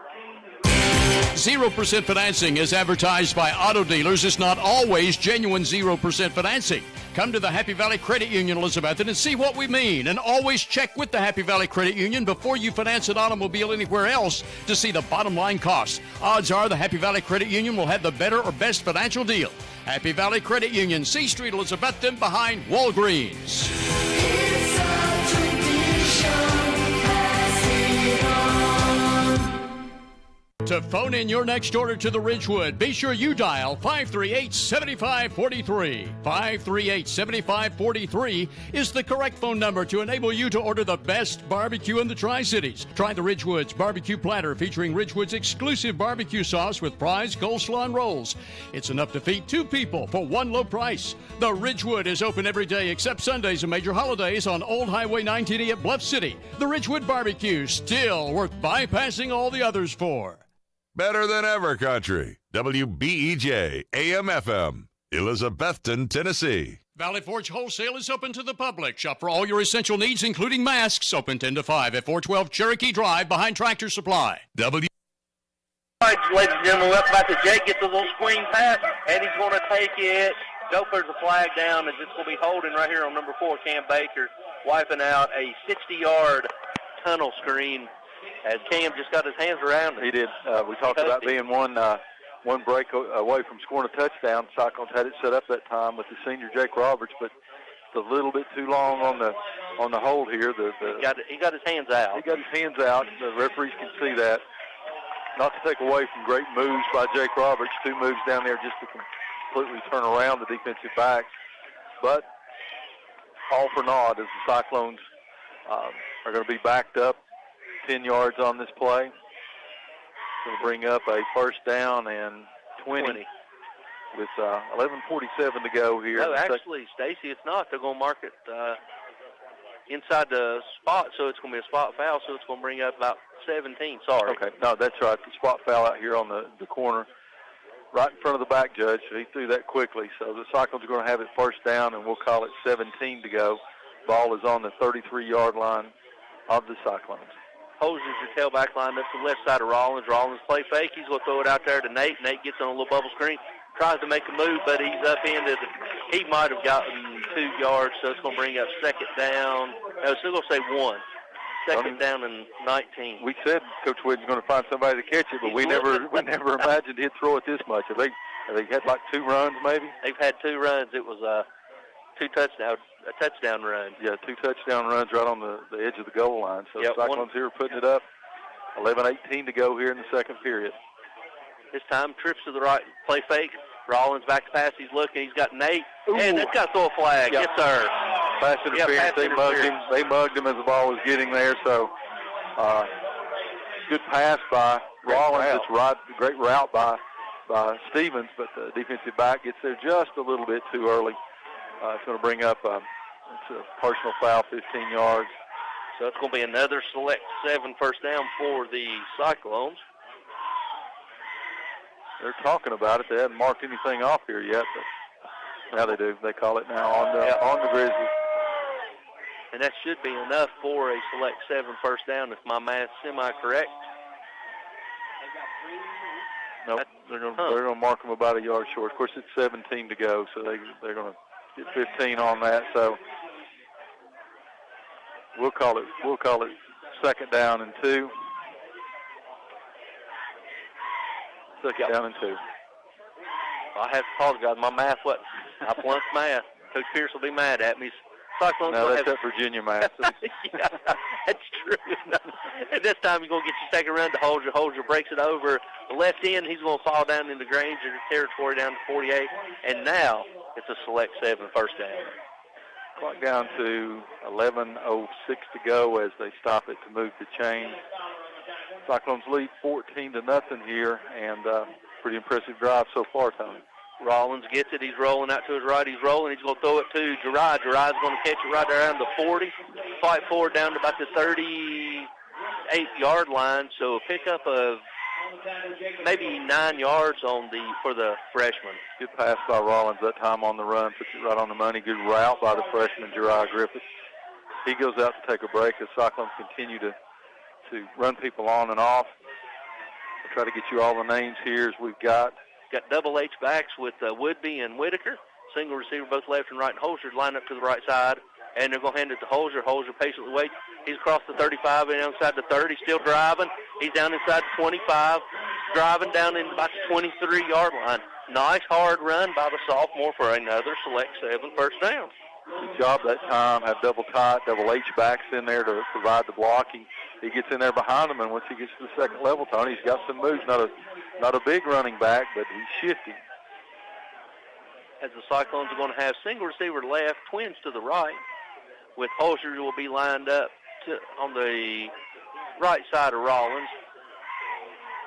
0% financing is advertised by auto dealers. It's not always genuine 0% financing. Come to the Happy Valley Credit Union, Elizabethton, and see what we mean. And always check with the Happy Valley Credit Union before you finance an automobile anywhere else to see the bottom line costs. Odds are the Happy Valley Credit Union will have the better or best financial deal. Happy Valley Credit Union, C Street, Elizabethton, behind Walgreens. It's a tradition. To phone in your next order to the Ridgewood, be sure you dial 538-7543. 538-7543 is the correct phone number to enable you to order the best barbecue in the Tri-Cities. Try the Ridgewood's barbecue platter featuring Ridgewood's exclusive barbecue sauce with fries, coleslaw, and rolls. It's enough to feed 2 people for one low price. The Ridgewood is open every day except Sundays and major holidays on Old Highway 19 at Bluff City. The Ridgewood barbecue, still worth bypassing all the others for. Better than ever country. WBEJ AM/FM, Elizabethton, Tennessee. Valley Forge Wholesale is open to the public. Shop for all your essential needs, including masks. Open 10 to 5 at 412 Cherokee Drive behind Tractor Supply. All right, ladies and gentlemen, up back to Jake. Gets a little screen pass, and he's going to take it. Go for the flag down, as it's going to be holding right here on number 4, Cam Baker, wiping out a 60-yard tunnel screen. As Cam just got his hands around it. He did. We talked about being one break away from scoring a touchdown. Cyclones had it set up that time with the senior Jake Roberts, but it's a little bit too long on the hold here. He got his hands out. He got his hands out. The referees can see that. Not to take away from great moves by Jake Roberts. 2 moves down there just to completely turn around the defensive backs. But all for naught as the Cyclones are going to be backed up 10 yards on this play. Going to bring up a first down and 20. With 11:47 to go here. No, actually, Stacy, it's not. They're going to mark it inside the spot, so it's going to be a spot foul, so it's going to bring up about 17. Sorry. Okay, no, that's right. The spot foul out here on the corner, right in front of the back judge. So he threw that quickly. So the Cyclones are going to have it first down, and we'll call it 17 to go. Ball is on the 33-yard line of the Cyclones. Hoses your tailback lined up to the left side of Rollins. Rollins play fake. He's going to throw it out there to Nate. Nate gets on a little bubble screen. Tries to make a move, but he's upended. He might have gotten 2 yards, so it's going to bring up second down. No, it's still going to say 1. Second down and 19. We said Coach Whitten's going to find somebody to catch it, but we never imagined he'd throw it this much. Have they had like 2 runs maybe? They've had 2 runs. It was a touchdown run. Yeah, 2 touchdown runs right on the edge of the goal line. So the Cyclones here putting it up. 11:18 to go here in the second period. This time, trips to the right, play fake. Rollins back to pass. He's looking. He's got Nate. And that's got to throw a flag. Yes, sir. Pass interference. They mugged him as the ball was getting there. So, good pass by Rollins. It's right. Great route by Stevens, but the defensive back gets there just a little bit too early. It's going to bring up it's a personal foul, 15 yards. So it's going to be another select 7 first down for the Cyclones. They're talking about it. They haven't marked anything off here yet, but now they do. They call it now on the Grizzlies. And that should be enough for a select 7 first down if my math's semi-correct. Nope, they're going to mark them about a yard short. Of course, it's 17 to go, so they're going to get 15 on that. So we'll call it second down and 2. Second down and 2. I have to apologize. My math wasn't. I flunked math. Coach Pierce will be mad at me. Cyclones no, that's that Virginia math. Yeah, that's true. And this time you're going to get your second run to Holger. Holger breaks it over the left end. He's going to fall down into Granger territory down to 48. And now it's a select 7 first down. Clock down to 11:06 to go as they stop it to move the chain. Cyclones lead 14-0 here, and pretty impressive drive so far, Tony. Rollins gets it. He's rolling out to his right. He's rolling. He's going to throw it to Gerard. Gerard's going to catch it right around the 40. Fight forward down to about the 38-yard line. So a pickup of maybe 9 yards for the freshman. Good pass by Rollins that time on the run. Puts it right on the money. Good route by the freshman, Gerard Griffith. He goes out to take a break as Cyclones continue to run people on and off. I'll try to get you all the names here as we've got. Got double H backs with Woodby and Whitaker. Single receiver both left and right, and Holzer line up to the right side. And they're going to hand it to Holzer. Holzer patiently waits. He's across the 35 and outside the 30, still driving. He's down inside the 25, driving down in about the 23-yard line. Nice hard run by the sophomore for another select 7 first down. Good job that time. Have double H backs in there to provide the block. He gets in there behind him, and once he gets to the second level, Tony, he's got some moves. Not a big running back, but he's shifty. As the Cyclones are going to have single receiver left, twins to the right, with Holzer will be lined up on the right side of Rollins.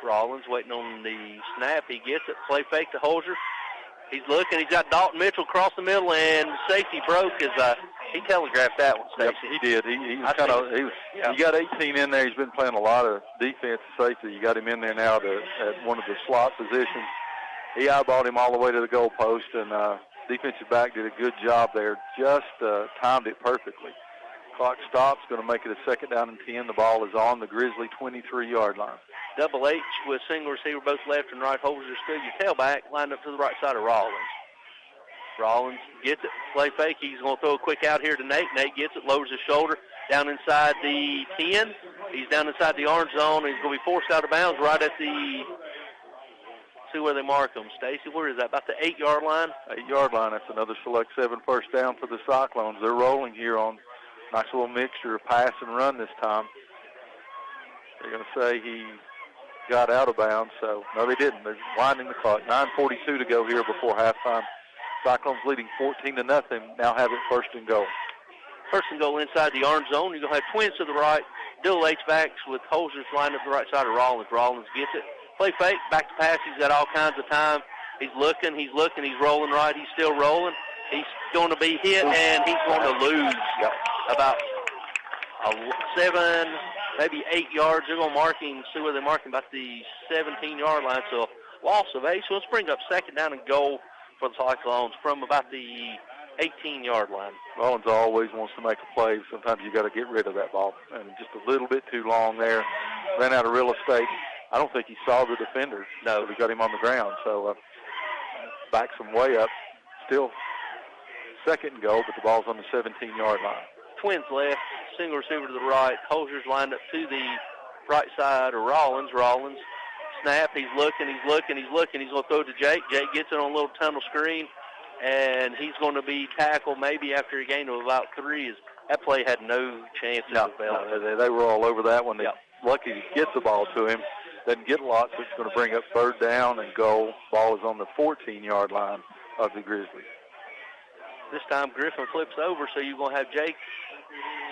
Rollins waiting on the snap. He gets it. Play fake to Holzer. He's looking. He's got Dalton Mitchell across the middle, and safety broke as he telegraphed that one. Yep, he did. He got 18 in there. He's been playing a lot of defensive safety. You got him in there now at one of the slot positions. He eyeballed him all the way to the goalpost, and defensive back did a good job there. Just timed it perfectly. Clock stops. Going to make it a second down and 10. The ball is on the Grizzly 23-yard line. Double H with single receiver both left and right. Holzer still your tailback, lined up to the right side of Rollins. Rollins gets it, play fake. He's going to throw a quick out here to Nate. Nate gets it, lowers his shoulder down inside the 10. He's down inside the orange zone. He's going to be forced out of bounds right at the, see where they mark him. Stacy, where is that? About the 8-yard line? 8-yard line. That's another select 7 first down for the Cyclones. They're rolling here on nice little mixture of pass and run this time. They're going to say he got out of bounds, so no, they didn't. They're winding the clock. 9:42 to go here before halftime. Cyclones leading 14-0. Now have it first and goal. First and goal inside the orange zone. You're going to have Twins to the right. Dill H-backs with Holzers lined up the right side of Rollins. Rollins gets it. Play fake, back to pass. He's got all kinds of time. He's looking, he's rolling right. He's still rolling. He's going to be hit, and he's going to lose about 7, maybe 8 yards. They're going to mark him, see where they mark him, about the 17-yard line. So loss of 8. So let's bring up second down and goal for the Cyclones from about the 18-yard line. Rollins always wants to make a play. Sometimes you got to get rid of that ball. And just a little bit too long there. Ran out of real estate. I don't think he saw the defender. No. We got him on the ground. So backs him way up. Still second and goal, but the ball's on the 17-yard line. Twins left, single receiver to the right. Holzer's lined up to the right side of Rollins. Rollins snap. He's looking. He's going to throw to Jake. Jake gets it on a little tunnel screen, and he's going to be tackled maybe after a gain of about 3. That play had no chance of development. They were all over that one. Lucky to get the ball to him. Doesn't get a lot, so it's going to bring up third down and goal. Ball is on the 14-yard line of the Grizzlies. This time Griffin flips over, so you're going to have Jake,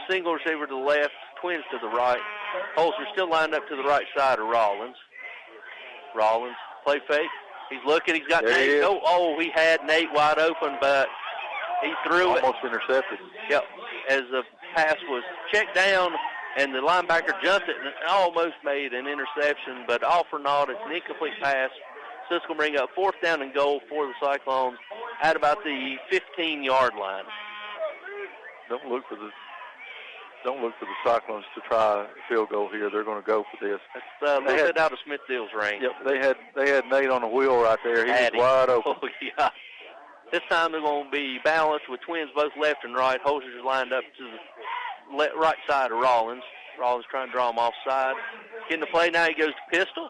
single receiver to the left, Twins to the right. Holzer still lined up to the right side of Rollins. Rollins, play fake. He's looking. He's got Nate. He had Nate wide open, but he threw almost intercepted. Yep. As the pass was checked down, and the linebacker jumped it and almost made an interception, but all for naught. It's an incomplete pass. So it's going to bring up fourth down and goal for the Cyclones at about the 15-yard line. Don't look for the Cyclones to try a field goal here. They're going to go for this. It's a little bit out of Smith Dill's range. Yep, they had Nate on the wheel right there. He was wide open. Oh, yeah. This time they're going to be balanced with Twins both left and right. Holzer's lined up to the right side of Rollins. Rollins trying to draw him offside. Getting the play now. He goes to pistol.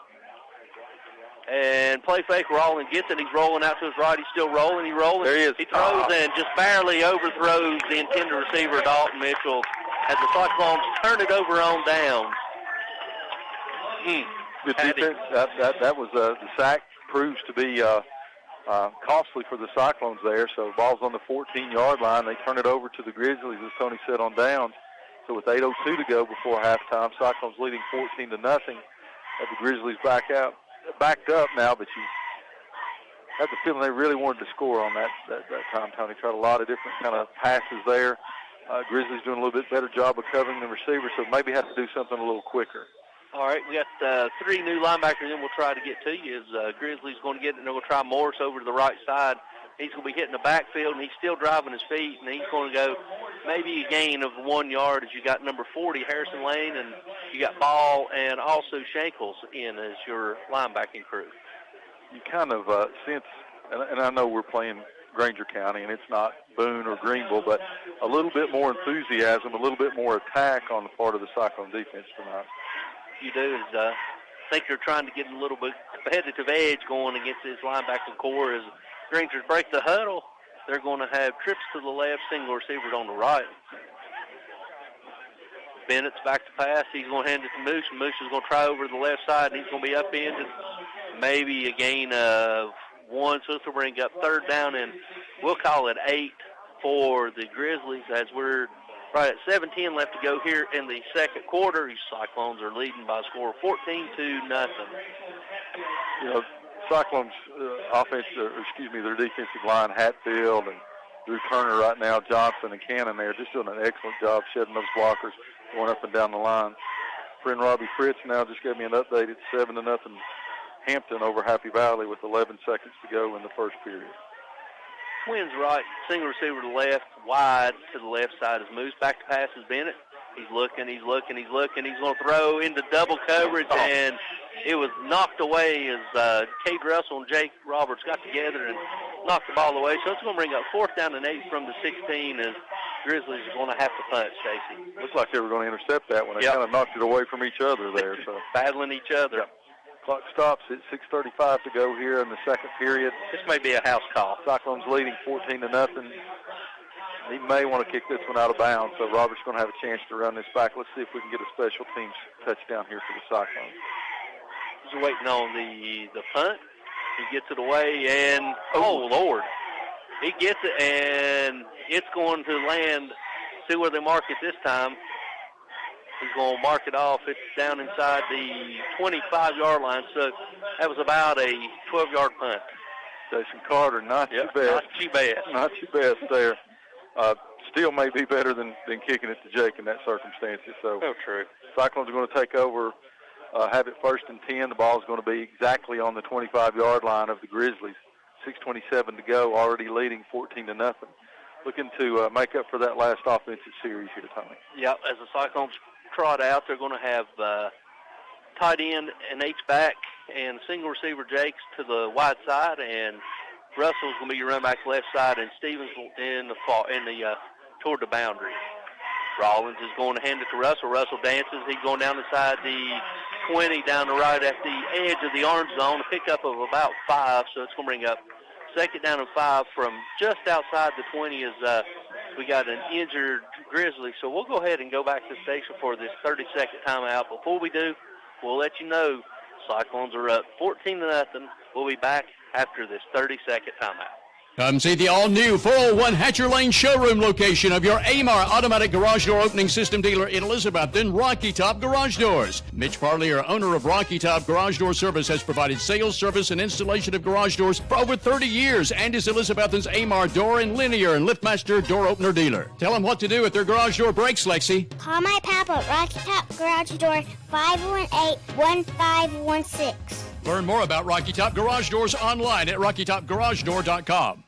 And play fake, Rollins gets it. He's rolling out to his right. He's still rolling. There he is. He throws and just barely overthrows the intended receiver, Dalton Mitchell, as the Cyclones turn it over on down. Good defense. That was the sack proves to be costly for the Cyclones there. So ball's on the 14-yard line. They turn it over to the Grizzlies, as Tony said, on downs. So with 8:02 to go before halftime, Cyclones leading 14-0. Have the Grizzlies backed up now, but you had the feeling they really wanted to score on that time. Tony tried a lot of different kind of passes there. Grizzlies doing a little bit better job of covering the receiver, so maybe have to do something a little quicker. All right, we got 3 new linebackers in we'll try to get to you. Grizzlies going to get it, and they're going to try Morris over to the right side. He's going to be hitting the backfield, and he's still driving his feet, and he's going to go maybe a gain of 1 yard as you got number 40, Harrison Lane, and you got Ball and also Shankles in as your linebacking crew. You kind of sense, and I know we're playing Granger County, and it's not Boone or Greenville, but a little bit more enthusiasm, a little bit more attack on the part of the Cyclone defense tonight. You do. I think they're trying to get a little bit competitive edge going against this linebacking core as Grangers break the huddle. They're going to have trips to the left, single receivers on the right. Bennett's back to pass. He's going to hand it to Moose, and Moose is going to try over the left side, and he's going to be upended. Maybe a gain of 1, so this will bring up third down, and we'll call it 8 for the Grizzlies as we're right at 7:10 left to go here in the second quarter. These Cyclones are leading by a score of 14-0. You know, Cyclones their defensive line, Hatfield and Drew Turner right now, Johnson and Cannon there, just doing an excellent job shedding those blockers, going up and down the line. Friend Robbie Fritz now just gave me an update. It's 7-0 Hampton over Happy Valley with 11 seconds to go in the first period. Twins right, single receiver to the left, wide to the left side is Moose. Back to pass is Bennett. He's looking. He's going to throw into double coverage, and it was knocked away as Cade Russell and Jake Roberts got together and knocked the ball away. So it's going to bring up fourth down and 8 from the 16 as Grizzlies are going to have to punt, Stacy. Looks like they were going to intercept that one. They kind of knocked it away from each other there. So battling each other. Yep. Clock stops at 6:35 to go here in the second period. This may be a house call. Cyclones leading 14-0. He may want to kick this one out of bounds, so Robert's going to have a chance to run this back. Let's see if we can get a special teams touchdown here for the Cyclones. He's waiting on the punt. He gets it away, and, oh, Lord. He gets it, and it's going to land See where they mark it this time. He's going to mark it off. It's down inside the 25-yard line, so that was about a 12-yard punt. Jason Carter, not too bad. Not too bad. Not too bad there. Still may be better than kicking it to Jake in that circumstances. So true. Cyclones are going to take over, have it 1st and 10. The ball is going to be exactly on the 25-yard line of the Grizzlies. 6:27 to go, already leading 14-0. Looking to make up for that last offensive series here, Tommy. Yep, as the Cyclones trot out, they're going to have tight end and H-back and single receiver Jakes to the wide side, and Russell's going to be your run back left side, and Stevens toward the boundary. Rollins is going to hand it to Russell. Russell dances. He's going down inside the 20, down the right at the edge of the orange zone, a pickup of about 5, so it's going to bring up 2nd down and 5 from just outside the 20 as we got an injured Grizzly. So we'll go ahead and go back to the station for this 30-second timeout. Before we do, we'll let you know Cyclones are up 14-0. We'll be back after this 30-second timeout. Come see the all-new 401 Hatcher Lane showroom location of your AMAR automatic garage door opening system dealer in Elizabethton, Rocky Top Garage Doors. Mitch Parlier, owner of Rocky Top Garage Door Service, has provided sales, service, and installation of garage doors for over 30 years and is Elizabethton's AMAR door and linear and LiftMaster door opener dealer. Tell them what to do with their garage door brakes, Lexi. Call my papa at Rocky Top Garage Door, 518-1516. Learn more about Rocky Top Garage Doors online at rockytopgaragedoor.com.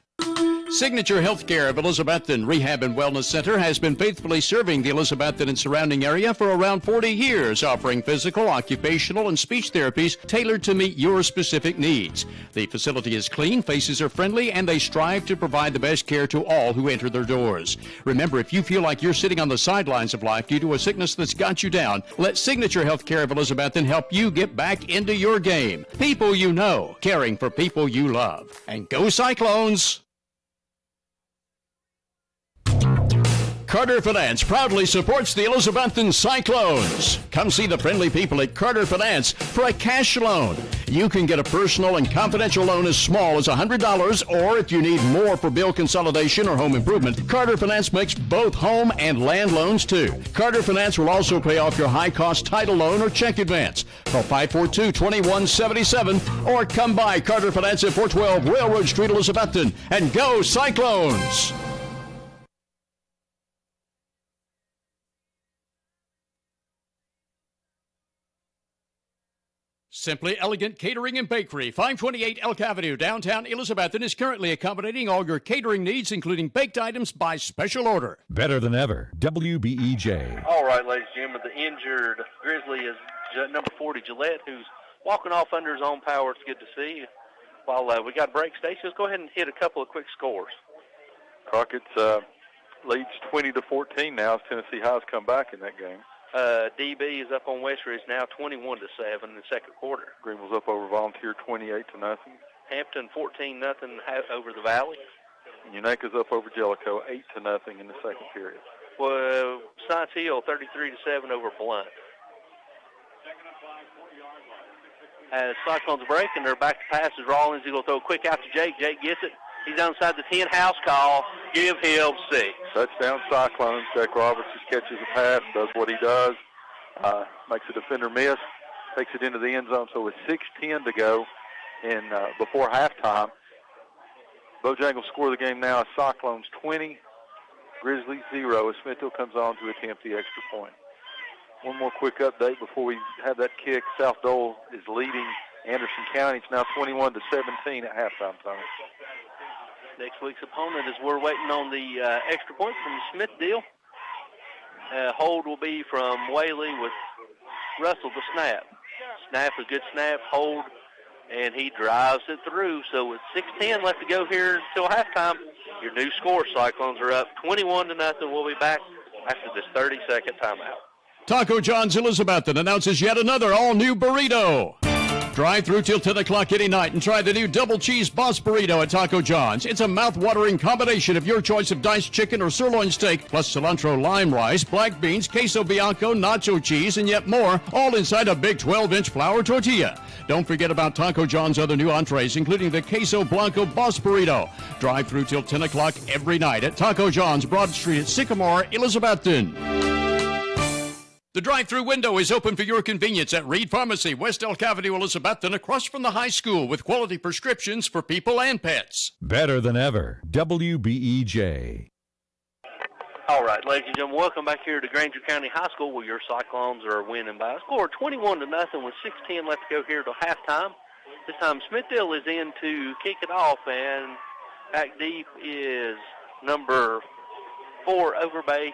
Signature Healthcare of Elizabethton Rehab and Wellness Center has been faithfully serving the Elizabethton and surrounding area for around 40 years, offering physical, occupational, and speech therapies tailored to meet your specific needs. The facility is clean, faces are friendly, and they strive to provide the best care to all who enter their doors. Remember, if you feel like you're sitting on the sidelines of life due to a sickness that's got you down, let Signature Healthcare of Elizabethton help you get back into your game. People you know, caring for people you love. And go Cyclones! Carter Finance proudly supports the Elizabethton Cyclones. Come see the friendly people at Carter Finance for a cash loan. You can get a personal and confidential loan as small as $100, or if you need more for bill consolidation or home improvement, Carter Finance makes both home and land loans too. Carter Finance will also pay off your high-cost title loan or check advance. Call 542-2177 or come by Carter Finance at 412 Railroad Street, Elizabethton, and go Cyclones! Simply Elegant Catering and Bakery, 528 Elk Avenue, downtown Elizabethton, is currently accommodating all your catering needs, including baked items by special order. Better than ever, WBEJ. All right, ladies and gentlemen, the injured Grizzly is number 40, Gillette, who's walking off under his own power. It's good to see. While we got a break, Stacey, let's go ahead and hit a couple of quick scores. Crockett's leads 20-14 now as Tennessee High's come back in that game. DB is up on Westry. It's now 21-7 in the second quarter. Greenville's up over Volunteer 28-0. Hampton 14-0 over the Valley. And Unaca's up over Jellicoe 8-0 in the second period. Well, Science Hill 33-7 over Blunt. As Cyclones break and they're back to passes, Rollins is going to throw quick out to Jake. Jake gets it. He's outside the 10, house call. Give him 6. Touchdown Cyclones. Jack Roberts just catches a pass, does what he does, makes a defender miss, takes it into the end zone. So with 6:10 to go before halftime, Bojangles score the game now. Cyclones 20, Grizzlies 0 as Smithville comes on to attempt the extra point. One more quick update before we have that kick. South Dole is leading Anderson County. It's now 21-17 at halftime, Tommy. Next week's opponent is we're waiting on the extra point from Smithville. Hold will be from Whaley with Russell the snap. Snap, a good snap, hold, and he drives it through. So with 6:10 left to go here until halftime, your new score, Cyclones are up 21-0. We'll be back after this 30-second timeout. Taco John's Elizabethton announces yet another all-new burrito. Drive through till 10 o'clock any night and try the new double cheese boss burrito at Taco John's. It's a mouth-watering combination of your choice of diced chicken or sirloin steak, plus cilantro lime rice, black beans, queso bianco, nacho cheese, and yet more, all inside a big 12-inch flour tortilla. Don't forget about Taco John's other new entrees, including the Queso Blanco Boss Burrito. Drive through till 10 o'clock every night at Taco John's, Broad Street at Sycamore, Elizabethton. The drive-through window is open for your convenience at Reed Pharmacy, West Elk Avenue, Elizabethton, across from the high school, with quality prescriptions for people and pets. Better than ever. WBEJ. All right, ladies and gentlemen, welcome back here to Granger County High School, where your Cyclones are winning by a score of 21-0 with 6:10 left to go here till halftime. This time Smithdale is in to kick it off, and back deep is number 4, Overbay,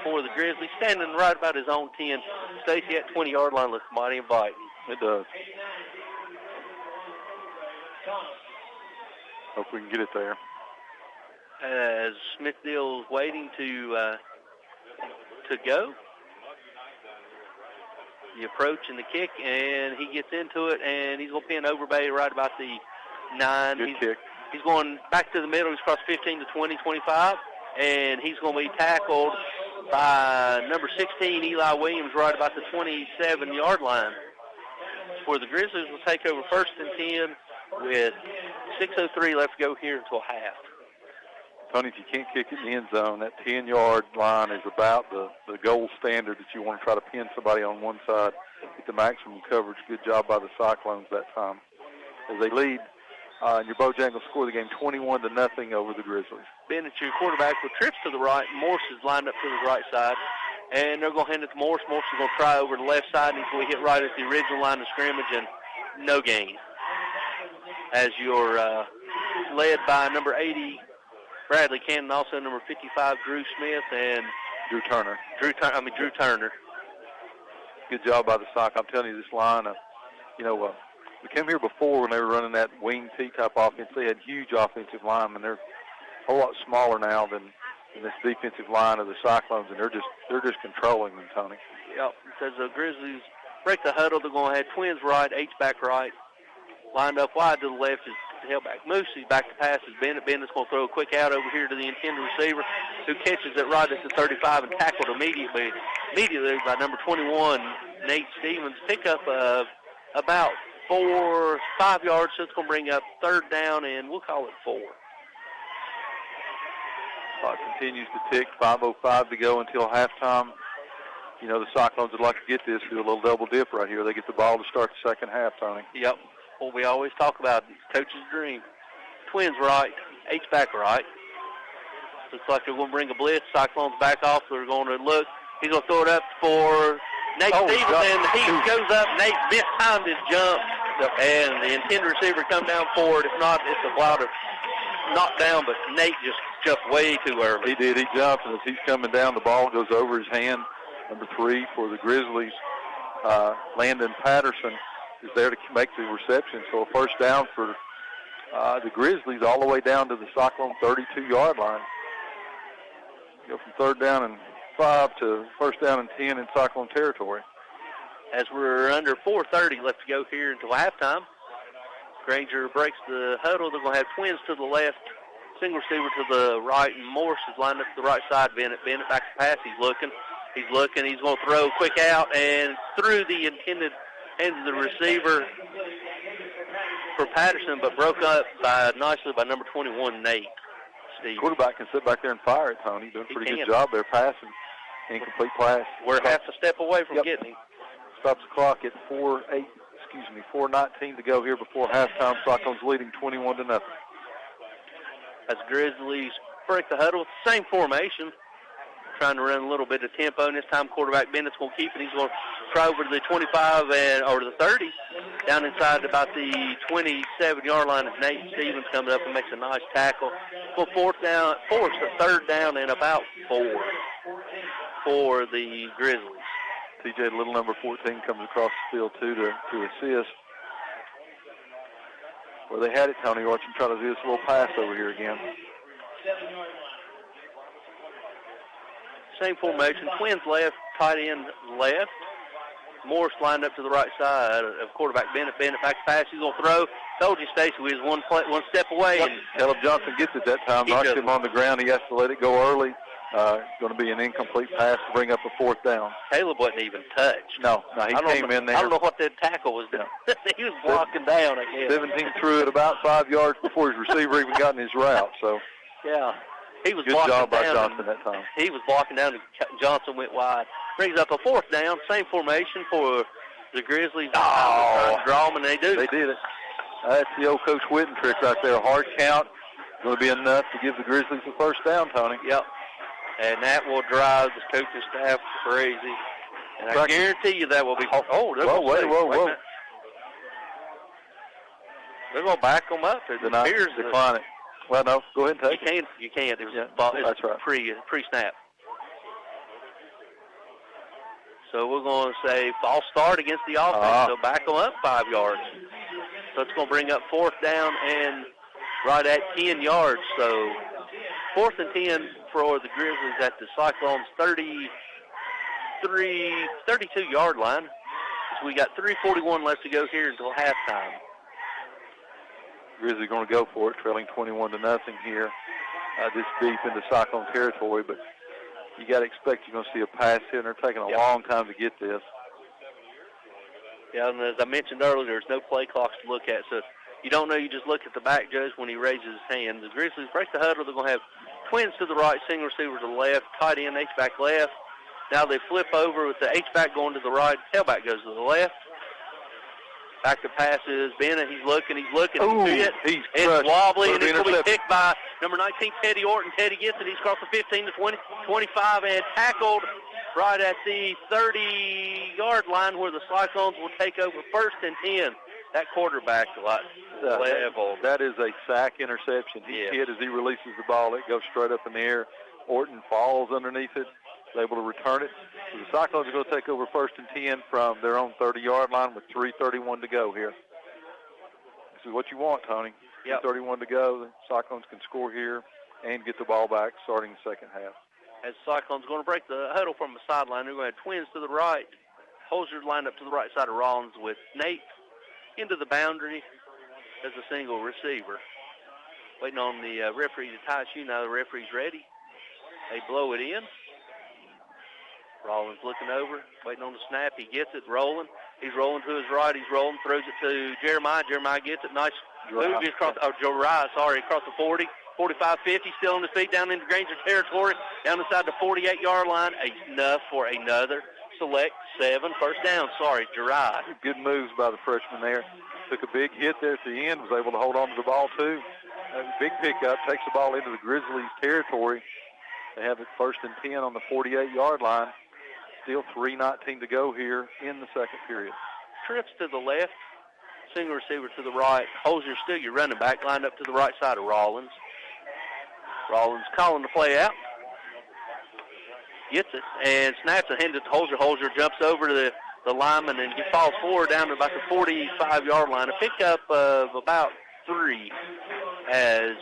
for the Grizzlies, standing right about his own 10. Stacy at 20-yard line looks mighty inviting. It does. Hope we can get it there. As Smithdale's waiting to go. The approach and the kick, and he gets into it, and he's going to pin Overbay right about the 9. Good kick. He's going back to the middle. He's across 15 to 20, 25, and he's going to be tackled by number 16, Eli Williams, right about the 27-yard line. For the Grizzlies will take over 1st and 10 with 6:03 left to go here until half. Tony, if you can't kick it in the end zone, that 10-yard line is about the gold standard that you want to try to pin somebody on one side, get the maximum coverage. Good job by the Cyclones that time. As they lead, your Bojangles score the game 21-0 over the Grizzlies. Bennett, your quarterback, with trips to the right. Morse is lined up to the right side, and they're going to hand it to Morse. Morse is going to try over the left side, and he's going to hit right at the original line of scrimmage, and no gain. As you're led by number 80, Bradley Cannon, also number 55, Drew Smith, and Drew Turner. Drew Turner. Good job by the Sock. I'm telling you, this line, we came here before when they were running that wing T-type offense. They had huge offensive linemen. They're a whole lot smaller now than this defensive line of the Cyclones, and they're just controlling them, Tony. Yep. Says the Grizzlies break the huddle. They're going to have twins right, H-back right. Lined up wide to the left is tailback Moose. He's back to pass is Bennett. Bennett's going to throw a quick out over here to the intended receiver, who catches it right at the 35 and tackled immediately by number 21, Nate Stevens. Pickup of about 5 yards, so it's going to bring up 3rd down, and we'll call it 4. Clock continues to tick, 5:05 to go until halftime. The Cyclones would like to get this, do a little double dip right here. They get the ball to start the second half, Tony. Yep. What we always talk about, coach's dream. Twins right, H-back right. Looks like they're going to bring a blitz. Cyclones back off. They're going to look. He's going to throw it up for Nate Stevens, and he goes up. Nate mistimed his jump, and the intended receiver come down forward. If not, it's a lot of knockdown, but Nate just jumped way too early. He did. He jumped, and as he's coming down, the ball goes over his hand. Number 3 for the Grizzlies, Landon Patterson, is there to make the reception. So a 1st down for the Grizzlies all the way down to the Cyclone 32-yard line. Go from 3rd down and 5 to 1st down and 10 in Cyclone territory. As we're under 4:30 left to go here until halftime, Granger breaks the huddle. They're going to have twins to the left, single receiver to the right, and Morse is lined up to the right side. Bennett back to pass. He's looking. He's going to throw quick out and through the intended hands of the receiver for Patterson, but broke up nicely by number 21, Nate Steve. Quarterback can sit back there and fire it, Tony. Doing a pretty good job there passing. Incomplete pass. We're half a step away from getting him. Stops the clock at 4:19 to go here before halftime. Cyclones leading 21-0. As Grizzlies break the huddle, same formation. Trying to run a little bit of tempo, and this time quarterback Bennett's going to keep it. He's going to try over to the 25 or the 30, down inside about the 27-yard line. As Nate Stevens coming up and makes a nice tackle. Well, 3rd down and about 4 for the Grizzlies. TJ Little, number 14, comes across the field too to assist. Where they had it, Tony. Watch him try to do this little pass over here again. Same formation, twins left, tight end left. Morris lined up to the right side of quarterback Bennett. Bennett back to pass. He's going to throw. Told you, Stacy, we was one step away. Yep. And Caleb Johnson gets it that time. Knocks him on the ground. He has to let it go early. Going to be an incomplete pass to bring up a 4th down. Caleb wasn't even touched. No, he came in there. I don't know what that tackle was doing. He was blocking down, I guess. 17 threw it about 5 yards before his receiver even got in his route. So yeah, he was good blocking job by down. Johnson that time. He was blocking down, and Johnson went wide. Brings up a 4th down. Same formation for the Grizzlies. Trying to draw them, and they do. They did it. That's the old Coach Whitten trick right there. Hard count. Going to be enough to give the Grizzlies the 1st down, Tony. Yep. And that will drive the coaching staff crazy. And I guarantee you that will be. Oh, they're whoa. They're going to back them up. It appears decline it. Well, no, go ahead and take it. You can't. That's right. Pre-snap. So we're going to say false start against the offense. So back them up 5 yards. So it's going to bring up 4th down and right at 10 yards. So 4th and 10 for the Grizzlies at the Cyclones' 32-yard line. So we got 3:41 left to go here until halftime. Grizzlies going to go for it, trailing 21-0 here. This deep into Cyclone territory, but you got to expect you're going to see a pass here, and they're taking a long time to get this. Yeah, and as I mentioned earlier, there's no play clocks to look at, so you don't know. You just look at the back judge when he raises his hand. The Grizzlies break the huddle. They're going to have twins to the right, single receiver to the left, tight end, H-back left. Now they flip over with the H-back going to the right, tailback goes to the left. Back to passes. Bennett, he's looking. Ooh, he's wobbly, and it's going to be picked by number 19, Teddy Orton. Teddy gets it. He's across the 15 to 20, 25, and tackled right at the 30-yard line where the Cyclones will take over 1st and 10. That quarterback level. That is a sack interception. He hit as he releases the ball. It goes straight up in the air. Orton falls underneath it. He's able to return it. So the Cyclones are going to take over 1st and 10 from their own 30-yard line with 3:31 to go here. This is what you want, Tony. 3:31 to go. The Cyclones can score here and get the ball back starting the second half. As the Cyclones are going to break the huddle from the sideline, they're going to have twins to the right. Holzer lined up to the right side of Rollins with Nate into the boundary as a single receiver. Waiting on the referee to tie shoe. Now the referee's ready. They blow it in. Rollins looking over, waiting on the snap. He gets it, rolling. He's rolling to his right. He's rolling, throws it to Jeremiah. Jeremiah gets it. Nice move across the 40, 45, 50, still on his feet down into Granger territory, down inside the 48-yard line. Enough for another select 7. 1st down. Gerard. Good moves by the freshman there. Took a big hit there at the end, was able to hold on to the ball too. Big pickup, takes the ball into the Grizzlies territory. They have it 1st and 10 on the 48-yard line. Still 3:19 to go here in the second period. Trips to the left, single receiver to the right. Holzer still your running back, lined up to the right side of Rollins. Rollins calling the play out. Gets it and snaps it, hands it to Holzer. Holzer jumps over to the lineman and falls forward down to about the 45-yard line. A pickup of about 3 as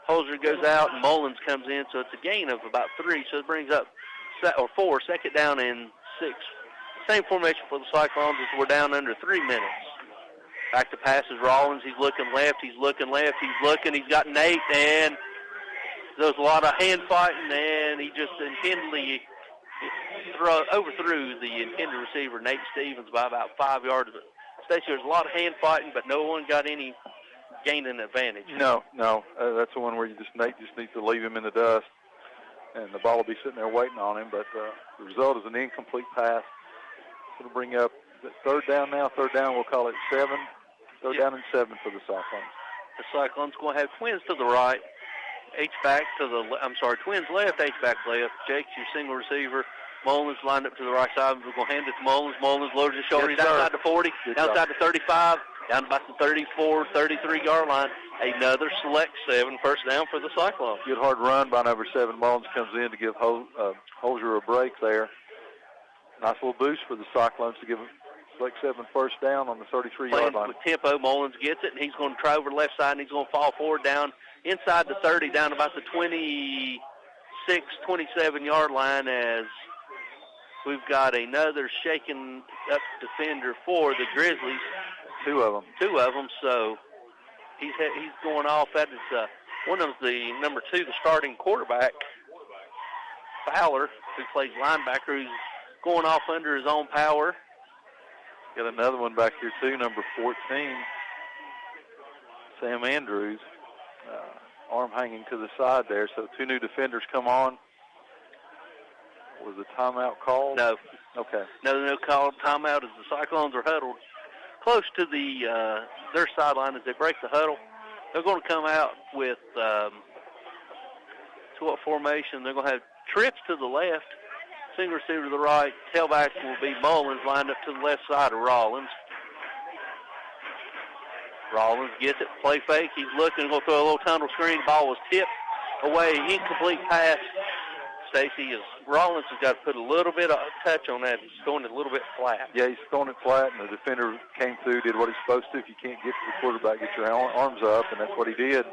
Holzer goes out and Mullins comes in, so it's a gain of about 3. So it brings up 4, 2nd down and 6. Same formation for the Cyclones as we're down under 3 minutes. Back to passes Rollins. He's looking left. He's looking. He's got Nate, and there's a lot of hand fighting, and he just intendedly overthrew the intended receiver, Nate Stevens, by about 5 yards. Stacey, there's a lot of hand fighting, but no one got any gain an advantage. No. That's the one where Nate just needs to leave him in the dust, and the ball will be sitting there waiting on him. But the result is an incomplete pass. It'll bring up 3rd down now. 3rd down, we'll call it 7. 3rd down and 7 for the Cyclones. The Cyclones going to have twins to the right, twins left, H-back left. Jake's your single receiver. Mullins lined up to the right side. We're going to hand it to Mullins. Mullins lowers his shoulder. He's outside the 40, outside the 35, down about the 34, 33-yard line. Another select 7, 1st down for the Cyclones. Good hard run by number 7. Mullins comes in to give Holzer a break there. Nice little boost for the Cyclones to give select 7 1st down on the 33-yard line. With tempo, Mullins gets it, and he's going to try over the left side, and he's going to fall forward down inside the 30, down about the 26, 27-yard line as We've got another shaken up defender for the Grizzlies. Two of them. So he's going off. That is one of them's the number 2, the starting quarterback, Fowler, who plays linebacker, who's going off under his own power. Got another one back here too, number 14, Sam Andrews, arm hanging to the side there. So 2 new defenders come on. Was the timeout called? No. Okay. No call. Timeout as the Cyclones are huddled close to their sideline as they break the huddle. They're going to come out with to what formation? They're going to have trips to the left, single receiver to the right. Tailback will be Mullins, lined up to the left side of Rollins. Rollins gets it, play fake. He's looking, going to throw a little tunnel screen. Ball was tipped away, incomplete pass. Rollins has got to put a little bit of touch on that. He's throwing it a little bit flat. Yeah, he's throwing it flat, and the defender came through, did what he's supposed to. If you can't get to the quarterback, get your arms up, and that's what he did.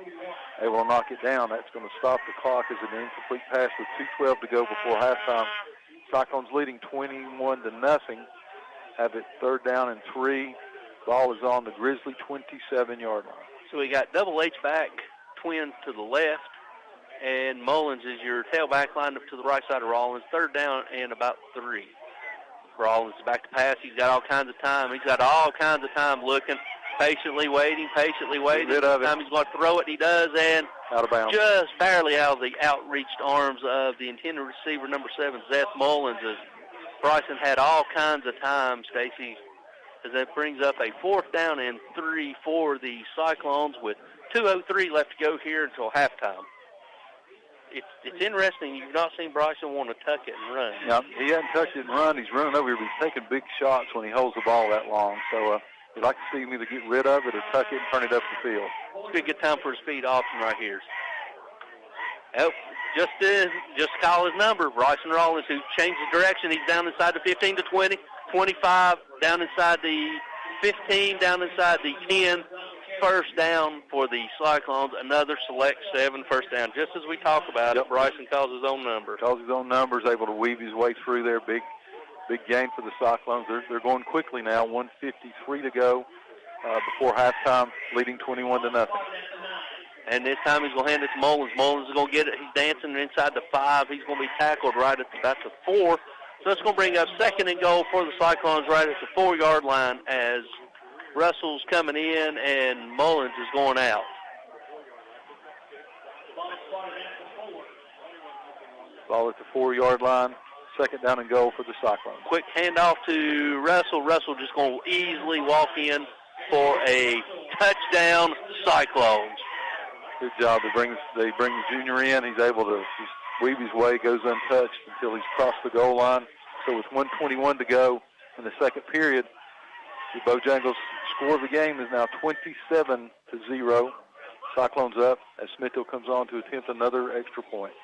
Able to knock it down. That's going to stop the clock as an incomplete pass with 2:12 to go before halftime. Cyclones leading 21-0. Have it 3rd down and 3. Ball is on the Grizzly 27-yard line. So we got Double H back, twins to the left, and Mullins is your tailback lined up to the right side of Rollins. 3rd down and about 3. Rollins is back to pass. He's got all kinds of time. He's got all kinds of time looking, patiently waiting. Rid of it. Time he's going to throw it. He does, and out of bounds. Just barely out of the outreached arms of the intended receiver, number 7, Zeth Mullins. As Bryson had all kinds of time, Stacy, as that brings up a 4th down and 3 for the Cyclones with 2:03 left to go here until halftime. It's interesting. You've not seen Bryson want to tuck it and run. Yeah, he hasn't touched it and run. He's running over here, but he's taking big shots when he holds the ball that long. So we'd like to see him either get rid of it or tuck it and turn it up the field. It's a good time for a speed option right here. Oh, just call his number, Bryson Rollins, who changed the direction. He's down inside the 15 to 20, 25, down inside the 15, down inside the 10. 1st down for the Cyclones, another select 7 1st down. Just as we talk about it, Bryson calls his own number. Calls his own number, is able to weave his way through there. Big gain for the Cyclones. They're going quickly now. 1:53 to go before halftime, leading 21-0. And this time he's going to hand it to Mullins. Mullins is going to get it. He's dancing inside the 5. He's going to be tackled right at about the 4. So it's going to bring up 2nd and goal for the Cyclones right at the 4-yard line as Russell's coming in and Mullins is going out. Ball at the 4-yard line. 2nd down and goal for the Cyclones. Quick handoff to Russell. Russell just going to easily walk in for a touchdown, Cyclones. Good job. They bring the junior in. He's able to just weave his way, goes untouched until he's crossed the goal line. So with 1:21 to go in the 2nd period, the Bojangles' score of the game is now 27-0. Cyclones up as Smithville comes on to attempt another extra point.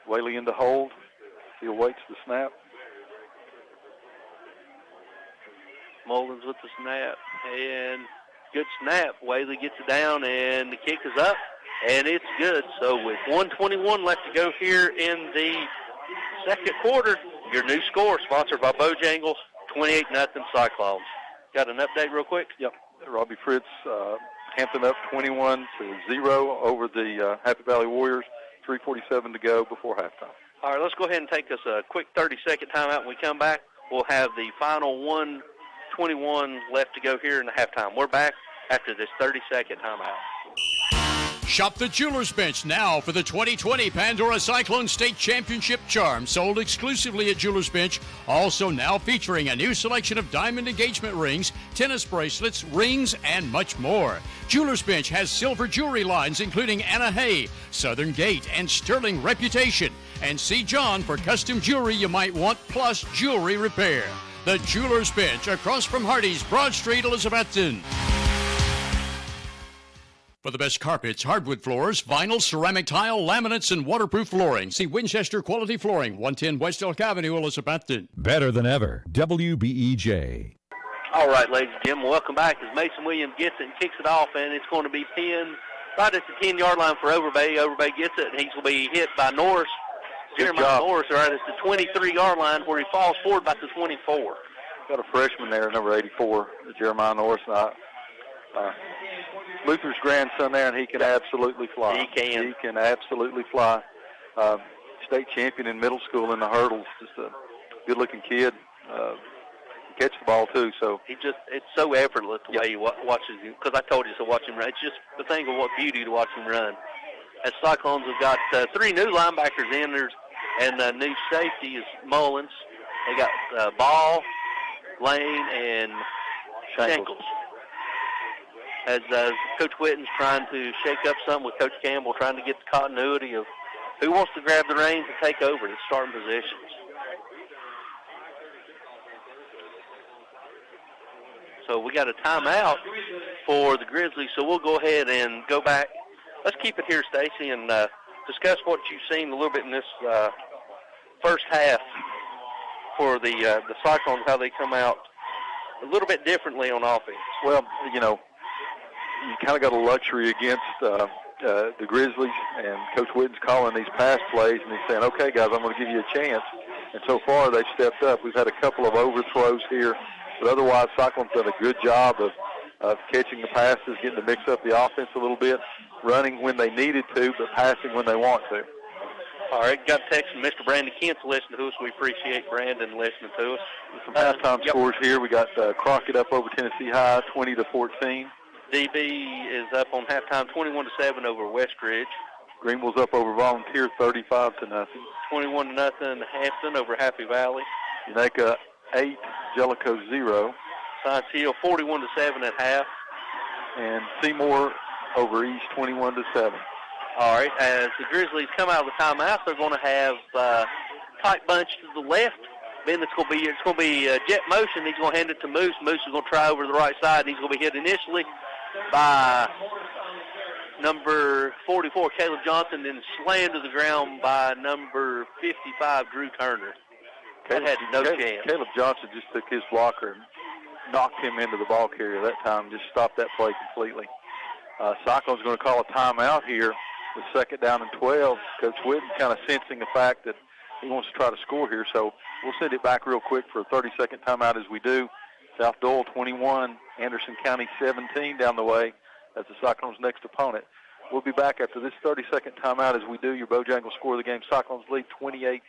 Whaley in the hold. He awaits the snap. Mullins with the snap, and good snap. Whaley gets it down, and the kick is up, and it's good. So with 1:21 left to go here in the 2nd quarter, your new score, sponsored by Bojangles, 28-0 Cyclones. Got an update real quick? Yep. Robbie Fritz, Hampton up 21-0 over the Happy Valley Warriors. 3:47 to go before halftime. All right, let's go ahead and take us a quick 30-second timeout. When we come back, we'll have the final 1:21 left to go here in the halftime. We're back after this 30-second timeout. Shop the Jeweler's Bench now for the 2020 Pandora Cyclone State Championship charm, sold exclusively at Jeweler's Bench. Also now featuring a new selection of diamond engagement rings, tennis bracelets, rings, and much more. Jeweler's Bench has silver jewelry lines including Anna Hay, Southern Gate, and Sterling Reputation. And see John for custom jewelry you might want, plus jewelry repair. The Jeweler's Bench, across from Hardee's, Broad Street, Elizabethton. For the best carpets, hardwood floors, vinyl, ceramic tile, laminates, and waterproof flooring, see Winchester Quality Flooring, 110 West Elk Avenue, Elizabethton. Better than ever, WBEJ. All right, ladies and gentlemen, welcome back as Mason Williams gets it and kicks it off, and it's going to be pinned right at the 10-yard line for Overbay. Overbay gets it, and he's going to be hit by Norris. Jeremiah Norris right at the 23-yard line where he falls forward by the 24. Got a freshman there, number 84, Jeremiah Norris. Luther's grandson there, and he can absolutely fly. He can. He can absolutely fly. State champion in middle school in the hurdles. Just a good-looking kid. Catch the ball, too. So it's so effortless the way he watches him. Because I told you to watch him run. It's just the thing of what beauty to watch him run. As Cyclones have got 3 new linebackers in there, and the new safety is Mullins. They got Ball, Lane, and Shankles. As Coach Whitten's trying to shake up something with Coach Campbell, trying to get the continuity of who wants to grab the reins and take over the starting positions. So we got a timeout for the Grizzlies, so we'll go ahead and go back. Let's keep it here, Stacy, and discuss what you've seen a little bit in this first half for the Cyclones, how they come out a little bit differently on offense. Well, you kind of got a luxury against the Grizzlies, and Coach Whitten's calling these pass plays, and he's saying, okay, guys, I'm going to give you a chance. And so far, they've stepped up. We've had a couple of overthrows here, but otherwise, Cyclones done a good job of catching the passes, getting to mix up the offense a little bit, running when they needed to, but passing when they want to. All right, got a text from Mr. Brandon Kent to listen to us. We appreciate Brandon listening to us. Some halftime scores here. We got Crockett up over Tennessee High, 20-14. DB is up on halftime, 21-7 over Westridge. Greenville's up over Volunteer, 35-0. 21-0, Hampton over Happy Valley. Unaka 8, Jellicoe 0. Science Hill 41-7 at half. And Seymour over East, 21-7. All right, as the Grizzlies come out of the timeout, they're going to have tight bunch to the left. Then it's going to be jet motion. He's going to hand it to Moose. Moose is going to try over to the right side. He's going to be hit initially by number 44, Caleb Johnson, then slammed to the ground by number 55, Drew Turner. That had no chance. Caleb Johnson just took his blocker and knocked him into the ball carrier that time, just stopped that play completely. Cyclone's going to call a timeout here with 2nd down and 12. Coach Whitten kind of sensing the fact that he wants to try to score here, so we'll send it back real quick for a 30-second timeout as we do. South Doyle 21, Anderson County 17 down the way. That's the Cyclones' next opponent. We'll be back after this 30-second timeout as we do. Your Bojangles score of the game. Cyclones lead 28-0.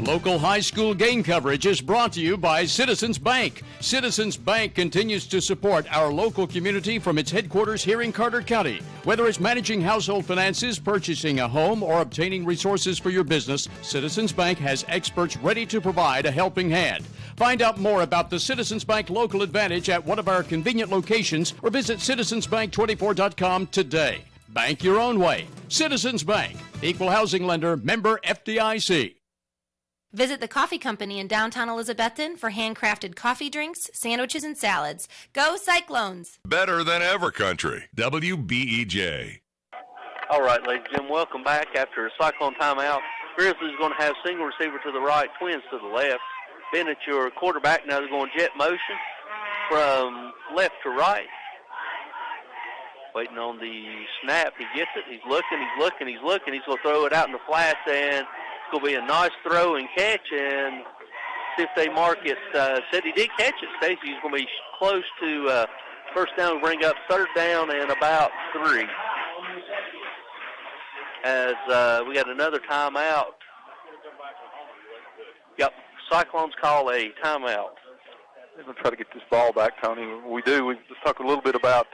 Local high school game coverage is brought to you by Citizens Bank. Citizens Bank continues to support our local community from its headquarters here in Carter County. Whether it's managing household finances, purchasing a home, or obtaining resources for your business, Citizens Bank has experts ready to provide a helping hand. Find out more about the Citizens Bank Local Advantage at one of our convenient locations or visit citizensbank24.com today. Bank your own way. Citizens Bank. Equal housing lender. Member FDIC. Visit the Coffee Company in downtown Elizabethton for handcrafted coffee drinks, sandwiches, and salads. Go Cyclones! Better than ever country. WBEJ. All right, ladies and gentlemen, welcome back after a Cyclone timeout. Grizzlies going to have single receiver to the right, twins to the left. Bennett, your quarterback, now they're going jet motion from left to right. Waiting on the snap. He gets it. He's looking. He's going to throw it out in the flats, and it's going to be a nice throw and catch, and see if they mark it. Said he did catch it, Stacy. He's going to be close to first down. We'll bring up 3rd down and about 3. As we got another timeout. Yep, Cyclones call a timeout. They're going to try to get this ball back, Tony. Let's talk a little bit about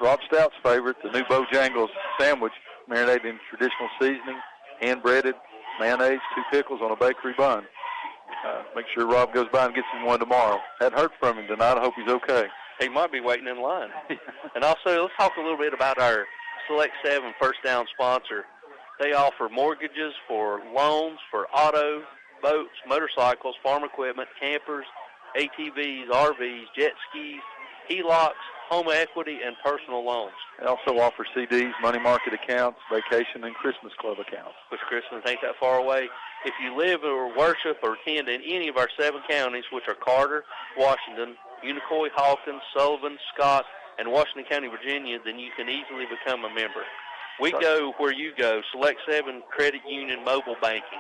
Rob Stout's favorite, the new Bojangles sandwich, marinated in traditional seasoning, hand-breaded, mayonnaise, 2 pickles on a bakery bun. Make sure Rob goes by and gets him one tomorrow. Hadn't heard from him tonight. I hope he's okay. He might be waiting in line. And also, let's talk a little bit about our Select 7 first down sponsor. They offer mortgages for loans for auto, boats, motorcycles, farm equipment, campers, ATVs, RVs, jet skis, HELOCs, home equity, and personal loans. They also offer CDs, money market accounts, vacation, and Christmas club accounts. Which Christmas ain't that far away. If you live or worship or attend in any of our 7 counties, which are Carter, Washington, Unicoi, Hawkins, Sullivan, Scott, and Washington County, Virginia, then you can easily become a member. We go where you go, Select 7 Credit Union Mobile Banking.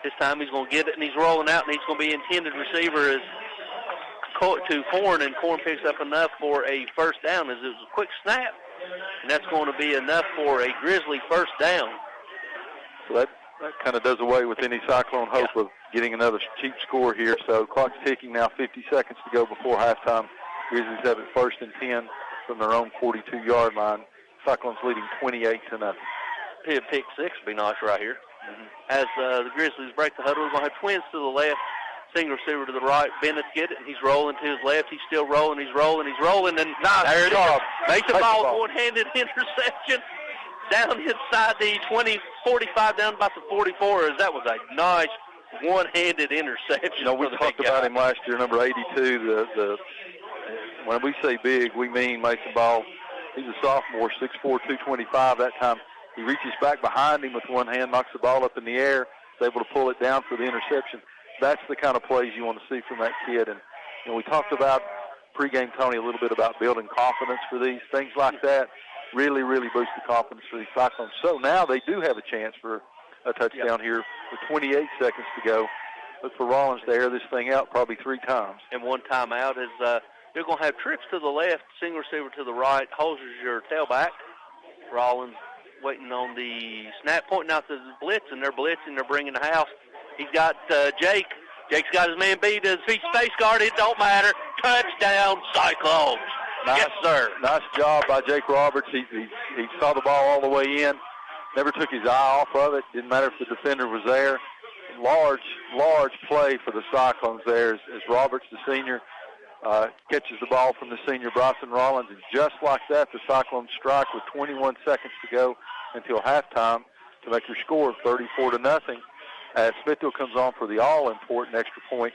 This time he's going to get it, and he's rolling out, and he's going to be intended receiver as to Corn, and Corn picks up enough for a first down as it was a quick snap, and that's going to be enough for a Grizzly first down. So that kind of does away with any Cyclone hope of getting another cheap score here. So clock's ticking now, 50 seconds to go before halftime. Grizzlies have it 1st and 10 from their own 42-yard line. Cyclones leading 28-0. Pick 6 would be nice right here. As the Grizzlies break the huddle, we're going to have twins to the left, single receiver to the right. Bennett's get it, and he's rolling to his left. He's still rolling, he's rolling, and there it is. Makes the ball, one-handed interception down inside the 20, 45, down about the 44, as that was a nice one-handed interception. You know, we talked about him last year, number 82. When we say big, we mean Mason Ball. He's a sophomore, 6'4", 225 that time. He reaches back behind him with one hand, knocks the ball up in the air, is able to pull it down for the interception. That's the kind of plays you want to see from that kid. And we talked about pregame, Tony, a little bit about building confidence for these things like that. Really, really boost the confidence for these Cyclones. So now they do have a chance for a touchdown here with 28 seconds to go. Look for Rollins to air this thing out probably 3 times. And one timeout is they're going to have trips to the left, single receiver to the right. Holzer's your tailback. Rollins waiting on the snap, pointing out the blitz, and they're blitzing. They're bringing the house. He's got Jake. Jake's got his man beat. His feet space guard. It don't matter. Touchdown, Cyclones. Nice, yes, sir. Nice job by Jake Roberts. He saw the ball all the way in. Never took his eye off of it. Didn't matter if the defender was there. Large play for the Cyclones there as Roberts, the senior, catches the ball from the senior Bryson Rollins. And just like that, the Cyclones strike with 21 seconds to go until halftime to make their score 34-0. As Smithfield comes on for the all-important extra point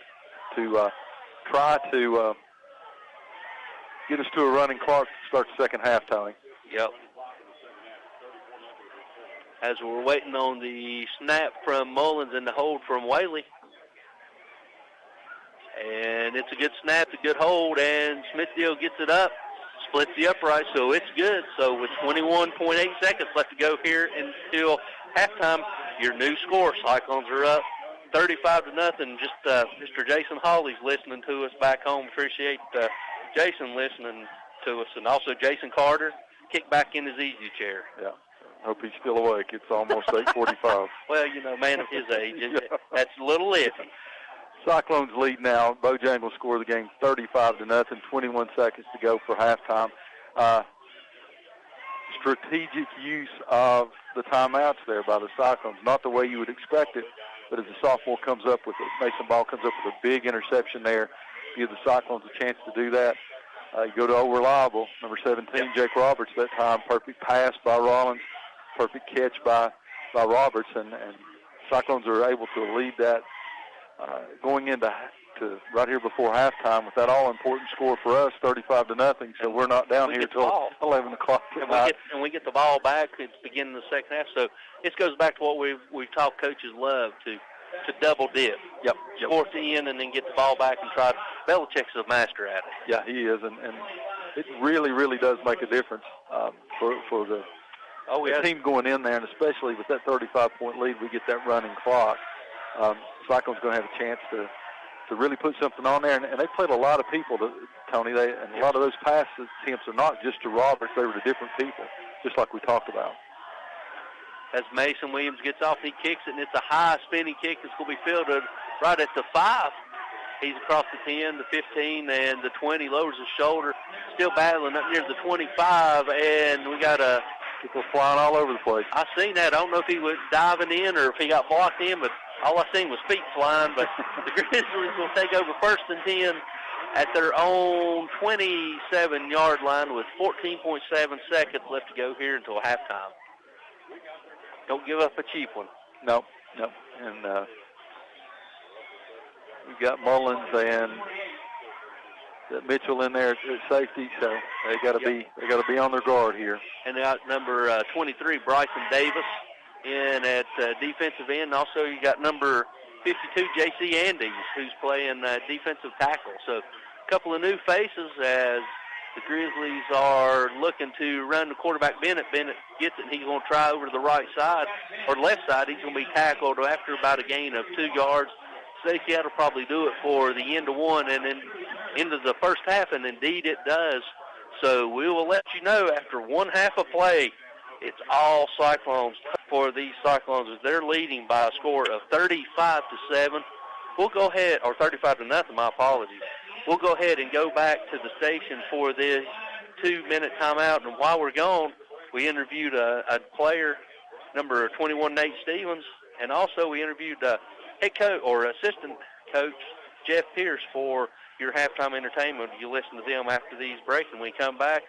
to try to get us to a running clock to start the second half, Tony. Yep. As we're waiting on the snap from Mullins and the hold from Whaley. And it's a good snap, a good hold, and Smithfield gets it up, splits the upright, so it's good. So with 21.8 seconds left to go here until halftime, your new score, Cyclones are up 35-0. Just Mr. Jason Hawley's listening to us back home. Appreciate Jason listening to us, and also Jason Carter kicked back in his easy chair. Yeah. Hope he's still awake. It's almost 8:45. Well, man of his age, that's a little iffy. Cyclones lead now. Bojangles score the game 35-0. 21 seconds to go for halftime. Strategic use of the timeouts there by the Cyclones. Not the way you would expect it, but as the sophomore comes up with it, Mason Ball comes up with a big interception there. Give the Cyclones a chance to do that. You go to Reliable, number 17, Jake Roberts that time. Perfect pass by Rollins. Perfect catch by Roberts. And Cyclones are able to lead that going into right here before halftime with that all-important score for us, 35-0. So we're not down here till 11 o'clock tonight. And we get the ball back at the beginning of the second half. So this goes back to what we've taught coaches love to double dip. Yep. Fourth in and then get the ball back and try. Belichick's a master at it. Yeah, he is, and it really, really does make a difference for the team going in there, and especially with that 35-point lead, we get that running clock. Cyclone's going to have a chance to really put something on there, and they played a lot of people, Tony. And a lot of those pass attempts are not just to Roberts; they were to different people, just like we talked about. As Mason Williams gets off, he kicks it, and it's a high spinning kick. It's going to be fielded right at the 5. He's across the 10, the 15, and the 20. Lowers his shoulder, still battling up near the 25, and we got people flying all over the place. I seen that. I don't know if he was diving in or if he got blocked in, but all I seen was feet flying. But the Grizzlies will take over 1st and 10 at their own 27-yard line with 14.7 seconds left to go here until halftime. Don't give up a cheap one. No. And we've got Mullins and Mitchell in there at safety, so they got to be on their guard here. And they got number 23 Bryson Davis in at defensive end. Also, you got number 52 J.C. Andes, who's playing defensive tackle. So a couple of new faces as The Grizzlies are looking to run the quarterback Bennett. Bennett gets it, and he's going to try over to the right side, or left side. He's going to be tackled after about a gain of 2 yards. Stacey, that'll probably do it for the end of one and then into the first half, and indeed it does. So we will let you know after one half of play, it's all Cyclones for these Cyclones as they're leading by a score of 35-7. We'll go ahead, or 35-0, my apologies. We'll go ahead and go back to the station for this 2-minute timeout. And while we're gone, we interviewed a player, number 21, Nate Stevens, and also we interviewed head coach or assistant coach Jeff Pierce for your halftime entertainment. You listen to them after these breaks, and when we come back,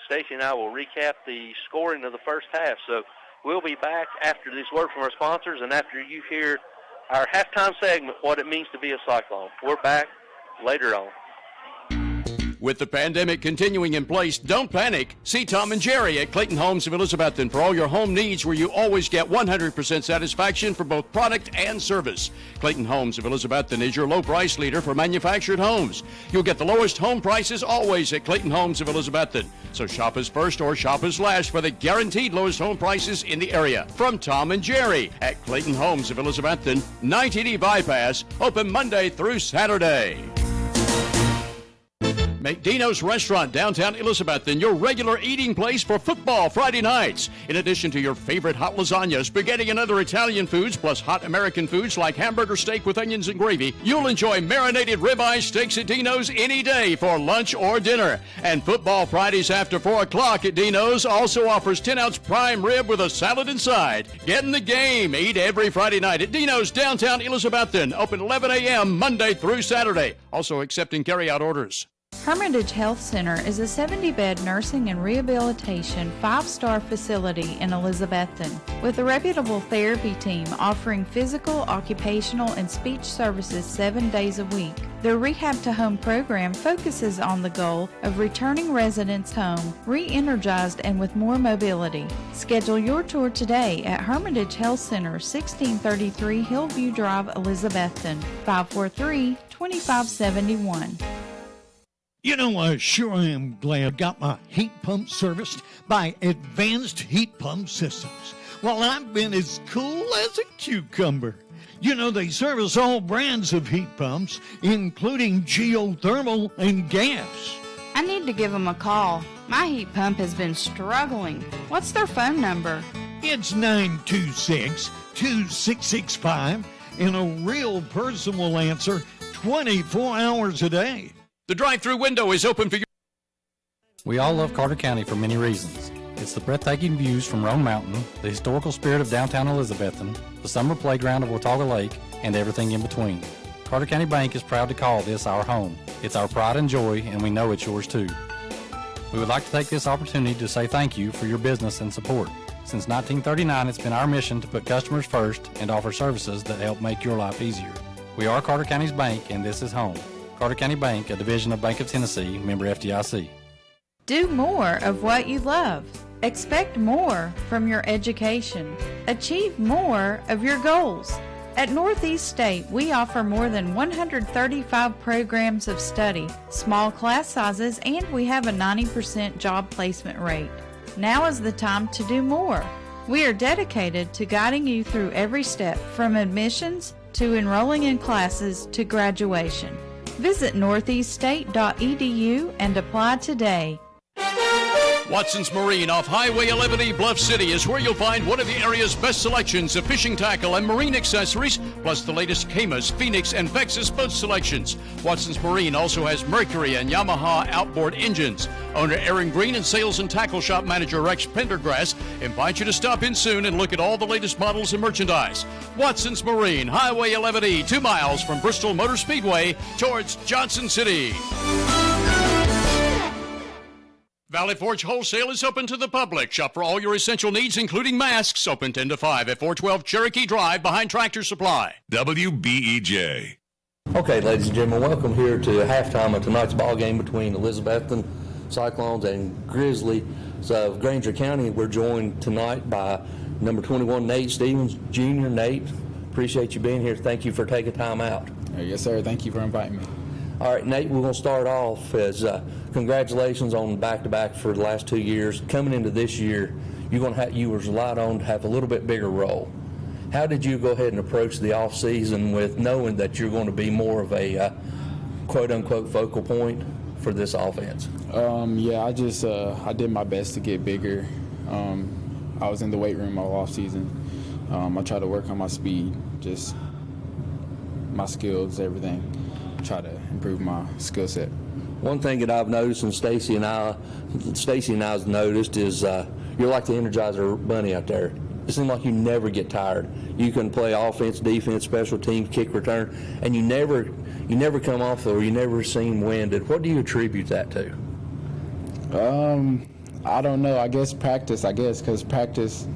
Stacey and I will recap the scoring of the first half. So we'll be back after this word from our sponsors and after you hear our halftime segment, what it means to be a Cyclone. We're back later on. With the pandemic continuing in place, don't panic. See Tom and Jerry at Clayton Homes of Elizabethton for all your home needs, where you always get 100% satisfaction for both product and service. Clayton Homes of Elizabethton is your low price leader for manufactured homes. You'll get the lowest home prices always at Clayton Homes of Elizabethton. So shop us first or shop us last for the guaranteed lowest home prices in the area. From Tom and Jerry at Clayton Homes of Elizabethton, 980 Bypass, open Monday through Saturday. Make Dino's Restaurant, downtown Elizabethton, your regular eating place for football Friday nights. In addition to your favorite hot lasagna, spaghetti, and other Italian foods, plus hot American foods like hamburger steak with onions and gravy, you'll enjoy marinated ribeye steaks at Dino's any day for lunch or dinner. And football Fridays after 4 o'clock at Dino's also offers 10-ounce prime rib with a salad inside. Get in the game. Eat every Friday night at Dino's, downtown Elizabethton. Open 11 a.m. Monday through Saturday. Also accepting carry-out orders. Hermitage Health Center is a 70-bed nursing and rehabilitation 5-star facility in Elizabethton with a reputable therapy team offering physical, occupational, and speech services 7 days a week. Their Rehab to Home program focuses on the goal of returning residents home, re-energized and with more mobility. Schedule your tour today at Hermitage Health Center, 1633 Hillview Drive, Elizabethton, 543-2571. You know, I sure am glad I got my heat pump serviced by Advanced Heat Pump Systems. Well, I've been as cool as a cucumber. You know, they service all brands of heat pumps, including geothermal and gas. I need to give them a call. My heat pump has been struggling. What's their phone number? It's 926-2665, and a real person will answer 24 hours a day. The drive-through window is open for you. We all love Carter County for many reasons. It's the breathtaking views from Roan Mountain, the historical spirit of downtown Elizabethton, the summer playground of Watauga Lake, and everything in between. Carter County Bank is proud to call this our home. It's our pride and joy, and we know it's yours too. We would like to take this opportunity to say thank you for your business and support. Since 1939, it's been our mission to put customers first and offer services that help make your life easier. We are Carter County's bank, and this is home. Carter County Bank, a division of Bank of Tennessee, member FDIC. Do more of what you love. Expect more from your education. Achieve more of your goals. At Northeast State, we offer more than 135 programs of study, small class sizes, and we have a 90% job placement rate. Now is the time to do more. We are dedicated to guiding you through every step, from admissions to enrolling in classes to graduation. Visit northeaststate.edu and apply today. Watson's Marine off Highway 11E, Bluff City is where you'll find one of the area's best selections of fishing tackle and marine accessories, plus the latest Camas, Phoenix, and Vexus boat selections. Watson's Marine also has Mercury and Yamaha outboard engines. Owner Aaron Green and sales and tackle shop manager Rex Pendergrass invite you to stop in soon and look at all the latest models and merchandise. Watson's Marine, Highway 11E, 2 miles from Bristol Motor Speedway towards Johnson City. Valley Forge Wholesale is open to the public. Shop for all your essential needs, including masks. Open 10 to 5 at 412 Cherokee Drive behind Tractor Supply. WBEJ. Okay, ladies and gentlemen, welcome here to halftime of tonight's ball game between Elizabethton Cyclones and Grizzlies of Granger County. We're joined tonight by number 21, Nate Stevens, Jr. Nate, appreciate you being here. Thank you for taking time out. Yes, sir. Thank you for inviting me. All right, Nate, we're going to start off as congratulations on back-to-back for the last 2 years. Coming into this year, you were relied on to have a little bit bigger role. How did you go ahead and approach the off-season with knowing that you're going to be more of a quote-unquote focal point for this offense? Yeah, I did my best to get bigger. I was in the weight room all off-season. I tried to work on my speed, just my skills, everything. Try to improve my skill set. One thing that I've noticed, and Stacy and I's noticed, is you're like the Energizer Bunny out there. It seems like you never get tired. You can play offense, defense, special teams, kick, return, and you never come off or you never seem winded. What do you attribute that to? I don't know. I guess practice. Because practice,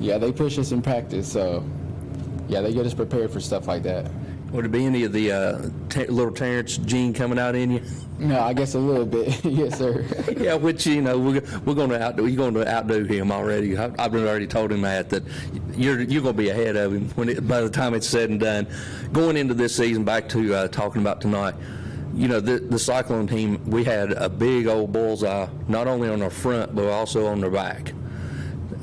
yeah, they push us in practice, so yeah, they get us prepared for stuff like that. Would it be any of the little Terrence gene coming out in you? No, I guess a little bit. Yes, sir. Yeah, which we're going to outdo. You're going to outdo him already. I've already told him that you're going to be ahead of him by the time it's said and done. Going into this season, back to talking about tonight. The Cyclone team, we had a big old bullseye, not only on our front but also on their back.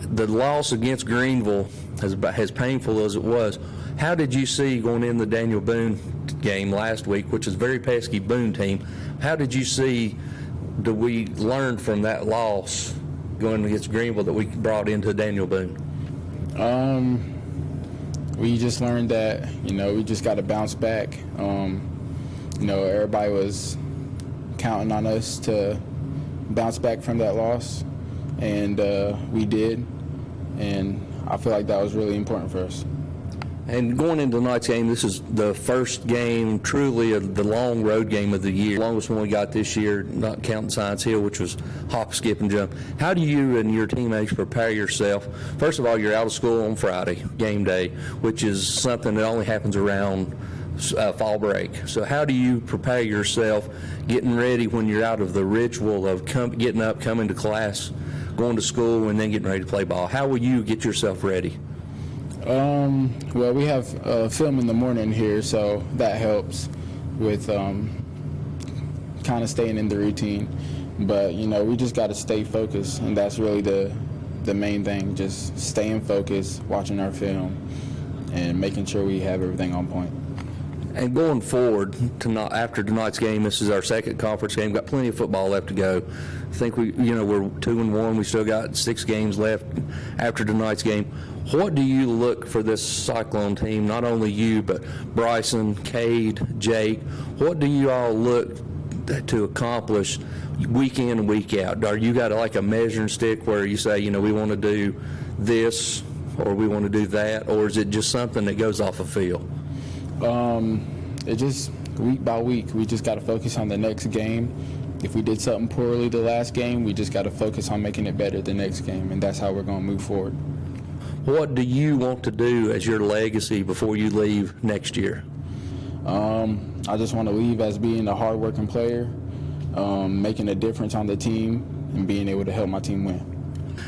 The loss against Greenville, as painful as it was, how did you see going in the Daniel Boone game last week, which is a very pesky Boone team? How did you see that we learned from that loss going against Greenville that we brought into Daniel Boone? We just learned that, we just got to bounce back. Everybody was counting on us to bounce back from that loss, and we did, and I feel like that was really important for us. And going into tonight's game, this is the first game truly of the long road game of the year. The longest one we got this year, not counting Science Hill, which was hop, skip, and jump. How do you and your teammates prepare yourself? First of all, you're out of school on Friday, game day, which is something that only happens around fall break. So how do you prepare yourself getting ready when you're out of the ritual of getting up, coming to class, going to school, and then getting ready to play ball? How will you get yourself ready? Well, we have film in the morning here, so that helps with kind of staying in the routine. But, we just got to stay focused, and that's really the main thing, just staying focused, watching our film, and making sure we have everything on point. And going forward, after tonight's game, this is our second conference game. Got plenty of football left to go. I think we're 2-1. We still got 6 games left after tonight's game. What do you look for this Cyclone team? Not only you, but Bryson, Cade, Jake. What do you all look to accomplish week in and week out? Are you got like a measuring stick where you say, we want to do this or we want to do that, or is it just something that goes off a feel? It just week by week, we just got to focus on the next game. If we did something poorly the last game, we just got to focus on making it better the next game, and that's how we're going to move forward. What do you want to do as your legacy before you leave next year? I just want to leave as being a hard-working player, making a difference on the team, and being able to help my team win.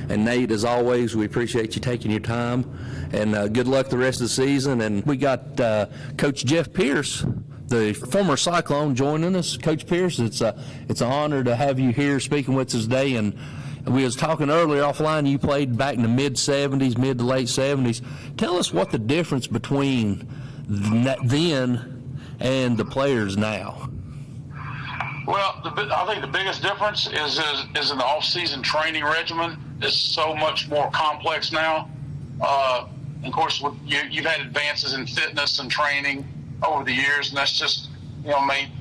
And Nate, as always, we appreciate you taking your time, and good luck the rest of the season. And we got Coach Jeff Pierce, the former Cyclone, joining us. Coach Pierce, it's an honor to have you here speaking with us today. And we was talking earlier offline, you played back in the mid to late 70s. Tell us what the difference between then and the players now. Well, I think the biggest difference is in the off-season training regimen. It's so much more complex now. Of course, you've had advances in fitness and training over the years, and that's just made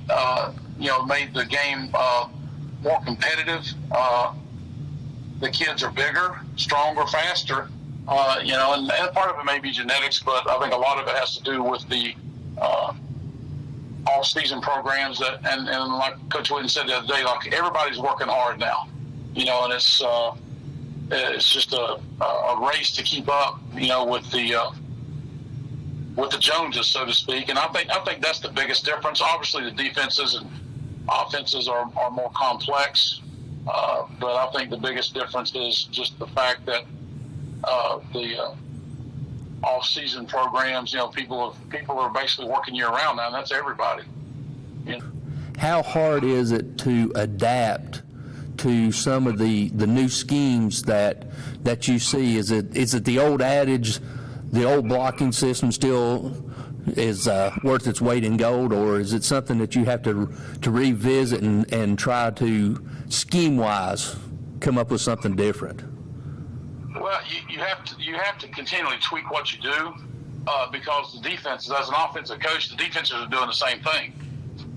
the game more competitive. The kids are bigger, stronger, faster, and part of it may be genetics, but I think a lot of it has to do with the all-season programs and like Coach Whitten said the other day, like everybody's working hard now, and it's just a race to keep up, with the Joneses, so to speak. And I think that's the biggest difference. Obviously, the defenses and offenses are more complex. But I think the biggest difference is just the fact that the off-season programs, people are basically working year-round now, and that's everybody. how hard is it to adapt to some of the new schemes that you see? Is it the old adage, the old blocking system still is worth its weight in gold, or is it something that you have to revisit and try to scheme-wise come up with something different? Well, you have to continually tweak what you do because the defenses, as an offensive coach, the defenses are doing the same thing.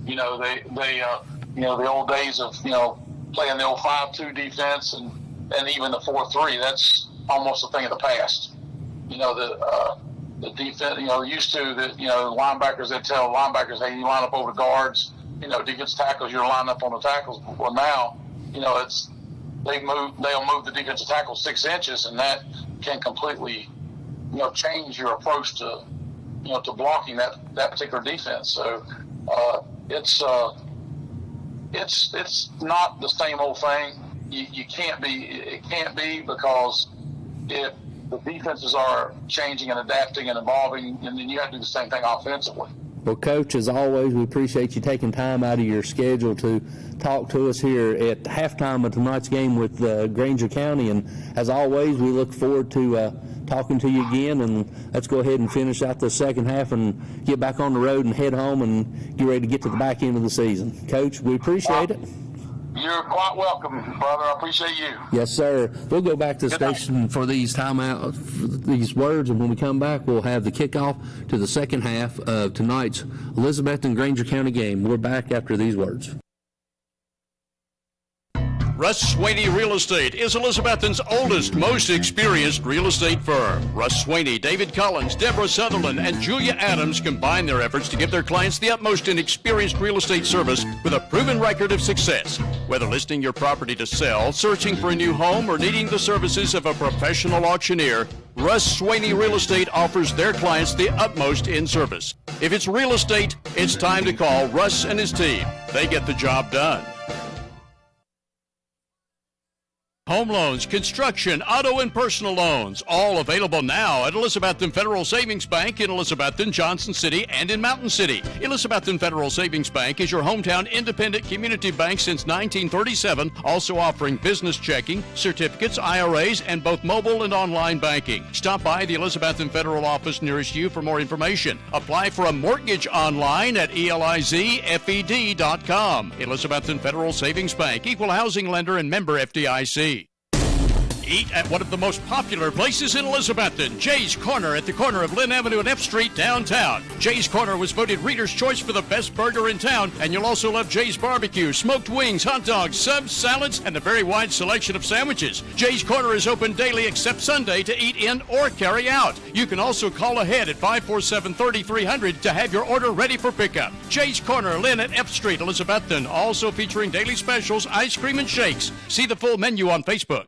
They the old days of playing the old 5-2 defense and even the 4-3. That's almost a thing of the past. The defense, used to the linebackers, they tell linebackers, hey, you line up over the guards. Defense tackles, you're lining up on the tackles. Well, now, they'll move the defensive tackle 6 inches, and that can completely, change your approach to blocking that particular defense. So it's not the same old thing. It can't be because if the defenses are changing and adapting and evolving, and then you have to do the same thing offensively. Well, Coach, as always, we appreciate you taking time out of your schedule to talk to us here at halftime of tonight's game with Granger County. And as always, we look forward to talking to you again. And let's go ahead and finish out the second half and get back on the road and head home and get ready to get to the back end of the season. Coach, we appreciate it. You're quite welcome, brother. I appreciate you. Yes, sir. We'll go back to the station for these these words, and when we come back, we'll have the kickoff to the second half of tonight's Elizabeth and Granger County game. We're back after these words. Russ Swaney Real Estate is Elizabethton's oldest, most experienced real estate firm. Russ Swaney, David Collins, Deborah Sutherland, and Julia Adams combine their efforts to give their clients the utmost in experienced real estate service with a proven record of success. Whether listing your property to sell, searching for a new home, or needing the services of a professional auctioneer, Russ Swaney Real Estate offers their clients the utmost in service. If it's real estate, it's time to call Russ and his team. They get the job done. Home loans, construction, auto, and personal loans, all available now at Elizabethton Federal Savings Bank in Elizabethton, Johnson City, and in Mountain City. Elizabethton Federal Savings Bank is your hometown independent community bank since 1937, also offering business checking, certificates, IRAs, and both mobile and online banking. Stop by the Elizabethton Federal office nearest you for more information. Apply for a mortgage online at elizfed.com. Elizabethton Federal Savings Bank, equal housing lender and member FDIC. Eat at one of the most popular places in Elizabethton, Jay's Corner at the corner of Lynn Avenue and F Street downtown. Jay's Corner was voted Reader's Choice for the best burger in town, and you'll also love Jay's Barbecue, smoked wings, hot dogs, subs, salads, and a very wide selection of sandwiches. Jay's Corner is open daily except Sunday to eat in or carry out. You can also call ahead at 547-3300 to have your order ready for pickup. Jay's Corner, Lynn at F Street, Elizabethton, also featuring daily specials, ice cream, and shakes. See the full menu on Facebook.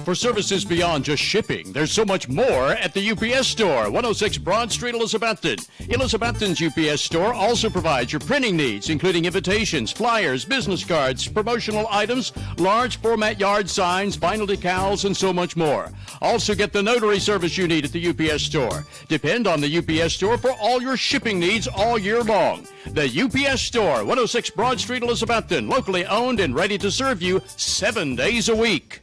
For services beyond just shipping, there's so much more at the UPS Store, 106 Broad Street, Elizabethton. Elizabethton's UPS Store also provides your printing needs, including invitations, flyers, business cards, promotional items, large format yard signs, vinyl decals, and so much more. Also get the notary service you need at the UPS Store. Depend on the UPS Store for all your shipping needs all year long. The UPS Store, 106 Broad Street, Elizabethton, locally owned and ready to serve you 7 days a week.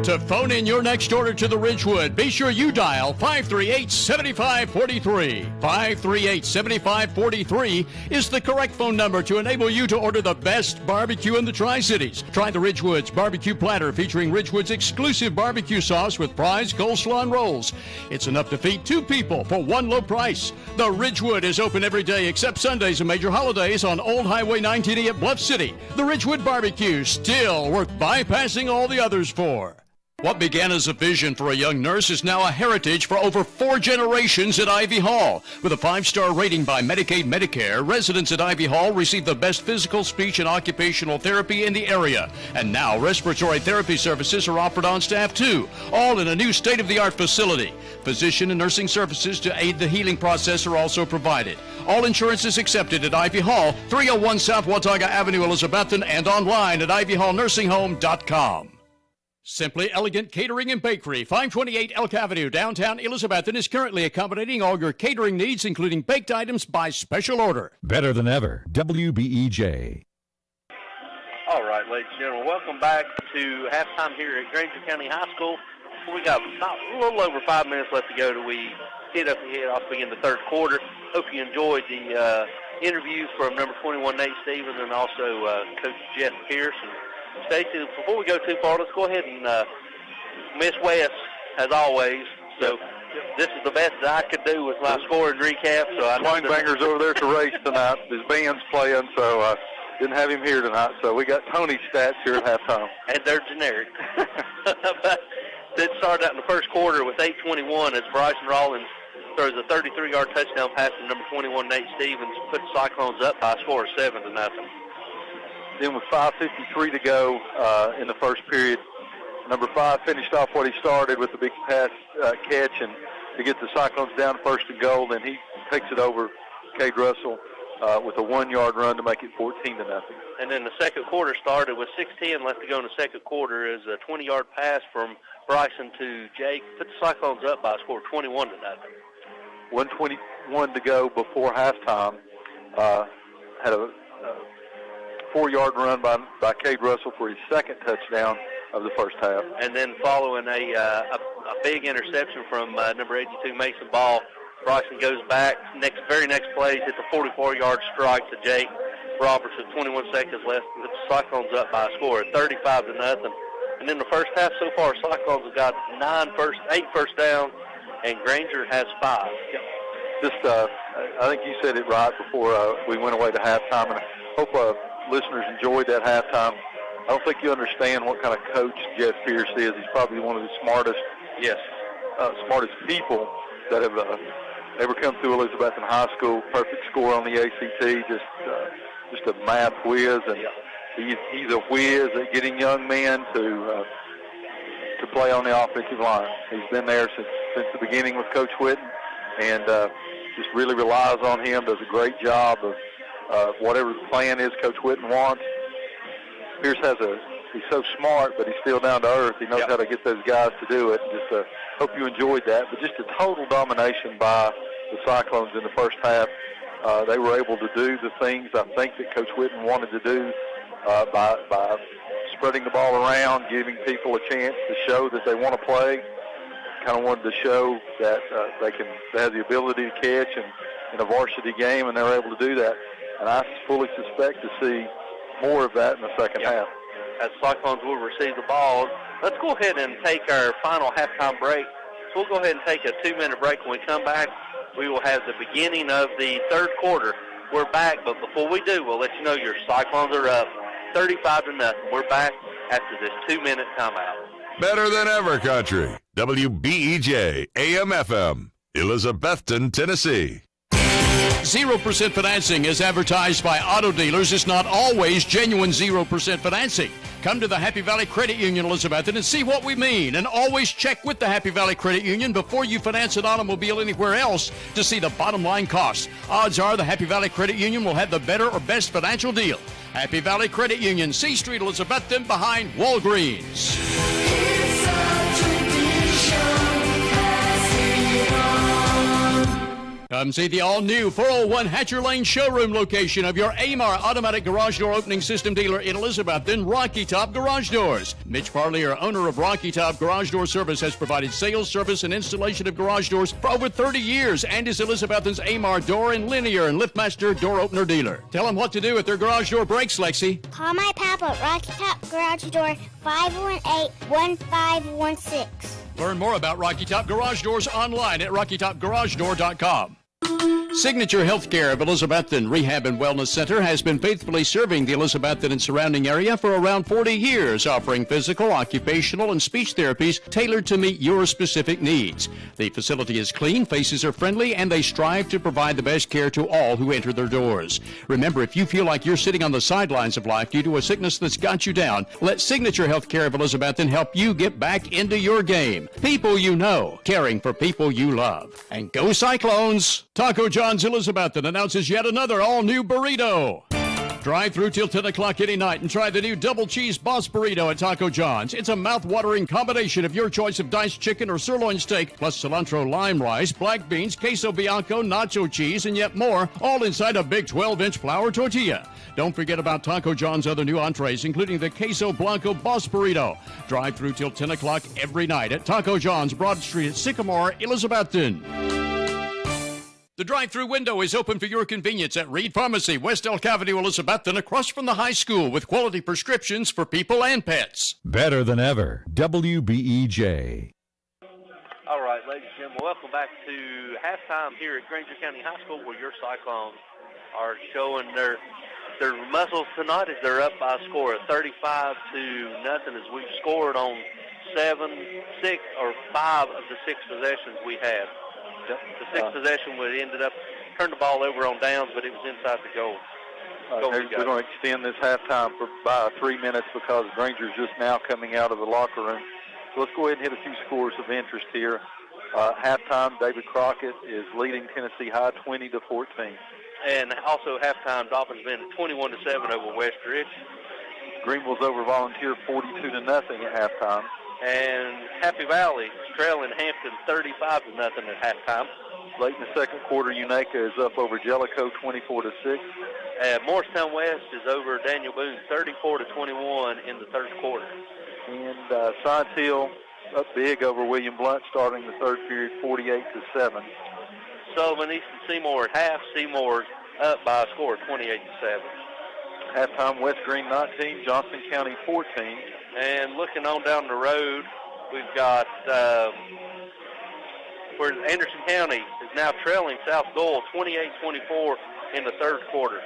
To phone in your next order to the Ridgewood, be sure you dial 538-7543. 538-7543 is the correct phone number to enable you to order the best barbecue in the Tri-Cities. Try the Ridgewood's barbecue platter featuring Ridgewood's exclusive barbecue sauce with fries, coleslaw, and rolls. It's enough to feed 2 people for one low price. The Ridgewood is open every day except Sundays and major holidays on Old Highway 19E at Bluff City. The Ridgewood Barbecue, still worth bypassing all the others for. What began as a vision for a young nurse is now a heritage for over 4 generations at Ivy Hall. With a 5-star rating by Medicaid Medicare, residents at Ivy Hall receive the best physical, speech, and occupational therapy in the area. And now respiratory therapy services are offered on staff too, all in a new state-of-the-art facility. Physician and nursing services to aid the healing process are also provided. All insurance is accepted at Ivy Hall, 301 South Watauga Avenue, Elizabethton, and online at ivyhallnursinghome.com. Simply Elegant Catering and Bakery, 528 Elk Avenue, downtown Elizabethton, is currently accommodating all your catering needs, including baked items by special order. Better than ever. WBEJ. All right, ladies and gentlemen, welcome back to halftime here at Granger County High School. We got about a little over 5 minutes left to go till we hit up the head off begin the third quarter. Hope you enjoyed the interviews from number 21 Nate Stevens and also Coach Jeff Pierce. And Stacy, before we go too far, let's go ahead and Miss West, as always. So this is the best that I could do with my scoring recap. So I Swingbanger's over there to race tonight. His band's playing, so didn't have him here tonight. So we got Tony's stats here at halftime. And they're generic. But it started out in the first quarter with 8:21 as Bryson Rollins throws a 33-yard touchdown pass to number 21 Nate Stevens, put the Cyclones up by a score of 7-0. Then with 5:53 to go in the first period, number 5 finished off what he started with a big pass catch and to get the Cyclones down first and goal. Then he takes it over Cade Russell with a 1-yard run to make it 14-0. And then the second quarter started with 6:10 left to go in the second quarter as a 20-yard pass from Bryson to Jake put the Cyclones up by a score of 21-0. 1:21 to go before halftime. Had a 4-yard run by Cade Russell for his second touchdown of the first half. And then following a big interception from number 82 Mason Ball, Bryson goes back. Very next play, hits a 44-yard strike to Jake Roberts with 21 seconds left. The Cyclones up by a score of 35-0. And in the first half so far, Cyclones have got 8 first downs, and Granger has 5. I think you said it right before we went away to halftime, and I hope listeners enjoyed that halftime. I don't think you understand what kind of coach Jeff Pierce is. He's probably one of the smartest people that have ever come through Elizabethton High School. Perfect score on the ACT, just a math whiz, and he's a whiz at getting young men to play on the offensive line. He's been there since the beginning with Coach Whitten, and just really relies on him. Does a great job of whatever the plan is Coach Whitten wants. Pierce he's so smart, but he's still down to earth. He knows how to get those guys to do it. Just hope you enjoyed that. But just a total domination by the Cyclones in the first half. They were able to do the things I think that Coach Whitten wanted to do by spreading the ball around, giving people a chance to show that they want to play. Kind of wanted to show that they have the ability to catch in a varsity game, and they were able to do that. And I fully suspect to see more of that in the second half. As Cyclones will receive the ball, let's go ahead and take our final halftime break. So we'll go ahead and take a 2-minute break. When we come back, we will have the beginning of the third quarter. We're back, but before we do, we'll let you know your Cyclones are up 35-0. We're back after this 2-minute timeout. Better than ever country. WBEJ AM/FM, Elizabethton, Tennessee. 0% financing is advertised by auto dealers. It's not always genuine 0% financing. Come to the Happy Valley Credit Union, Elizabethton, and see what we mean. And always check with the Happy Valley Credit Union before you finance an automobile anywhere else to see the bottom line costs. Odds are the Happy Valley Credit Union will have the better or best financial deal. Happy Valley Credit Union, C Street, Elizabethton, behind Walgreens. Come see the all-new 401 Hatcher Lane showroom location of your AMAR automatic garage door opening system dealer in Elizabethton, Rocky Top Garage Doors. Mitch Parlier, owner of Rocky Top Garage Door Service, has provided sales, service, and installation of garage doors for over 30 years and is Elizabethton's AMAR door and linear and liftmaster door opener dealer. Tell them what to do with their garage door breaks, Lexi. Call my papa at Rocky Top Garage Door, 518-1516. Learn more about Rocky Top Garage Doors online at rockytopgaragedoor.com. Signature Healthcare of Elizabethton Rehab and Wellness Center has been faithfully serving the Elizabethton and surrounding area for around 40 years, offering physical, occupational, and speech therapies tailored to meet your specific needs. The facility is clean, faces are friendly, and they strive to provide the best care to all who enter their doors. Remember, if you feel like you're sitting on the sidelines of life due to a sickness that's got you down, let Signature Healthcare of Elizabethton help you get back into your game. People you know, caring for people you love. And go Cyclones! Taco John's Elizabethton announces yet another all-new burrito. Drive through till 10 o'clock any night and try the new double cheese boss burrito at Taco John's. It's a mouth-watering combination of your choice of diced chicken or sirloin steak, plus cilantro lime rice, black beans, queso bianco, nacho cheese, and yet more, all inside a big 12-inch flour tortilla. Don't forget about Taco John's other new entrees, including the Queso Blanco Boss Burrito. Drive through till 10 o'clock every night at Taco John's, Broad Street at Sycamore, Elizabethton. The drive-through window is open for your convenience at Reed Pharmacy, West Elk Avenue, Elizabethton, across from the high school, with quality prescriptions for people and pets. Better than ever. WBEJ. All right, ladies and gentlemen, welcome back to halftime here at Granger County High School, where your Cyclones are showing their muscles tonight as they're up by a score of 35-0 as we've scored on 5 of the 6 possessions we had. The 6th possession would ended up turned the ball over on downs, but it was inside the goal. We're going to extend this halftime by 3 minutes because Granger's just now coming out of the locker room. So let's go ahead and hit a few scores of interest here. Halftime, David Crockett is leading Tennessee High 20-14. And also halftime, Dolphins been 21-7 over West Ridge. Greenville's over Volunteer 42-0 at halftime. And Happy Valley trailing Hampton 35-0 at halftime. Late in the second quarter, Unaka is up over Jellicoe 24-6. Morristown West is over Daniel Boone 34-21 in the third quarter. And Science Hill up big over William Blunt starting the third period 48-7. Sullivan Easton Seymour at half. Seymour's up by a score of 28-7. Halftime, West Green 19, Johnson County 14. And looking on down the road, we've got where Anderson County is now trailing South Goal 28-24 in the third quarter.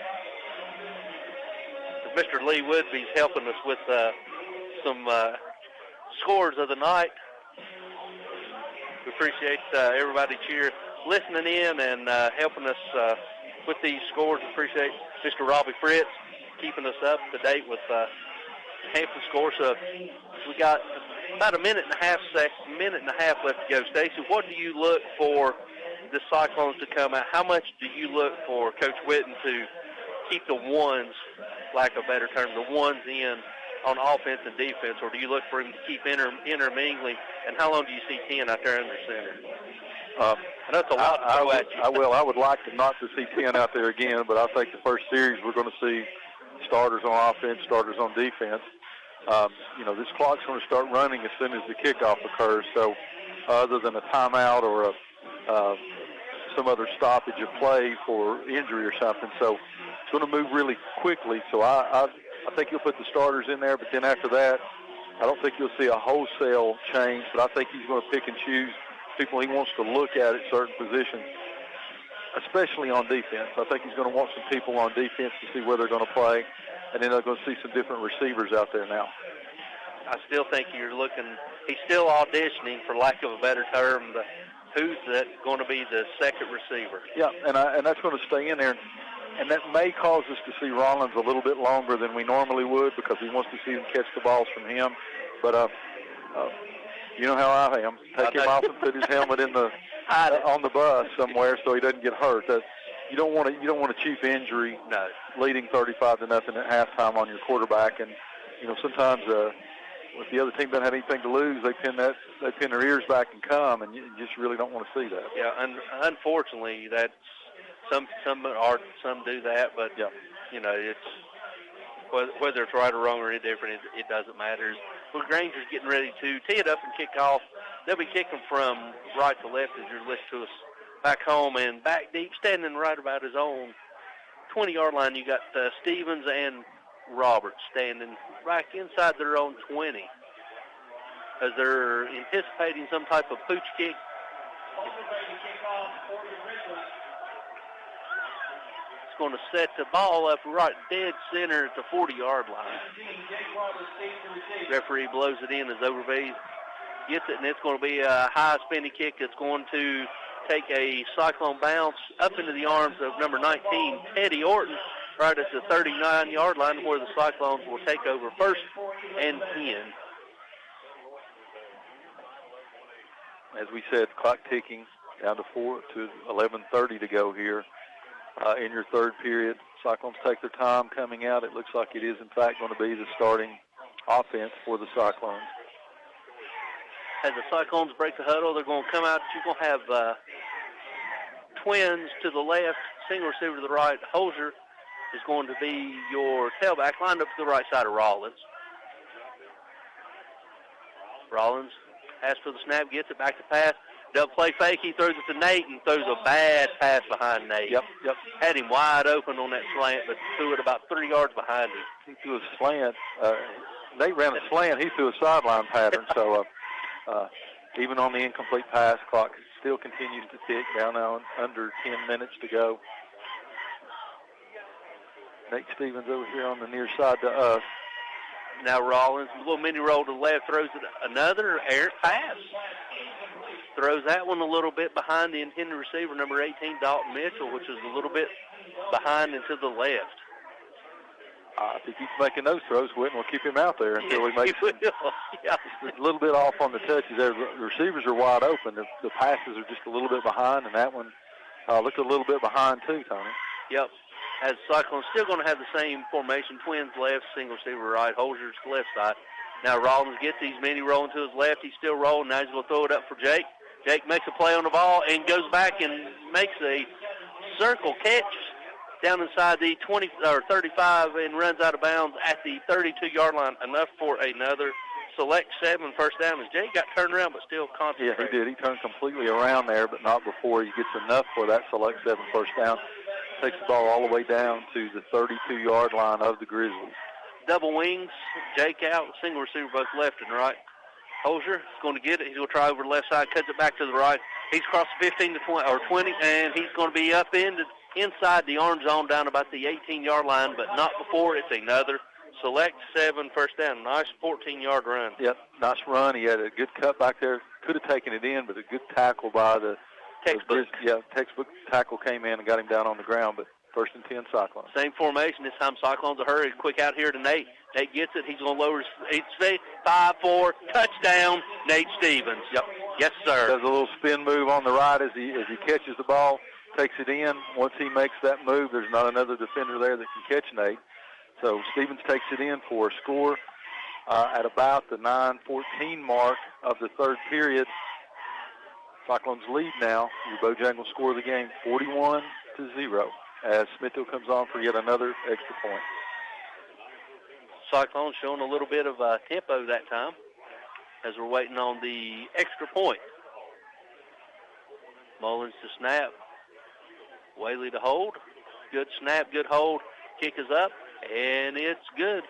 Mr. Lee Woodby's helping us with some scores of the night. We appreciate everybody listening in and helping us with these scores. Appreciate Mr. Robbie Fritz keeping us up to date with Hampton scores. So we got about a minute and a half left to go. Stacy, what do you look for the Cyclones to come out? How much do you look for Coach Whitten to keep the ones, lack of a better term, the ones in on offense and defense, or do you look for him to keep intermingling? And how long do you see 10 out there under center? I know it's a lot to throw at you. I would like not to see 10 out there again, but I think the first series we're going to see starters on offense, starters on defense. This clock's going to start running as soon as the kickoff occurs. So other than a timeout or some other stoppage of play for injury or something. So it's going to move really quickly. So I think you'll put the starters in there, but then after that, I don't think you'll see a wholesale change, but I think he's going to pick and choose people he wants to look at certain positions, especially on defense. I think he's going to want some people on defense to see where they're going to play, and then they're going to see some different receivers out there now. I still think he's still auditioning, for lack of a better term, who's going to be the second receiver. Yeah, and that's going to stay in there. And that may cause us to see Rollins a little bit longer than we normally would because he wants to see them catch the balls from him. But you know how I am. Take him off and put his helmet in on the bus somewhere so he doesn't get hurt. You don't want a cheap injury. No. Leading 35-0 at halftime on your quarterback, and sometimes if the other team doesn't have anything to lose, they pin their ears back and come, and you just really don't want to see that. Yeah, and unfortunately, that's some do that, but yeah. It's whether it's right or wrong or indifferent, it doesn't matter. Well, Granger's getting ready to tee it up and kick off. They'll be kicking from right to left as you're listening to us back home, and back deep, standing right about his own 20-yard line. You got Stevens and Roberts standing right inside their own 20 as they're anticipating some type of pooch kick. It's going to set the ball up right dead center at the 40-yard line. Referee blows it in as Overby gets it, and it's going to be a high spinning kick that's going to take a Cyclone bounce up into the arms of number 19, Teddy Orton, right at the 39-yard line, where the Cyclones will take over first and 10. As we said, clock ticking down to 11:30 to go here. in your third period. Cyclones take their time coming out. It looks like it is, in fact, going to be the starting offense for the Cyclones. As the Cyclones break the huddle, they're going to come out. You're going to have twins to the left, single receiver to the right. Holzer is going to be your tailback, lined up to the right side of Rollins. Rollins has for the snap, gets it back to pass. Double play fake, he throws it to Nate and throws a bad pass behind Nate. Yep. Had him wide open on that slant, but threw it about 3 yards behind him. He threw a slant. Nate ran a slant. He threw a sideline pattern. So even on the incomplete pass, clock still continues to tick down now under 10 minutes to go. Nate Stevens over here on the near side to us. Now Rollins, a little mini roll to the left, throws it another errant pass. Throws that one a little bit behind the intended receiver, number 18, Dalton Mitchell, which is a little bit behind and to the left. If he keeps making those throws, Whitten will keep him out there until he makes them. Yeah. A little bit off on the touches there. The receivers are wide open. The passes are just a little bit behind, and that one looked a little bit behind too, Tony. Yep. As Cyclones still going to have the same formation, twins left, single receiver right, Holzer's left side. Now Rollins gets these mini rolling to his left. He's still rolling. Now he's going to throw it up for Jake. Jake makes a play on the ball and goes back and makes a circle catch down inside the 20 or 35 and runs out of bounds at the 32-yard line. Enough for another select 7 first down. As Jake got turned around but still concentrated. Yeah, he did. He turned completely around there, but not before he gets enough for that select 7 first down. Takes the ball all the way down to the 32-yard line of the Grizzlies. Double wings, Jake out, single receiver both left and right. Holzer is going to get it. He's going to try over the left side, cuts it back to the right. He's crossed the 15 to 20, or 20, and he's going to be up inside the orange zone down about the 18-yard line, but not before. It's another select 7 first down. Nice 14-yard run. Yep, nice run. He had a good cut back there. Could have taken it in, but a good tackle by the textbook. Textbook tackle came in and got him down on the ground, but first and 10 Cyclones. Same formation. This time Cyclones a hurry. Quick out here to Nate. Nate gets it. He's going to lower his feet. 5-4, touchdown, Nate Stevens. Yep. Yes, sir. Does a little spin move on the right as he catches the ball, takes it in. Once he makes that move, there's not another defender there that can catch Nate. So Stevens takes it in for a score at about the 9:14 mark of the third period. Cyclones lead now. Your Bojangles score the game 41-0 as Smithville comes on for yet another extra point. Cyclones showing a little bit of tempo that time as we're waiting on the extra point. Mullins to snap. Whaley to hold. Good snap, good hold. Kick is up, and it's good.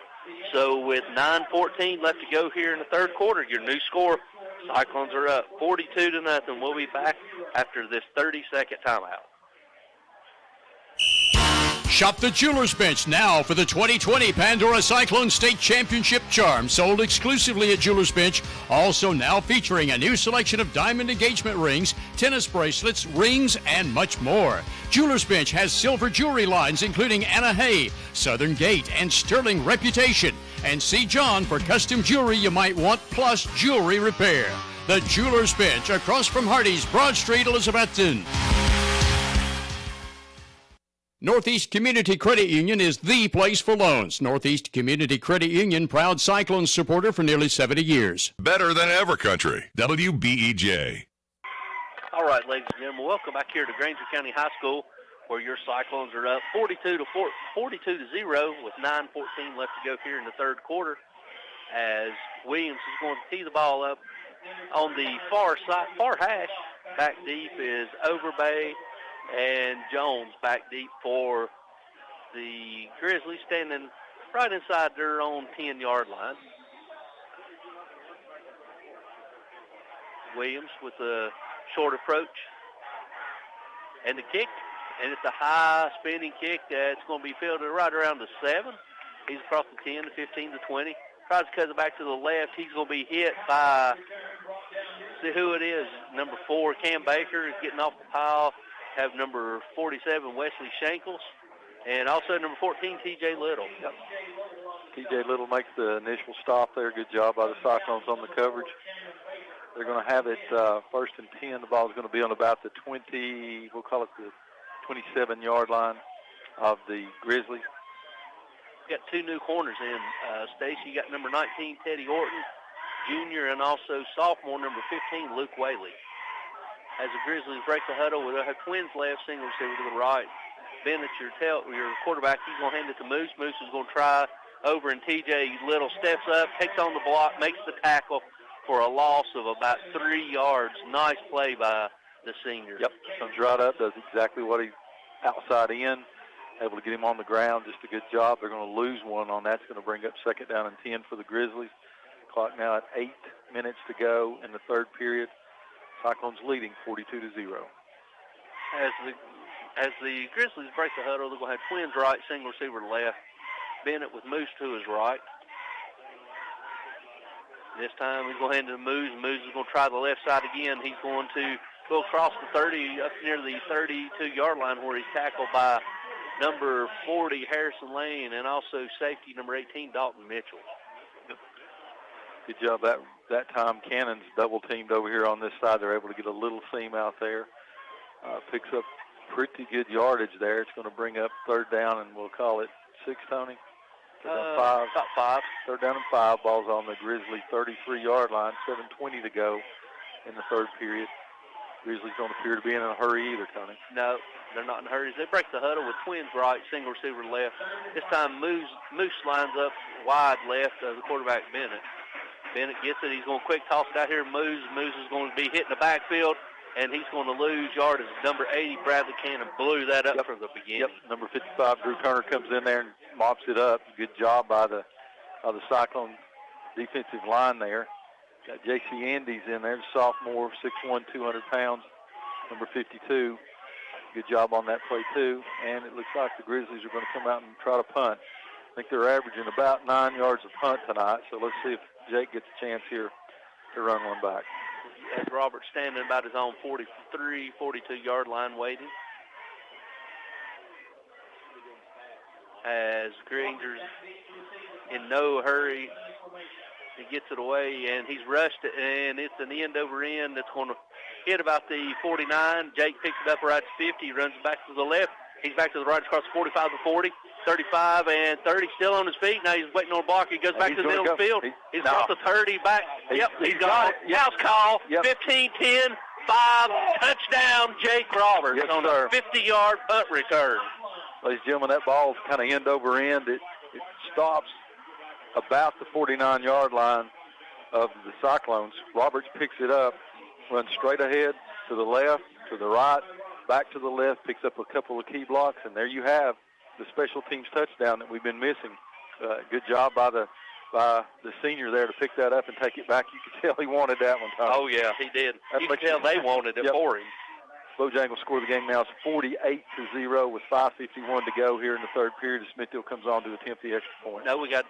So with 9:14 left to go here in the third quarter, your new score, Cyclones are up 42-0. We'll be back after this 30-second timeout. Shop the Jeweler's Bench now for the 2020 Pandora Cyclone State Championship charm, sold exclusively at Jeweler's Bench. Also now featuring a new selection of diamond engagement rings, tennis bracelets, rings, and much more. Jeweler's Bench has silver jewelry lines including Anna Hay, Southern Gate, and Sterling Reputation. And see John for custom jewelry you might want, plus jewelry repair. The Jeweler's Bench, across from Hardee's, Broad Street, Elizabethton. Northeast Community Credit Union is the place for loans. Northeast Community Credit Union, proud Cyclones supporter for nearly 70 years. Better than ever country. WBEJ. All right, ladies and gentlemen, welcome back here to Granger County High School, where your Cyclones are up 42-0 with 9:14 left to go here in the third quarter. As Williams is going to tee the ball up on the far side, far hash. Back deep is Overbay and Jones back deep for the Grizzlies, standing right inside their own 10-yard line. Williams with a short approach and the kick, and it's a high spinning kick that's going to be fielded right around the 7. He's across the 10, the 15, the 20. Tries to cut it back to the left. He's going to be hit by, see who it is, number 4, Cam Baker is getting off the pile. Have number 47, Wesley Shankles, and also number 14, T.J. Little. Yep. T.J. Little makes the initial stop there. Good job by the Cyclones on the coverage. They're going to have it first and 10. The ball is going to be on about the 20, we'll call it the 27-yard line of the Grizzlies. Got two new corners in. Stacy, you got number 19, Teddy Orton, junior, and also sophomore, number 15, Luke Whaley. As the Grizzlies break the huddle, we'll have twins left, single receiver to the right. Bennett, your quarterback, he's going to hand it to Moose. Moose is going to try over, and TJ Little steps up, takes on the block, makes the tackle for a loss of about 3 yards. Nice play by the senior. Yep, comes right up, does exactly what he's outside in, able to get him on the ground. Just a good job. They're going to lose one on that. It's going to bring up 2nd down and 10 for the Grizzlies. Clock now at 8 minutes to go in the third period. Cyclones leading 42-0. As the Grizzlies break the huddle, they're going to have twins right, single receiver left. Bennett with Moose to his right. This time he's going to hand it to Moose. Moose is going to try the left side again. He's going to go across the 30, up near the 32-yard line where he's tackled by number 40, Harrison Lane, and also safety number 18, Dalton Mitchell. Good job that time. Cannon's double-teamed over here on this side. They're able to get a little seam out there. Picks up pretty good yardage there. It's going to bring up 3rd down, and we'll call it 6, Tony? 5. About 5. 3rd down and 5. Ball's on the Grizzly 33-yard line. 7:20 to go in the third period. Grizzlies don't appear to be in a hurry either, Tony. No, they're not in hurries. They break the huddle with twins right, single receiver left. This time Moose lines up wide left of the quarterback, Bennett. Bennett gets it. He's going to quick toss it out here. Moose is going to be hitting the backfield, and he's going to lose yardage. Number 80, Bradley Cannon, blew that up from the beginning. Yep, number 55, Drew Turner, comes in there and mops it up. Good job by the Cyclone defensive line there. Got J.C. Andes in there, sophomore, 6'1", 200 pounds, number 52. Good job on that play, too. And it looks like the Grizzlies are going to come out and try to punt. I think they're averaging about 9 yards of punt tonight, so let's see if Jake gets a chance here to run one back. As Robert's standing about his own 43, 42-yard line waiting. As Granger's in no hurry, he gets it away, and he's rushed it, and it's an end-over-end that's going to hit about the 49. Jake picks it up right at 50. He runs back to the left. He's back to the right across 45 to 40, 35 and 30, still on his feet. Now he's waiting on a block. He goes back to the middle of the field. He's got the 30 back. He's got it. House call, 15-10, 5, touchdown, Jake Roberts on a 50-yard punt return. Ladies and gentlemen, that ball's kind of end over end. It stops about the 49-yard line of the Cyclones. Roberts picks it up, runs straight ahead to the left, to the right, back to the left, picks up a couple of key blocks, and there you have the special teams touchdown that we've been missing. Good job by the senior there to pick that up and take it back. You could tell he wanted that one, Tom. Oh, yeah, he did. You could tell they wanted it for him. Bojangles score the game now. It's 48-0 with 5:51 to go here in the third period. Smithfield comes on to attempt the extra point. No, we got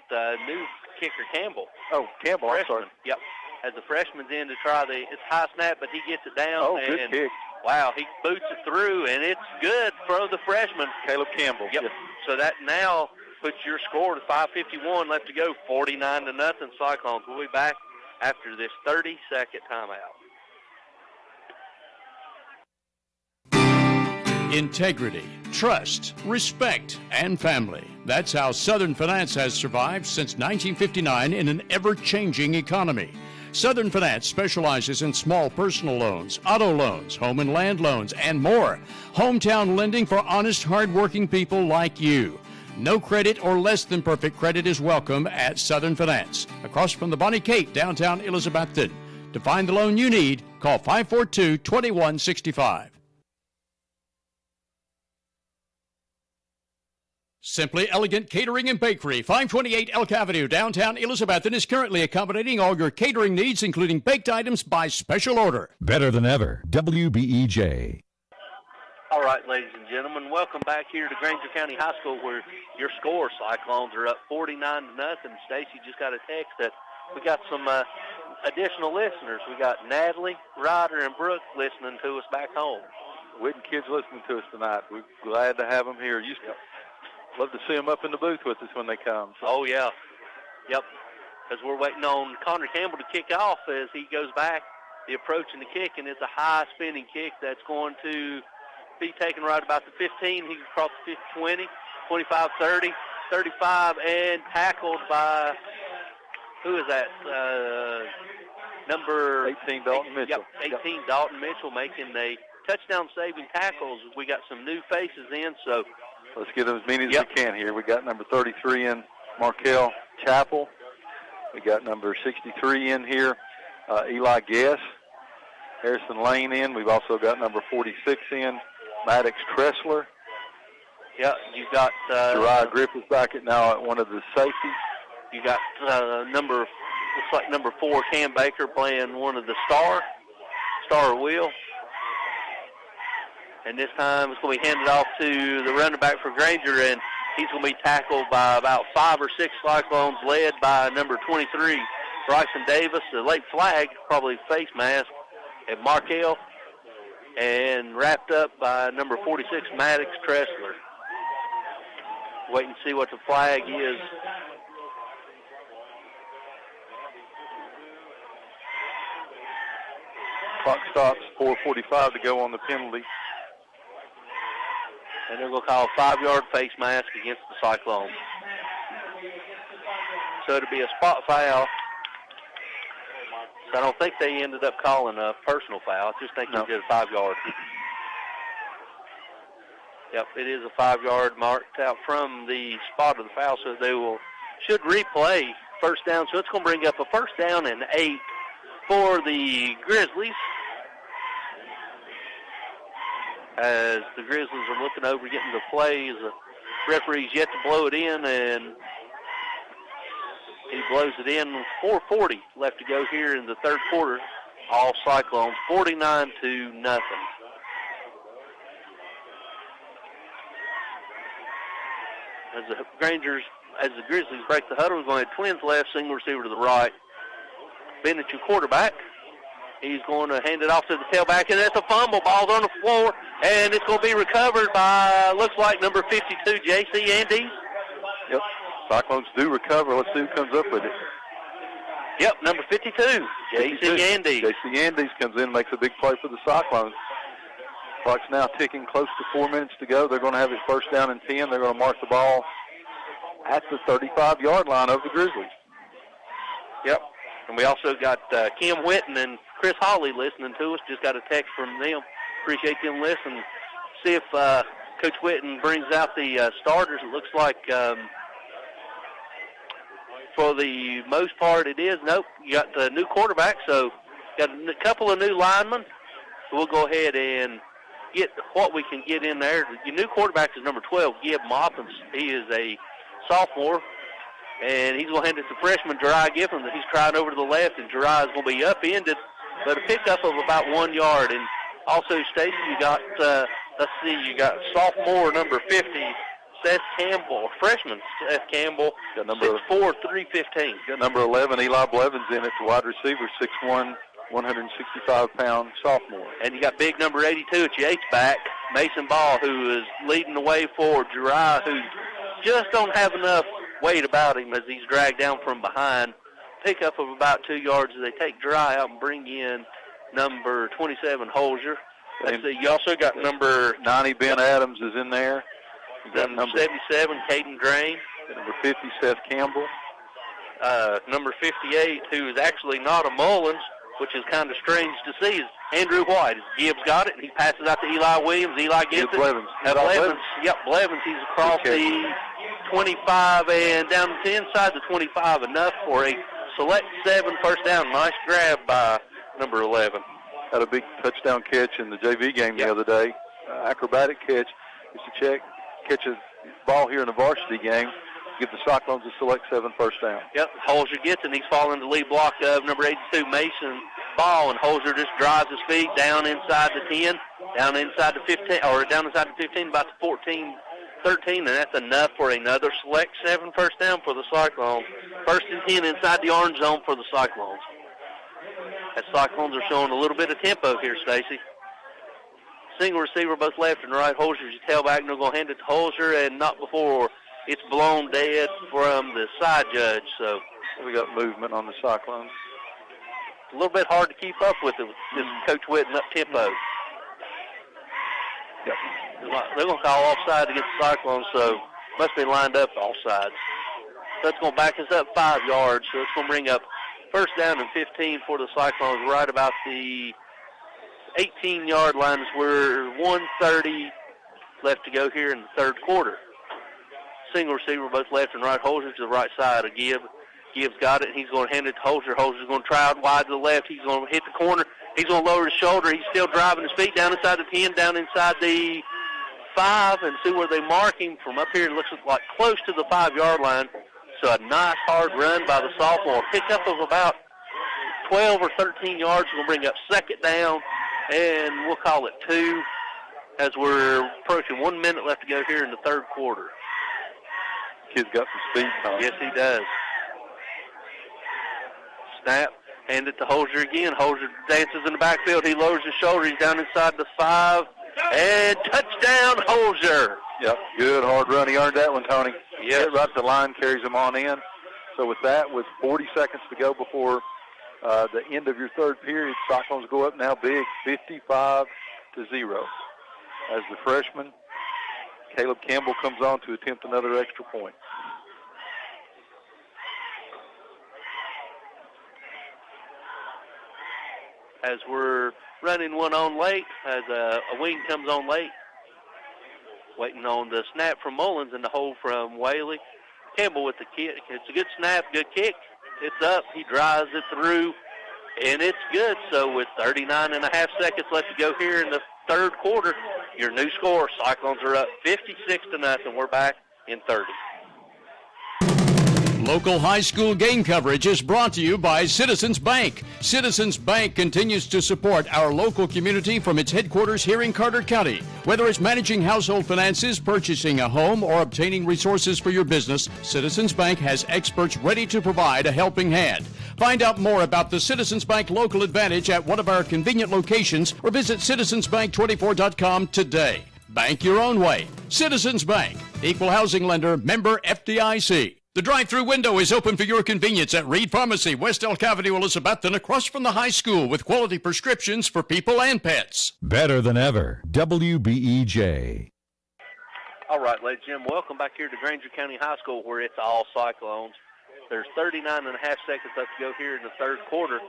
new kicker Campbell. Oh, Campbell, freshman. I'm sorry. Yep. As the freshman's in to try it's high snap, but he gets it down. Oh, good kick. Wow, he boots it through, and it's good for the freshman. Caleb Campbell. Yep. Yes. So that now puts your score to 5:51 left to go, 49-0 Cyclones. We'll be back after this 30-second timeout. Integrity, trust, respect, and family. That's how Southern Finance has survived since 1959 in an ever-changing economy. Southern Finance specializes in small personal loans, auto loans, home and land loans, and more. Hometown lending for honest, hard-working people like you. No credit or less than perfect credit is welcome at Southern Finance. Across from the Bonnie Kate, downtown Elizabethton. To find the loan you need, call 542-2165. Simply Elegant Catering and Bakery, 528 Elk Avenue, downtown Elizabethton, is currently accommodating all your catering needs, including baked items by special order. Better than ever, WBEJ. All right, ladies and gentlemen, welcome back here to Granger County High School, where your score, Cyclones, are up 49-0. Stacy just got a text that we got some additional listeners. We got Natalie, Ryder, and Brooke listening to us back home. Whitten kids listening to us tonight. We're glad to have them here. Love to see them up in the booth with us when they come. So. Oh, yeah. Yep. Because we're waiting on Connor Campbell to kick off as he goes back. The approach and the kick, and it's a high spinning kick that's going to be taken right about the 15. He crossed the 20, 25, 30, 35, and tackled by, who is that? Number 18, Dalton Mitchell. Yep, 18, Dalton Mitchell making a touchdown-saving tackles. We got some new faces in, so let's get them as many as we can here. We got number 33 in, Markel Chappell. We got number 63 in here, Eli Guess. Harrison Lane in. We've also got number 46 in, Maddox Tressler. Yeah, you got Jeriah Griffith back now at one of the safeties. You got looks like number 4, Cam Baker, playing one of the star wheel. And this time it's going to be handed off to the running back for Granger, and he's going to be tackled by about 5 or 6 Cyclones, led by number 23, Bryson Davis. The late flag, probably face mask, at Markel, and wrapped up by number 46, Maddox Tressler. Wait and see what the flag is. Clock stops, 4:45 to go on the penalty. And they're going to call a 5-yard face mask against the Cyclones. So it'll be a spot foul. So I don't think they ended up calling a personal foul. I just think they did a 5-yard. Yep, it is a 5-yard marked out from the spot of the foul, so they should replay first down. So it's going to bring up a first down and 8 for the Grizzlies, as the Grizzlies are looking over getting the plays. The referee's yet to blow it in, and he blows it in. 4:40 left to go here in the third quarter. All Cyclones, 49-0. As the Grizzlies break the huddle, we're going to have twins left, single receiver to the right. Bennett, your quarterback. He's going to hand it off to the tailback, and that's a fumble. Ball's on the floor, and it's going to be recovered by, looks like, number 52, J.C. Andes. Yep, Cyclones do recover. Let's see who comes up with it. Yep, number 52, J.C. Andes. J.C. Andes comes in and makes a big play for the Cyclones. Clock's now ticking close to 4 minutes to go. They're going to have it first down and 10. They're going to mark the ball at the 35-yard line of the Grizzlies. Yep. And we also got Kim Whitten and Chris Hawley listening to us. Just got a text from them. Appreciate them listening. See if Coach Whitten brings out the starters. It looks like for the most part it is. Nope, you got the new quarterback, so got a couple of new linemen. So we'll go ahead and get what we can get in there. Your new quarterback is number 12, Gibb Moppins. He is a sophomore. And he's going to hand it to freshman Jeriah Giffen. He's trying over to the left, and Jeriah is going to be upended, but a pickup of about 1 yard. And also, Stacy, you got, you got sophomore number 50, Seth Campbell, freshman Seth Campbell, 6'4", 315. Got number 11, Eli Blevins in it, the wide receiver, 6'1", 165-pound sophomore. And you got big number 82 at your H-back, Mason Ball, who is leading the way for Jeriah, who just don't have enough weight about him as he's dragged down from behind. Pickup of about 2 yards as they take Dry out and bring in number 27, Holzer. Let's see, you also got number 90, Ben Adams is in there. You got number 77, Caden Drain. Number 50, Seth Campbell. Number 58, who is actually not a Mullins, which is kind of strange to see, is Andrew White. Gibbs got it, and he passes out to Eli Williams. Eli gets it. Blevins. Blevins. He's across the 25 and down to the inside the 25, enough for a select 7 first down. Nice grab by number 11. Had a big touchdown catch in the JV game the other day. Acrobatic catch. Used to catch a ball here in the varsity game. Give the Cyclones a select 7 first down. Yep, Holzer gets it, and he's following the lead block of number 82, Mason Ball, and Holzer just drives his feet down inside the 10, down inside the 15, or down inside the 15, about the 14, 13, and that's enough for another select 7 first down for the Cyclones. 1st and 10 inside the orange zone for the Cyclones. The Cyclones are showing a little bit of tempo here, Stacy. Single receiver both left and right. Holzer's your tailback, and they're going to hand it to Holzer, and not before it's blown dead from the side judge. So we got movement on the Cyclones. A little bit hard to keep up with it with this Coach Whitten up tempo. Yep. They're going to call offside against the Cyclones, so must be lined up offsides. So it's going to back us up 5 yards, so it's going to bring up first down and 15 for the Cyclones right about the 18-yard line. We're 1:30 left to go here in the third quarter. Single receiver, both left and right. Holzer to the right side of Gibb. Gibbs got it, and he's going to hand it to Holzer. Holzer's going to try out wide to the left. He's going to hit the corner. He's going to lower his shoulder. He's still driving his feet down inside the 10, down inside the 5, and see where they mark him from up here. It looks like close to the 5-yard line. So a nice hard run by the sophomore. Pickup of about 12 or 13 yards. We'll bring up second down, and we'll call it 2 as we're approaching 1 minute left to go here in the third quarter. Kid's got some speed, Tom. Yes, he does. Snap, hand it to Holzer again. Holzer dances in the backfield. He lowers his shoulder. He's down inside the 5. And touchdown, Holzer. Yep, good hard run. He earned that one, Tony. Yes. Right to the line, carries him on in. So with that, with 40 seconds to go before the end of your third period, Cyclones go up now big, 55-0. As the freshman, Caleb Campbell, comes on to attempt another extra point. As we're running one on late, as a wing comes on late. Waiting on the snap from Mullins and the hold from Whaley. Campbell with the kick. It's a good snap, good kick. It's up. He drives it through, and it's good. So with 39.5 seconds left to go here in the third quarter, your new score, Cyclones are up 56-0. We're back in 30. Local high school game coverage is brought to you by Citizens Bank. Citizens Bank continues to support our local community from its headquarters here in Carter County. Whether it's managing household finances, purchasing a home, or obtaining resources for your business, Citizens Bank has experts ready to provide a helping hand. Find out more about the Citizens Bank Local Advantage at one of our convenient locations or visit citizensbank24.com today. Bank your own way. Citizens Bank, equal housing lender, member FDIC. The drive-through window is open for your convenience at Reed Pharmacy, West Elk Avenue, Elizabethton, across from the high school with quality prescriptions for people and pets. Better than ever. WBEJ. All right, ladies and gentlemen, welcome back here to Granger County High School where it's all Cyclones. There's 39.5 seconds left to go here in the third quarter.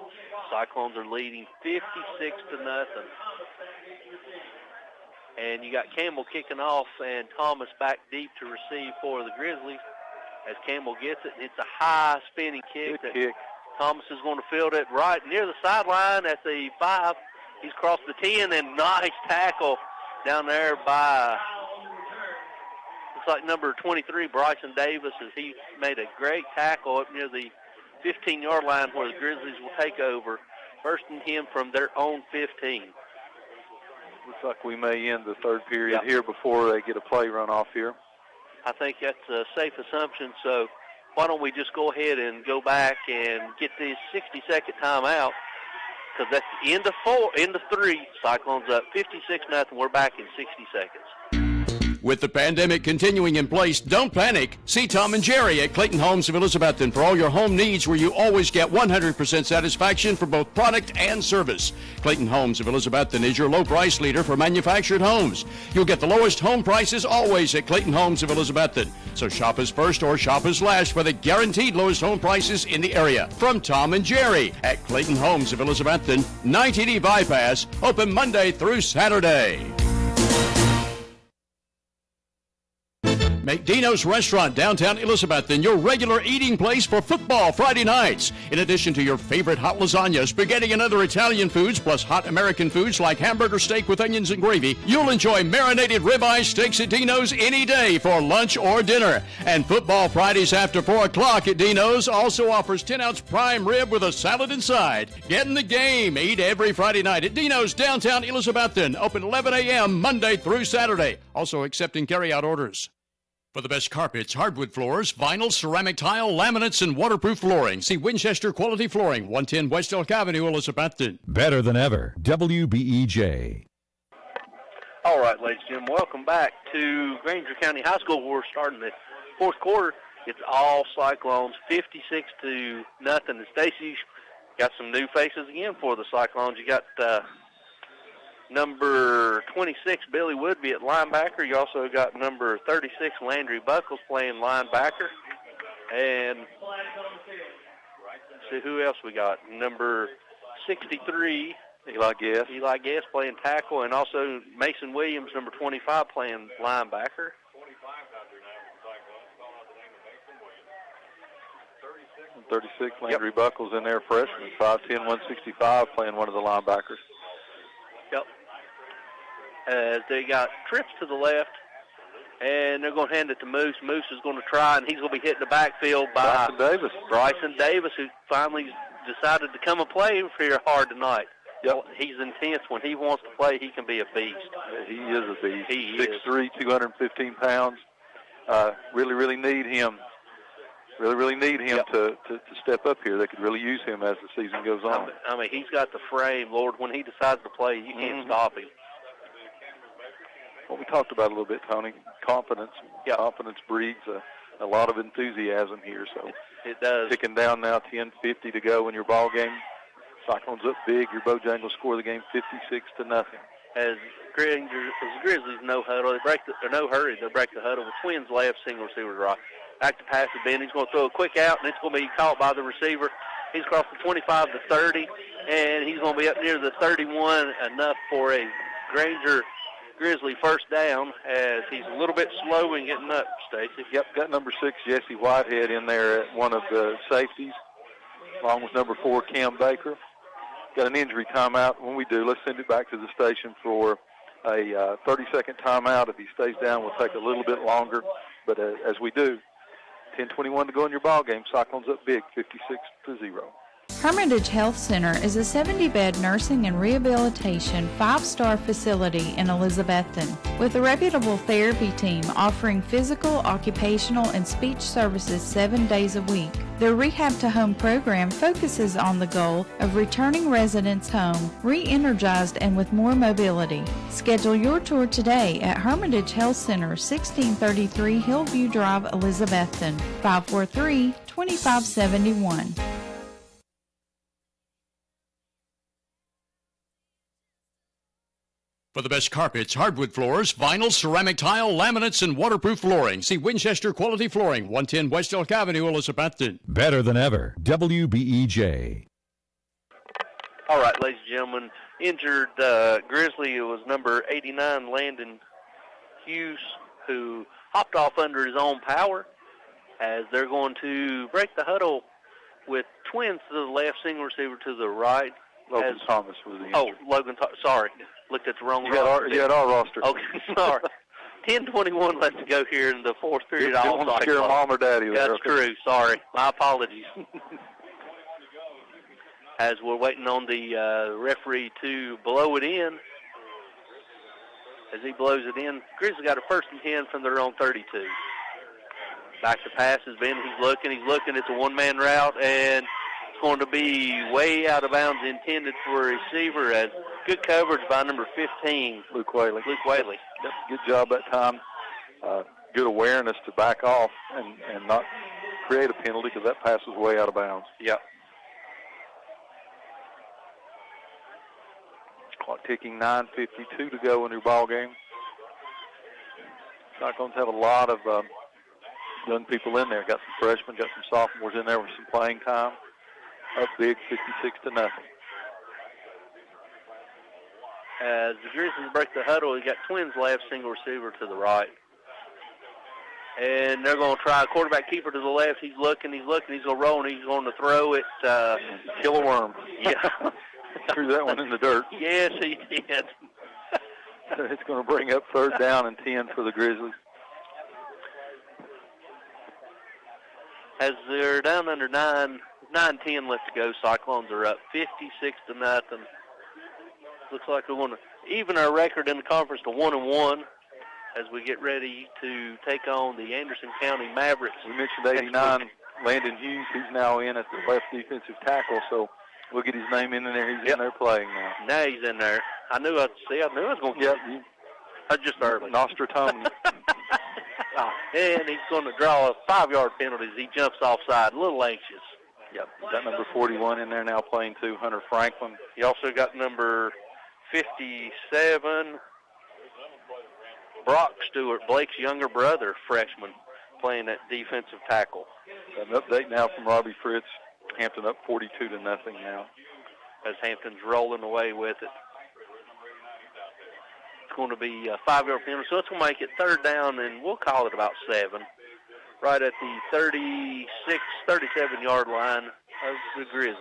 Cyclones are leading 56-0. And you got Campbell kicking off and Thomas back deep to receive for the Grizzlies. As Campbell gets it, and it's a high spinning kick. Thomas is going to field it right near the sideline at the 5. He's crossed the 10, and nice tackle down there by, looks like number 23, Bryson Davis, as he made a great tackle up near the 15-yard line where the Grizzlies will take over, bursting him from their own 15. Looks like we may end the third period here before they get a play run off here. I think that's a safe assumption, so why don't we just go ahead and go back and get this 60-second timeout, because that's the end of 3. Cyclones up 56-0. We're back in 60 seconds. With the pandemic continuing in place, don't panic. See Tom and Jerry at Clayton Homes of Elizabethton for all your home needs, where you always get 100% satisfaction for both product and service. Clayton Homes of Elizabethton is your low price leader for manufactured homes. You'll get the lowest home prices always at Clayton Homes of Elizabethton. So shop us first or shop us last for the guaranteed lowest home prices in the area. From Tom and Jerry at Clayton Homes of Elizabethton, 90D Bypass, open Monday through Saturday. Make Dino's Restaurant, downtown Elizabethton, your regular eating place for football Friday nights. In addition to your favorite hot lasagna, spaghetti, and other Italian foods, plus hot American foods like hamburger steak with onions and gravy, you'll enjoy marinated ribeye steaks at Dino's any day for lunch or dinner. And football Fridays after 4 o'clock at Dino's also offers 10-ounce prime rib with a salad inside. Get in the game. Eat every Friday night at Dino's, downtown Elizabethton. Open 11 a.m. Monday through Saturday. Also accepting carry-out orders. For the best carpets, hardwood floors, vinyl, ceramic tile, laminates, and waterproof flooring, see Winchester Quality Flooring, 110 West Elk Avenue, Elizabethton. Better than ever. WBEJ. All right, ladies and gentlemen, welcome back to Granger County High School. We're starting the fourth quarter. It's all Cyclones, 56-0. And Stacy's got some new faces again for the Cyclones. You got number 26, Billy Woodby at linebacker. You also got number 36, Landry Buckles playing linebacker. And see who else we got. Number 63, Eli Guest playing tackle, and also Mason Williams, number 25, playing linebacker. 36, Landry Buckles in there, freshman, 5'10", 165, playing one of the linebackers. Yep. As they got trips to the left, and they're going to hand it to Moose. Moose is going to try, and he's going to be hitting the backfield by Bryson Davis, who finally decided to come and play here hard tonight. Yep. He's intense. When he wants to play, he can be a beast. He is a beast. He 6'3", 215 pounds. Really need him. Really need him to step up here. They could really use him as the season goes on. I mean, he's got the frame, Lord. When he decides to play, you can't stop him. Well, we talked about a little bit, Tony. Confidence. Confidence breeds a lot of enthusiasm here. So it does. Ticking down now, 10:50 to go in your ball game. Cyclones up big. Your Bojangles score the game 56-0. As Grizzlies no huddle, no hurry. They break the huddle with Twins left, single receivers right. Back to pass to Ben. He's going to throw a quick out, and it's going to be caught by the receiver. He's across the 25 to 30, and he's going to be up near the 31, enough for a Granger Grizzly first down, as he's a little bit slow in getting up, Stacy. Yep, got number 6, Jesse Whitehead, in there at one of the safeties, along with number 4, Cam Baker. Got an injury timeout. When we do, let's send it back to the station for a 30-second timeout. If he stays down, we'll take a little bit longer. But as we do, 10:21 to go in your ball game. Cyclones up big, 56-0. Hermitage Health Center is a 70-bed nursing and rehabilitation 5-star facility in Elizabethton with a reputable therapy team offering physical, occupational, and speech services 7 days a week. Their Rehab to Home program focuses on the goal of returning residents home, re-energized and with more mobility. Schedule your tour today at Hermitage Health Center, 1633 Hillview Drive, Elizabethton, 543-2571. For the best carpets, hardwood floors, vinyl, ceramic tile, laminates, and waterproof flooring, see Winchester Quality Flooring, 110 West Elk Avenue, Elizabethton. Better than ever. WBEJ. All right, ladies and gentlemen, injured Grizzly was number 89, Landon Hughes, who hopped off under his own power, as they're going to break the huddle with Twins to the left, single receiver to the right. Logan Thomas was the injury. Oh, Logan Thomas. Sorry. Looked at the wrong roster. You had our roster. Okay, sorry. 10:21 left to go here in the fourth period. You don't want to scare mom or daddy. That's true. Sorry. My apologies. As we're waiting on the referee to blow it in. As he blows it in, Grizzlies got a 1st and 10 from their own 32. Back to pass has been. He's looking. It's a one-man route, and it's going to be way out of bounds, intended for a receiver, as good coverage by number 15, Luke Whaley. Yep, good job that time. Good awareness to back off and not create a penalty, because that pass was way out of bounds. Yep. Clock ticking, 9:52 to go in your ball game. Cyclones have a lot of young people in there. Got some freshmen, got some sophomores in there with some playing time. Up big, 56-0. As the Grizzlies break the huddle, you got Twins left, single receiver to the right. And they're going to try a quarterback keeper to the left. He's looking, he's going to roll, and he's going to throw it. Kill a worm. Yeah. Threw that one in the dirt. Yes, he did. It's going to bring up 3rd down and 10 for the Grizzlies. As they're down under 9-10 left to go, Cyclones are up 56-0. Looks like we're going to even our record in the conference to 1-1 as we get ready to take on the Anderson County Mavericks. We mentioned 89, Landon Hughes. He's now in at the left defensive tackle, so we'll get his name in there. He's in there playing now. Now he's in there. I knew I was going to get him. Just early. Nostratomy. And he's going to draw a 5-yard penalty as he jumps offside, a little anxious. Yep, got number 41 in there now playing too, Hunter Franklin. He also got number 57, Brock Stewart, Blake's younger brother, freshman, playing at defensive tackle. An update now from Robbie Fritz. Hampton up 42-0 now. As Hampton's rolling away with it. It's going to be a 5-yard penalty, so it's going to make it third down, and we'll call it about 7. Right at the 36, 37-yard line of the Grizzlies.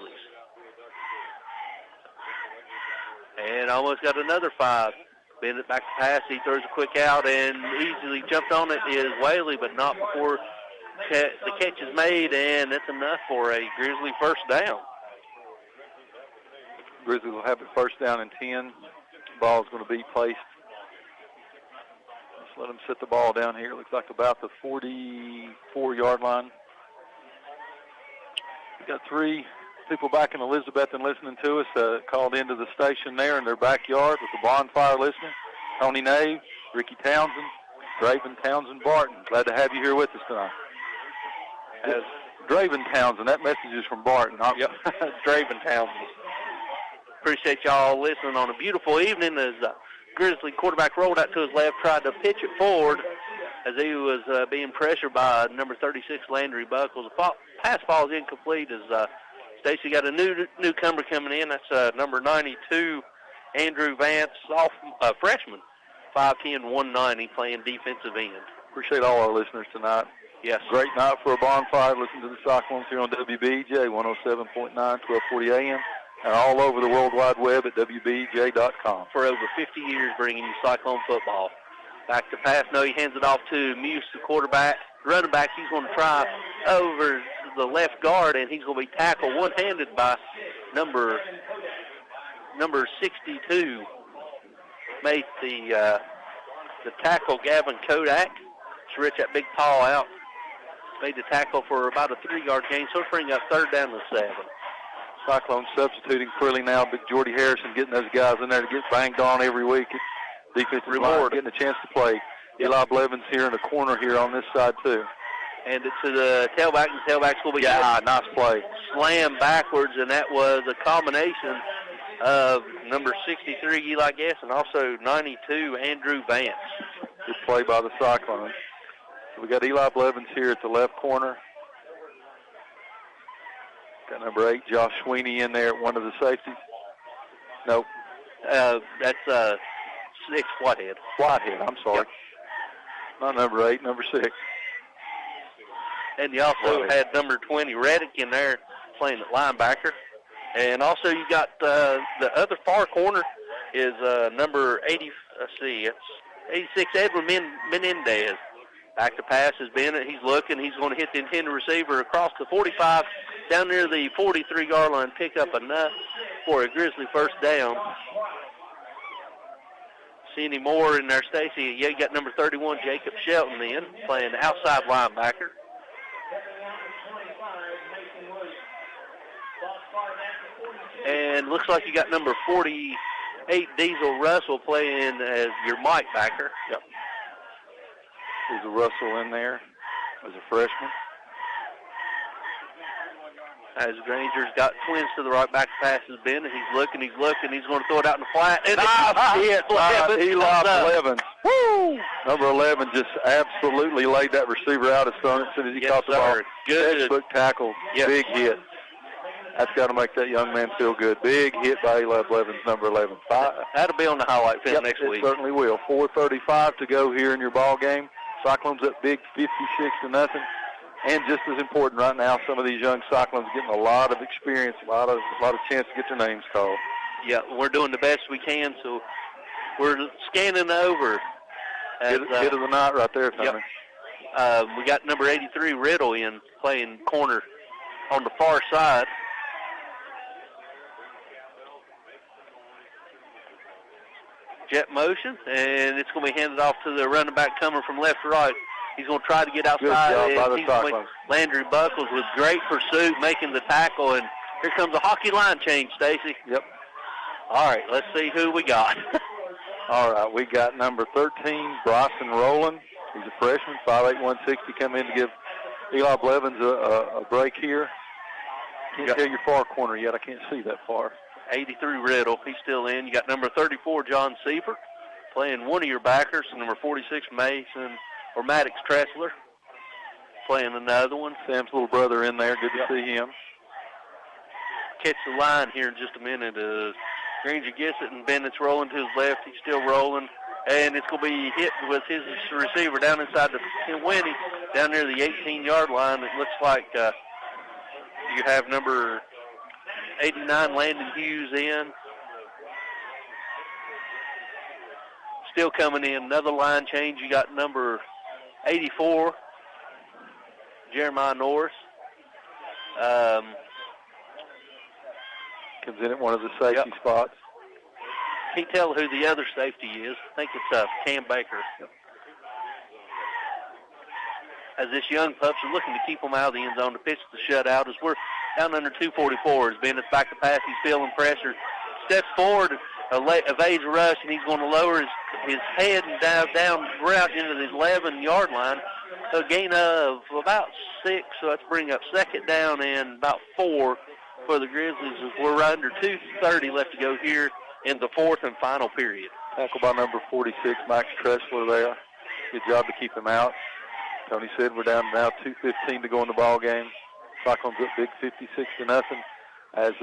And almost got another 5. Bennett back to pass. He throws a quick out and easily jumped on it is Whaley, but not before the catch is made, and that's enough for a Grizzly first down. Grizzlies will have it first down and 10. Ball is going to be placed. Let's let them set the ball down here. It looks like about the 44-yard line. We've got 3 people back in Elizabethton listening to us, called into the station there in their backyard with the bonfire listening. Tony Nave, Ricky Townsend, Draven Townsend Barton. Glad to have you here with us tonight. As Draven Townsend, that message is from Barton. Yep, Draven Townsend. Appreciate y'all listening on a beautiful evening as Grizzly quarterback rolled out to his left, tried to pitch it forward as he was being pressured by number 36, Landry Buckles. The pass falls incomplete as Stacy got a newcomer coming in. That's number 92, Andrew Vance, freshman, 5'10", 190, playing defensive end. Appreciate all our listeners tonight. Yes. Great night for a bonfire. Listen to the Cyclones here on WBEJ 107.9, 1240 AM, and all over the World Wide Web at WBEJ.com. For over 50 years bringing you Cyclone football. Back to pass. No, he hands it off to Muse, the quarterback. Running back, he's going to try over the left guard, and he's going to be tackled one-handed by number 62. Made the tackle, Gavin Kodak. To reach that big paw out. Made the tackle for about a 3-yard gain, so bring up third down to 7. Cyclones substituting freely now. Big Jordy Harrison getting those guys in there to get banged on every week. Defensive line getting a chance to play. Yep. Eli Blevins here in the corner here on this side too. And it's to the tailback, and the tailback's going to be nice play. Slam backwards, and that was a combination of number 63, Eli Guess, and also 92, Andrew Vance. Good play by the Cyclones. So we got Eli Blevins here at the left corner. Got number 8, Josh Sweeney, in there at one of the safeties. Nope. That's 6, Whitehead. Whitehead, I'm sorry. Yep. Not number 8, number 6. And you also had number 20, Reddick, in there playing at linebacker. And also you got the other far corner is number 80, it's 86, Edwin Menendez. Back to pass is Bennett. He's looking. He's going to hit the intended receiver across the 45, down near the 43-yard line, pick up enough for a Grizzly first down. See any more in there, Stacy? Yeah, you got number 31, Jacob Shelton, in, playing outside linebacker. And looks like you got number 48, Diesel Russell, playing as your Mike backer. Yep. Diesel Russell in there as a freshman. As Granger's got twins to the right, back pass is Bennett. He's looking, he's going to throw it out in the flat. And nice hit by Eli Blevins. Woo! Number 11 just absolutely laid that receiver out as soon as he caught the ball. Good. Textbook tackle, big hit. That's got to make that young man feel good. Big hit by Eli Blevins, number 11. That'll be on the highlight film next week. It certainly will. 4:35 to go here in your ball game. Cyclones up big, 56-0. And just as important right now, some of these young Cyclones getting a lot of experience, a lot of chance to get their names called. Yeah, we're doing the best we can, so we're scanning over. Hit of the night right there, Tommy. Yep. We got number 83, Riddle, in, playing corner on the far side. Jet motion, and it's going to be handed off to the running back coming from left to right. He's going to try to get outside. Good job by the Cyclones. Landry Buckles with great pursuit, making the tackle, and here comes a hockey line change, Stacy. Yep. All right, let's see who we got. All right, we got number 13, Bryson Rowland. He's a freshman, 5'8", 160, come in to give Eli Blevins a break here. Can't tell your far corner yet. I can't see that far. 83, Riddle. He's still in. You got number 34, John Seifert, playing one of your backers, and number 46, Maddox Tressler, playing another one. Sam's little brother in there. Good to see him. Catch the line here in just a minute. Granger gets it, and Bennett's rolling to his left. He's still rolling, and it's going to be hit with his receiver down inside the 20, down near the 18-yard line. It looks like you have number 89, Landon Hughes, in. Still coming in. Another line change. You got number 84, Jeremiah Norris. Comes in at one of the safety spots. Can't tell who the other safety is. I think it's Cam Baker. As this young pups are looking to keep them out of the end zone to pitch the shutout, as we're down under 244. As Bennett's back to pass, he's feeling pressure. Steps forward, evades a rush, and he's going to lower his head and dive down route into the 11-yard line. A gain of about 6, so let's bring up second down and about 4 for the Grizzlies, as we're under 2:30 left to go here in the fourth and final period. Tackle by number 46, Max Tressler there. Good job to keep him out. Tony said we're down now 2:15 to go in the ball game. Cyclones up big 56-0, as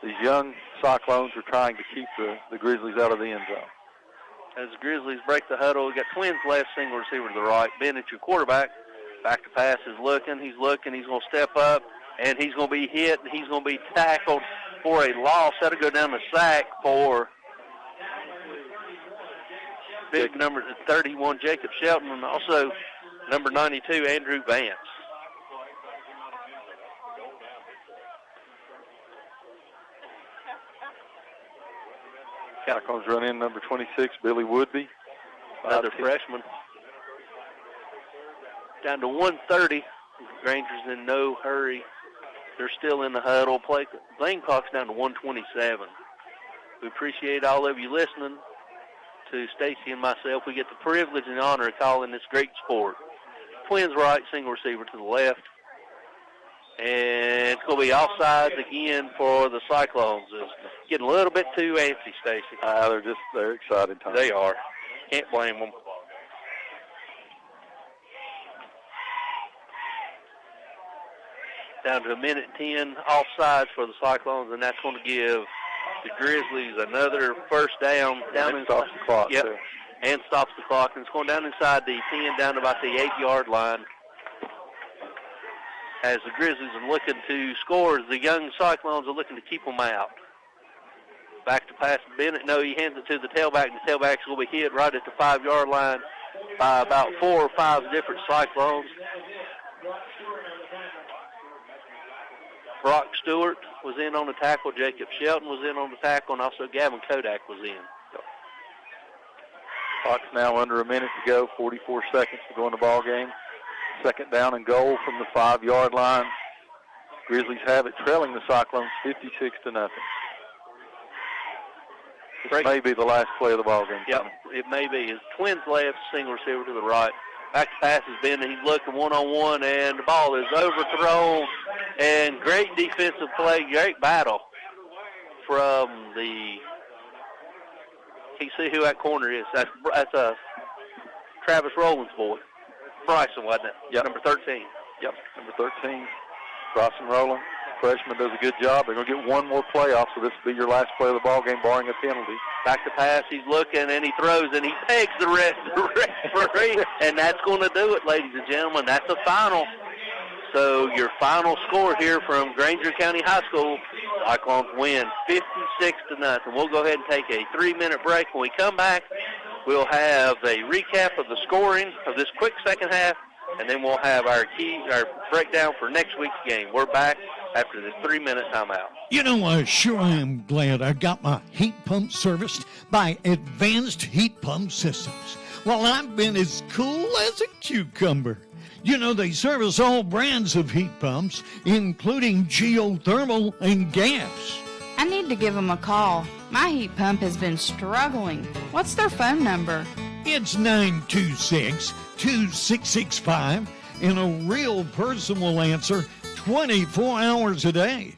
these young Cyclones are trying to keep the Grizzlies out of the end zone. As the Grizzlies break the huddle, we got Twins left, single receiver to the right. Bennett, your quarterback, back to pass, is looking. He's going to step up, and he's going to be hit, and he's going to be tackled for a loss. That'll go down the sack for big number 31, Jacob Shelton, and also number 92, Andrew Vance. Cyclones run in number 26, Billy Woodby. Another freshman. Down to 1:30. Granger's in no hurry. They're still in the huddle. Playing clock's down to 1:27. We appreciate all of you listening to Stacy and myself. We get the privilege and honor of calling this great sport. Twins right, single receiver to the left. And it's going to be offsides again for the Cyclones. It's getting a little bit too antsy, Stacy. They're excited. Tom. They are. Can't blame them. Down to 1:10 offsides for the Cyclones, and that's going to give the Grizzlies another first down. And stops the clock. Yep, too. and stops the clock. And it's going down inside the 10, down to about the 8-yard line. As the Grizzlies are looking to score, the young Cyclones are looking to keep them out. Back to pass to Bennett. No, he hands it to the tailback, and the tailback's going to be hit right at the 5-yard line by about 4 or 5 different Cyclones. Brock Stewart was in on the tackle. Jacob Shelton was in on the tackle, and also Gavin Kodak was in. Clock's now under a minute to go, 44 seconds to go in the ball game. Second down and goal from the 5-yard line. Grizzlies have it, trailing the Cyclones 56-0. This may be the last play of the ball game. Yep, it may be. His Twins left, single receiver to the right. Back to pass has been, he's looking one-on-one, and the ball is overthrown. And great defensive play, great battle from the, can you see who that corner is? That's Travis Rowland's boy. Bryson, wasn't it? Yep. Number 13. Yep, number 13. Bryson Rowland, freshman, does a good job. They're going to get one more playoff, so this will be your last play of the ball game, barring a penalty. Back to pass, he's looking, and he throws, and he pegs the referee, and that's going to do it, ladies and gentlemen. That's the final. So your final score here from Granger County High School, Cyclones win 56-0. We'll go ahead and take a 3-minute break. When we come back, we'll have a recap of the scoring of this quick second half, and then we'll have our breakdown for next week's game. We're back after this 3-minute timeout. You know, I sure am glad I got my heat pump serviced by Advanced Heat Pump Systems. Well, I've been as cool as a cucumber. You know, they service all brands of heat pumps, including geothermal and gas. I need to give them a call. My heat pump has been struggling. What's their phone number? It's 926-2665, and a real person will answer 24 hours a day.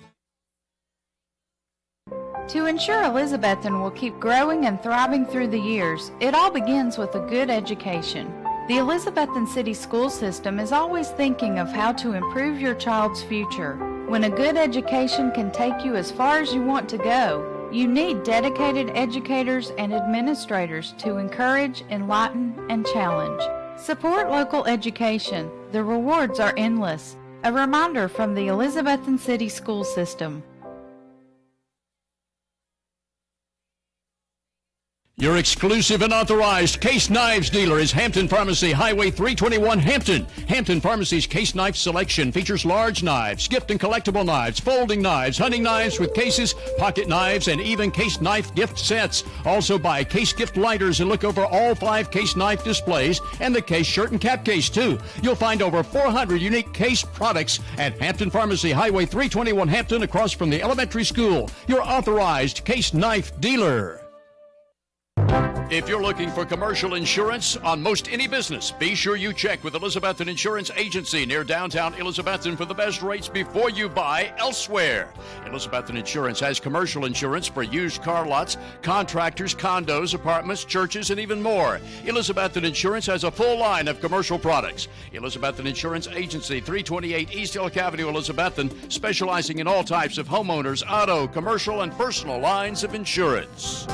To ensure Elizabethton will keep growing and thriving through the years, it all begins with a good education. The Elizabethton City School System is always thinking of how to improve your child's future. When a good education can take you as far as you want to go, you need dedicated educators and administrators to encourage, enlighten, and challenge. Support local education. The rewards are endless. A reminder from the Elizabethton City School System. Your exclusive and authorized Case Knives dealer is Hampton Pharmacy, Highway 321, Hampton. Hampton Pharmacy's Case Knife selection features large knives, gift and collectible knives, folding knives, hunting knives with cases, pocket knives, and even Case Knife gift sets. Also buy Case gift lighters and look over all 5 Case Knife displays and the Case shirt and cap case, too. You'll find over 400 unique Case products at Hampton Pharmacy, Highway 321, Hampton, across from the elementary school. Your authorized Case Knife dealer. If you're looking for commercial insurance on most any business, be sure you check with Elizabethton Insurance Agency near downtown Elizabethton for the best rates before you buy elsewhere. Elizabethton Insurance has commercial insurance for used car lots, contractors, condos, apartments, churches, and even more. Elizabethton Insurance has a full line of commercial products. Elizabethton Insurance Agency, 328 East Elk Avenue, Elizabethton, specializing in all types of homeowners, auto, commercial, and personal lines of insurance.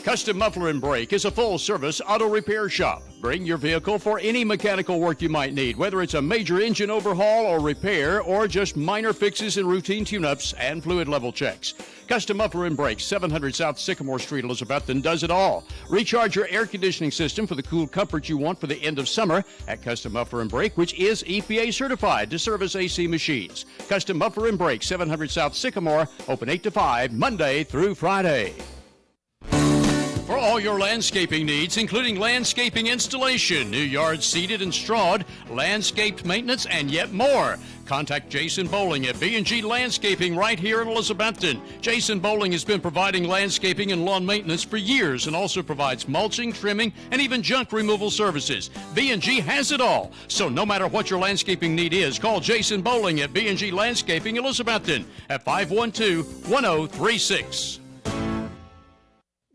Custom Muffler and Brake is a full-service auto repair shop. Bring your vehicle for any mechanical work you might need, whether it's a major engine overhaul or repair or just minor fixes and routine tune-ups and fluid level checks. Custom Muffler and Brake, 700 South Sycamore Street, Elizabethton, does it all. Recharge your air conditioning system for the cool comfort you want for the end of summer at Custom Muffler and Brake, which is EPA certified to service AC machines. Custom Muffler and Brake, 700 South Sycamore, open 8 to 5, Monday through Friday. For all your landscaping needs, including landscaping installation, new yards seeded and strawed, landscaped maintenance, and yet more, contact Jason Bowling at B&G Landscaping right here in Elizabethton. Jason Bowling has been providing landscaping and lawn maintenance for years and also provides mulching, trimming, and even junk removal services. B&G has it all. So no matter what your landscaping need is, call Jason Bowling at B&G Landscaping Elizabethton at 512-1036.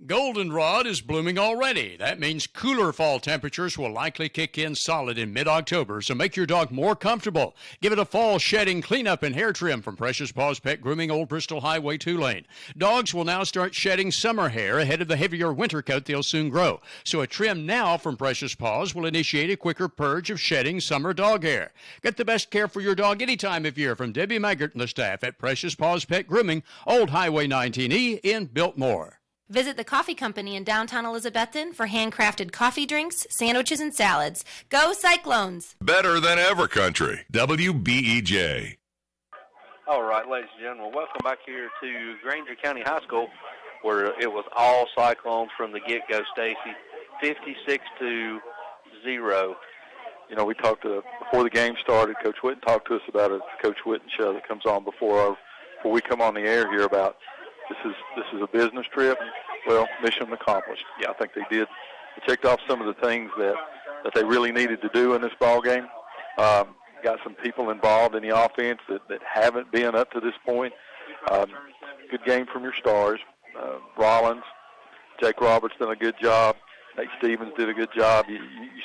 Goldenrod is blooming already. That means cooler fall temperatures will likely kick in solid in mid-October, so make your dog more comfortable. Give it a fall shedding, cleanup, and hair trim from Precious Paws Pet Grooming, Old Bristol Highway, Tulane. Dogs will now start shedding summer hair ahead of the heavier winter coat they'll soon grow. So a trim now from Precious Paws will initiate a quicker purge of shedding summer dog hair. Get the best care for your dog any time of year from Debbie Maggart and the staff at Precious Paws Pet Grooming, Old Highway 19E in Biltmore. Visit the coffee company in downtown Elizabethton for handcrafted coffee drinks, sandwiches, and salads. Go Cyclones! Better than ever country. WBEJ. All right, ladies and gentlemen, welcome back here to Granger County High School, where it was all Cyclones from the get-go, Stacy, 56-0. You know, we talked before the game started. Coach Whitten talked to us about a Coach Whitten show that comes on before we come on the air here about this is a business trip. Well, mission accomplished. Yeah, I think they did. They checked off some of the things that they really needed to do in this ball game. Got some people involved in the offense that haven't been up to this point. Good game from your stars. Rollins, Jake Roberts done a good job. Nate Stevens did a good job. You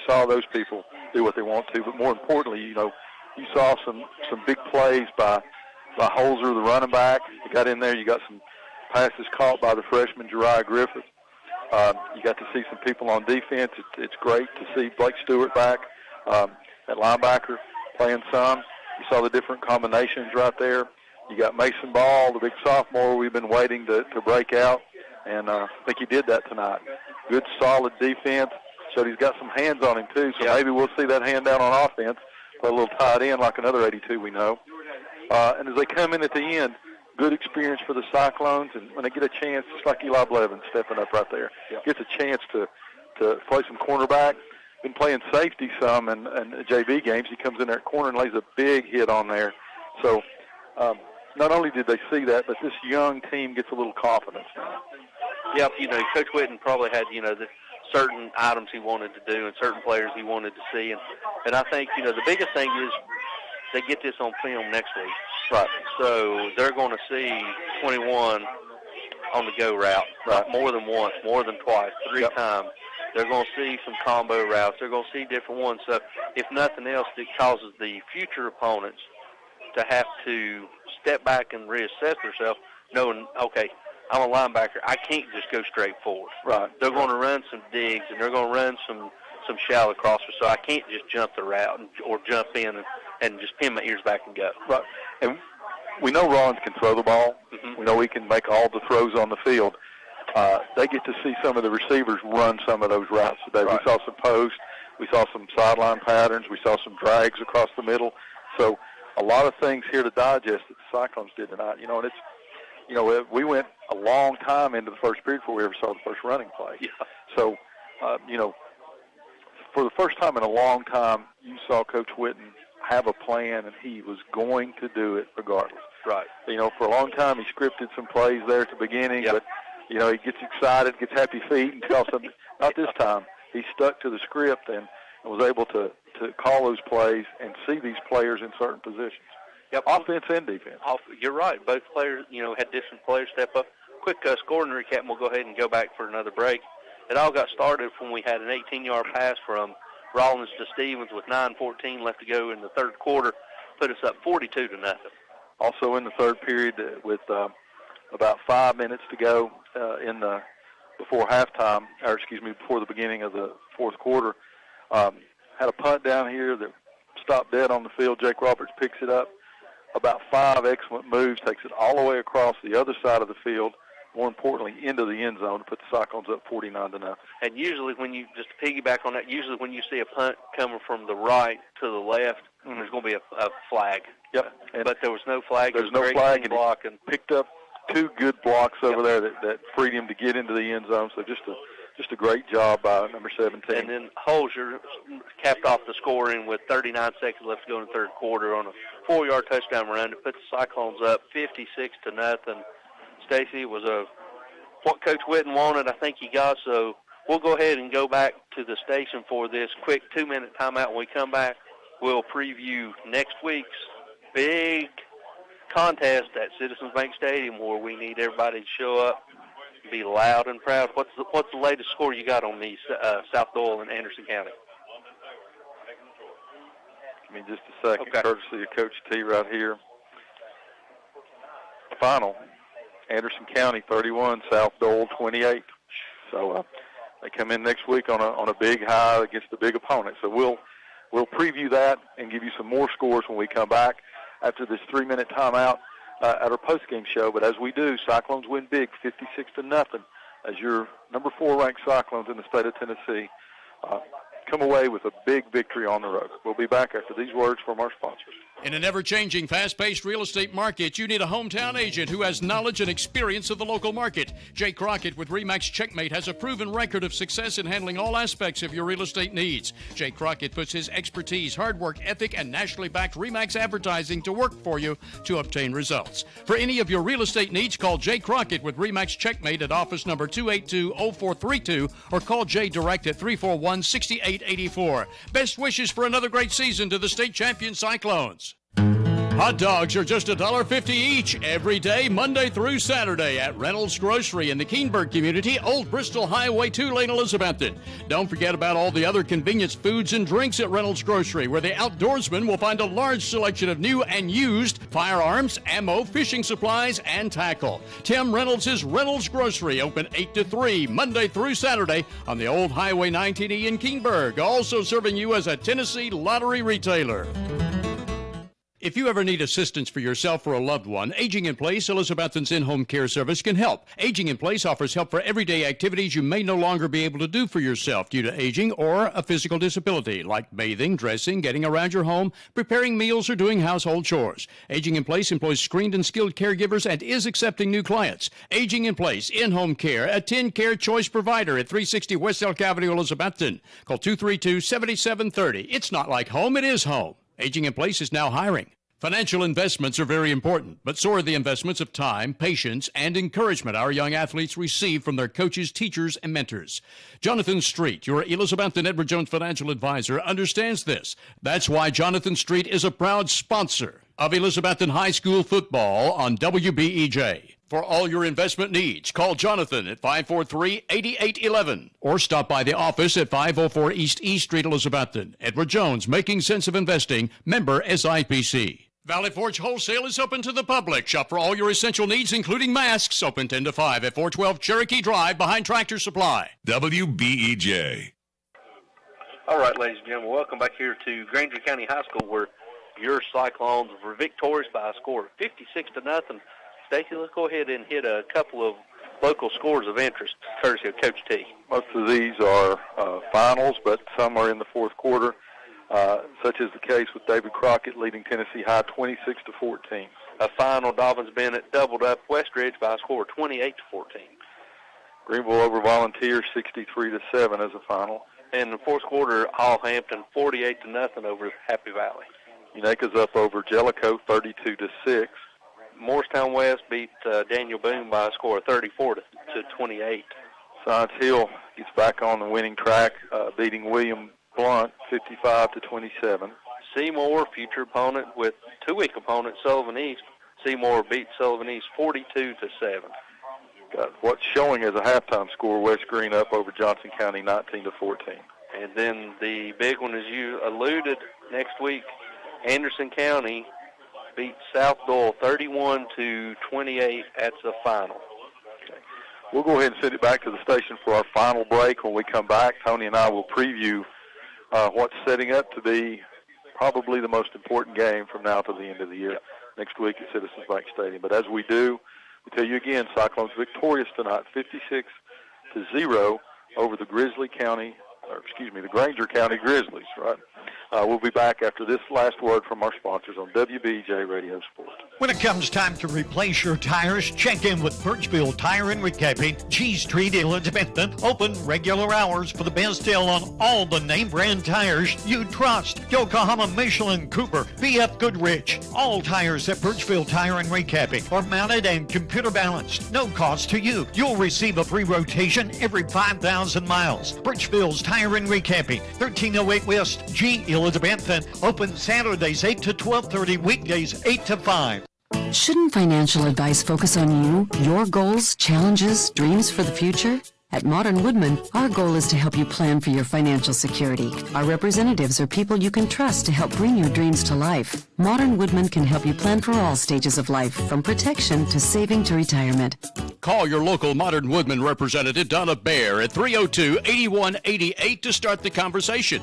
saw those people do what they want to, but more importantly, you saw some big plays by Holzer, the running back. You got in there. You got some passes caught by the freshman Jeriah Griffith. You got to see some people on defense. It's great to see Blake Stewart back at linebacker playing some. You saw the different combinations right there. You got Mason Ball, the big sophomore we've been waiting to break out, and I think he did that tonight. Good, solid defense. Showed he's got some hands on him, too, so maybe we'll see that hand down on offense, play a little tight end like another 82 we know. And as they come in at the end, good experience for the Cyclones, and when they get a chance, just like Eli Blevins stepping up right there, gets a chance to play some cornerback. Been playing safety some in JV games. He comes in there at corner and lays a big hit on there. So not only did they see that, but this young team gets a little confidence now. Yep, Coach Whitten probably had, the certain items he wanted to do and certain players he wanted to see. And I think, the biggest thing is they get this on film next week. Right. So they're going to see 21 on the go route, right. More than once, more than twice, 3 times. They're going to see some combo routes. They're going to see different ones. So if nothing else, it causes the future opponents to have to step back and reassess themselves, knowing, okay, I'm a linebacker. I can't just go straight forward. Right. They're going to run some digs, and they're going to run some shallow crossers, so I can't just jump the route or jump in and just pin my ears back and go. Right. And we know Rollins can throw the ball. Mm-hmm. We know he can make all the throws on the field. They get to see some of the receivers run some of those routes today. Right. We saw some posts. We saw some sideline patterns. We saw some drags across the middle. So a lot of things here to digest that the Cyclones did tonight. You know, and it's, we went a long time into the first period before we ever saw the first running play. Yeah. So, for the first time in a long time, you saw Coach Whitten have a plan, and he was going to do it regardless. Right. For a long time, he scripted some plays there at the beginning, but, he gets excited, gets happy feet, and calls them. Not this time. He stuck to the script and was able to call those plays and see these players in certain positions. Yep. Offense and defense. You're right. Both players, had different players step up. Quick scoring recap, and we'll go ahead and go back for another break. It all got started when we had an 18-yard pass from Rollins to Stevens with 9:14 left to go in the third quarter, put us up 42-0. Also in the third period with about 5 minutes to go before halftime, before the beginning of the fourth quarter, had a punt down here that stopped dead on the field. Jake Roberts picks it up. About 5 excellent moves, takes it all the way across the other side of the field, more importantly, into the end zone to put the Cyclones up 49-0. And usually when you, just to piggyback on that, usually when you see a punt coming from the right to the left, there's going to be a flag. Yep. But there was no flag. There's no flag, and he picked up 2 good blocks over there that freed him to get into the end zone. So just a great job by number 17. And then Holzer capped off the scoring with 39 seconds left to go in the third quarter on a 4-yard touchdown run to put the Cyclones up 56-0. Stacy, was what Coach Whitten wanted. I think he got. So we'll go ahead and go back to the station for this quick 2-minute timeout. When we come back, we'll preview next week's big contest at Citizens Bank Stadium, where we need everybody to show up, be loud and proud. What's the latest score you got on the South Doyle and Anderson County? Give me just a second, courtesy of Coach T right here. Final, Anderson County 31, South Doyle 28. So they come in next week on a big high against a big opponent. So we'll preview that and give you some more scores when we come back after this 3-minute timeout at our postgame show. But as we do, Cyclones win big, 56-0, as your number 4 ranked Cyclones in the state of Tennessee come away with a big victory on the road. We'll be back after these words from our sponsors. In an ever-changing, fast-paced real estate market, you need a hometown agent who has knowledge and experience of the local market. Jay Crockett with RE/MAX Checkmate has a proven record of success in handling all aspects of your real estate needs. Jay Crockett puts his expertise, hard work ethic, and nationally backed RE/MAX advertising to work for you to obtain results. For any of your real estate needs, call Jay Crockett with RE/MAX Checkmate at office number 282-0432 or call Jay direct at 341-6884. Best wishes for another great season to the state champion Cyclones. Hot dogs are just $1.50 each every day, Monday through Saturday at Reynolds Grocery in the Keenberg community, Old Bristol Highway 2 Lane, Elizabethton. Don't forget about all the other convenience foods and drinks at Reynolds Grocery, where the outdoorsman will find a large selection of new and used firearms, ammo, fishing supplies, and tackle. Tim Reynolds is Reynolds Grocery, open 8 to 3, Monday through Saturday on the Old Highway 19E in Keenberg, also serving you as a Tennessee lottery retailer. If you ever need assistance for yourself or a loved one, Aging in Place, Elizabethton's in-home care service, can help. Aging in Place offers help for everyday activities you may no longer be able to do for yourself due to aging or a physical disability, like bathing, dressing, getting around your home, preparing meals, or doing household chores. Aging in Place employs screened and skilled caregivers and is accepting new clients. Aging in Place, in-home care, a 10-care choice provider at 360 West Elk Avenue, Elizabethton. Call 232-7730. It's not like home, it is home. Aging in Place is now hiring. Financial investments are very important, but so are the investments of time, patience, and encouragement our young athletes receive from their coaches, teachers, and mentors. Jonathan Street, your Elizabethton Edward Jones financial advisor, understands this. That's why Jonathan Street is a proud sponsor of Elizabethton High School football on WBEJ. For all your investment needs, call Jonathan at 543-8811 or stop by the office at 504 East Street, Elizabethton. Edward Jones, Making Sense of Investing, member SIPC. Valley Forge Wholesale is open to the public. Shop for all your essential needs, including masks. Open 10 to 5 at 412 Cherokee Drive behind Tractor Supply. WBEJ. All right, ladies and gentlemen, welcome back here to Granger County High School, where your Cyclones were victorious by a score of 56-0. Stacy, let's go ahead and hit a couple of local scores of interest, courtesy of Coach T. Most of these are finals, but some are in the fourth quarter, such as the case with David Crockett leading Tennessee High 26-14. A final, Dobbins-Bennett doubled up Westridge by a score of 28-14. Greenville over Volunteers 63-7 as a final. And in the fourth quarter, Allhampton 48-0 over Happy Valley. Unaca's up over Jellicoe 32-6. Morristown West beat Daniel Boone by a score of 34-28. Science Hill gets back on the winning track, beating William Blunt 55-27. Seymour, future opponent with two-week opponent Sullivan East. Seymour beat Sullivan East 42-7. Got what's showing as a halftime score, West Green up over Johnson County 19-14. And then the big one, as you alluded, next week, Anderson County beat South Doyle 31-28 at the final. Okay. We'll go ahead and send it back to the station for our final break. When we come back, Tony and I will preview what's setting up to be probably the most important game from now to the end of the year, next week at Citizens Bank Stadium. But as we do, we tell you again, Cyclones victorious tonight, 56-0 over the Granger County Grizzlies, right? We'll be back after this last word from our sponsors on WBEJ Radio Sports. When it comes time to replace your tires, check in with Birchville Tire and Recapping, G Street, Elizabethton. Open regular hours for the best deal on all the name brand tires you trust. Yokohama, Michelin, Cooper, BF Goodrich. All tires at Birchville Tire and Recapping are mounted and computer balanced. No cost to you. You'll receive a free rotation every 5,000 miles. Birchville's Tire and Recapping, 1308 West G, Elizabethton. Open Saturdays 8 to 12:30, weekdays 8 to 5. Shouldn't financial advice focus on you, your goals, challenges, dreams for the future? At Modern Woodman, our goal is to help you plan for your financial security. Our representatives are people you can trust to help bring your dreams to life. Modern Woodman can help you plan for all stages of life, from protection to saving to retirement. Call your local Modern Woodman representative, Donna Bear, at 302-8188 to start the conversation.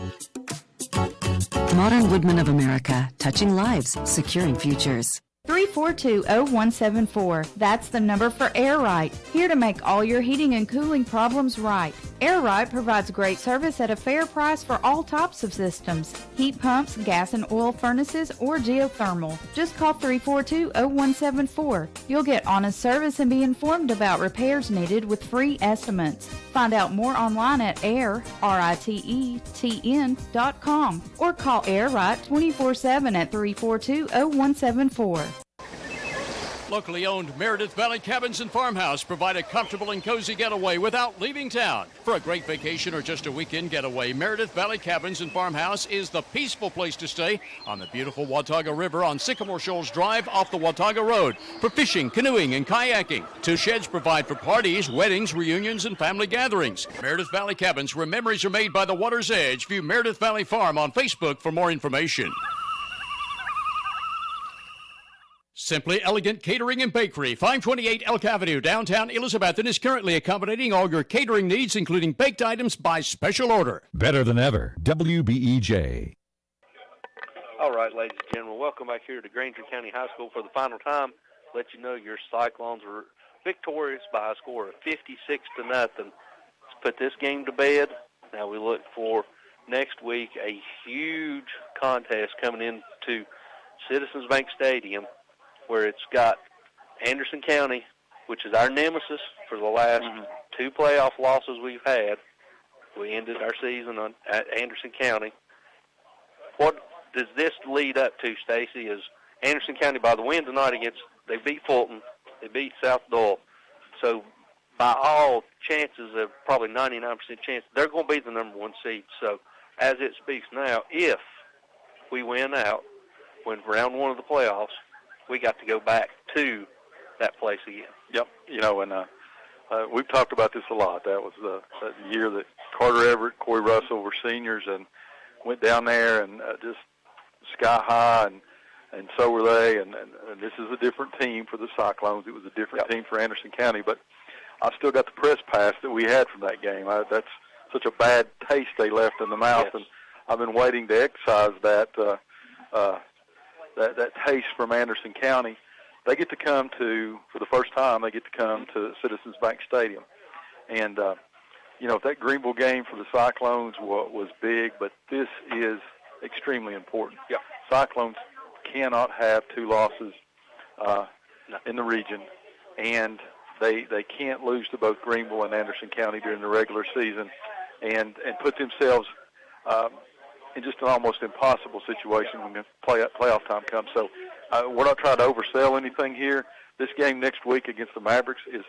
Modern Woodman of America, touching lives, securing futures. 342-0174. That's the number for Air Right. Here to make all your heating and cooling problems right. Air Right provides great service at a fair price for all types of systems. Heat pumps, gas and oil furnaces, or geothermal. Just call 342-0174. You'll get honest service and be informed about repairs needed with free estimates. Find out more online at RITETN.com or call Air Right 24/7 at 342-0174. Locally owned Meredith Valley Cabins and Farmhouse provide a comfortable and cozy getaway without leaving town. For a great vacation or just a weekend getaway, Meredith Valley Cabins and Farmhouse is the peaceful place to stay on the beautiful Watauga River on Sycamore Shoals Drive off the Watauga Road for fishing, canoeing, and kayaking. 2 sheds provide for parties, weddings, reunions, and family gatherings. Meredith Valley Cabins, where memories are made by the water's edge. View Meredith Valley Farm on Facebook for more information. Simply Elegant Catering and Bakery, 528 Elk Avenue, downtown Elizabethton, is currently accommodating all your catering needs, including baked items by special order. Better than ever, WBEJ. All right, ladies and gentlemen, welcome back here to Granger County High School for the final time. Let you know your Cyclones were victorious by a score of 56-0. Let's put this game to bed. Now we look for next week a huge contest coming into Citizens Bank Stadium, where it's got Anderson County, which is our nemesis for the last 2 playoff losses we've had. We ended our season at Anderson County. What does this lead up to, Stacy, is Anderson County, by the win tonight they beat Fulton, they beat South Doyle. So by all chances, of probably 99% chance, they're going to be the number 1 seed. So as it speaks now, if we win out, when round one of the playoffs, we got to go back to that place again. Yep. And we've talked about this a lot. That was the year that Carter Everett, Corey Russell were seniors and went down there and just sky high, and so were they. And this is a different team for the Cyclones. It was a different team for Anderson County, but I still got the press pass that we had from that game. That's such a bad taste they left in the mouth, and I've been waiting to excise that taste from Anderson County. They get to come to, for the first time, they get to come to Citizens Bank Stadium. And, that Greenville game for the Cyclones was big, but this is extremely important. Yeah. Cyclones cannot have two losses in the region, and they can't lose to both Greenville and Anderson County during the regular season and put themselves in just an almost impossible situation when the playoff time comes. So we're not trying to oversell anything here. This game next week against the Mavericks is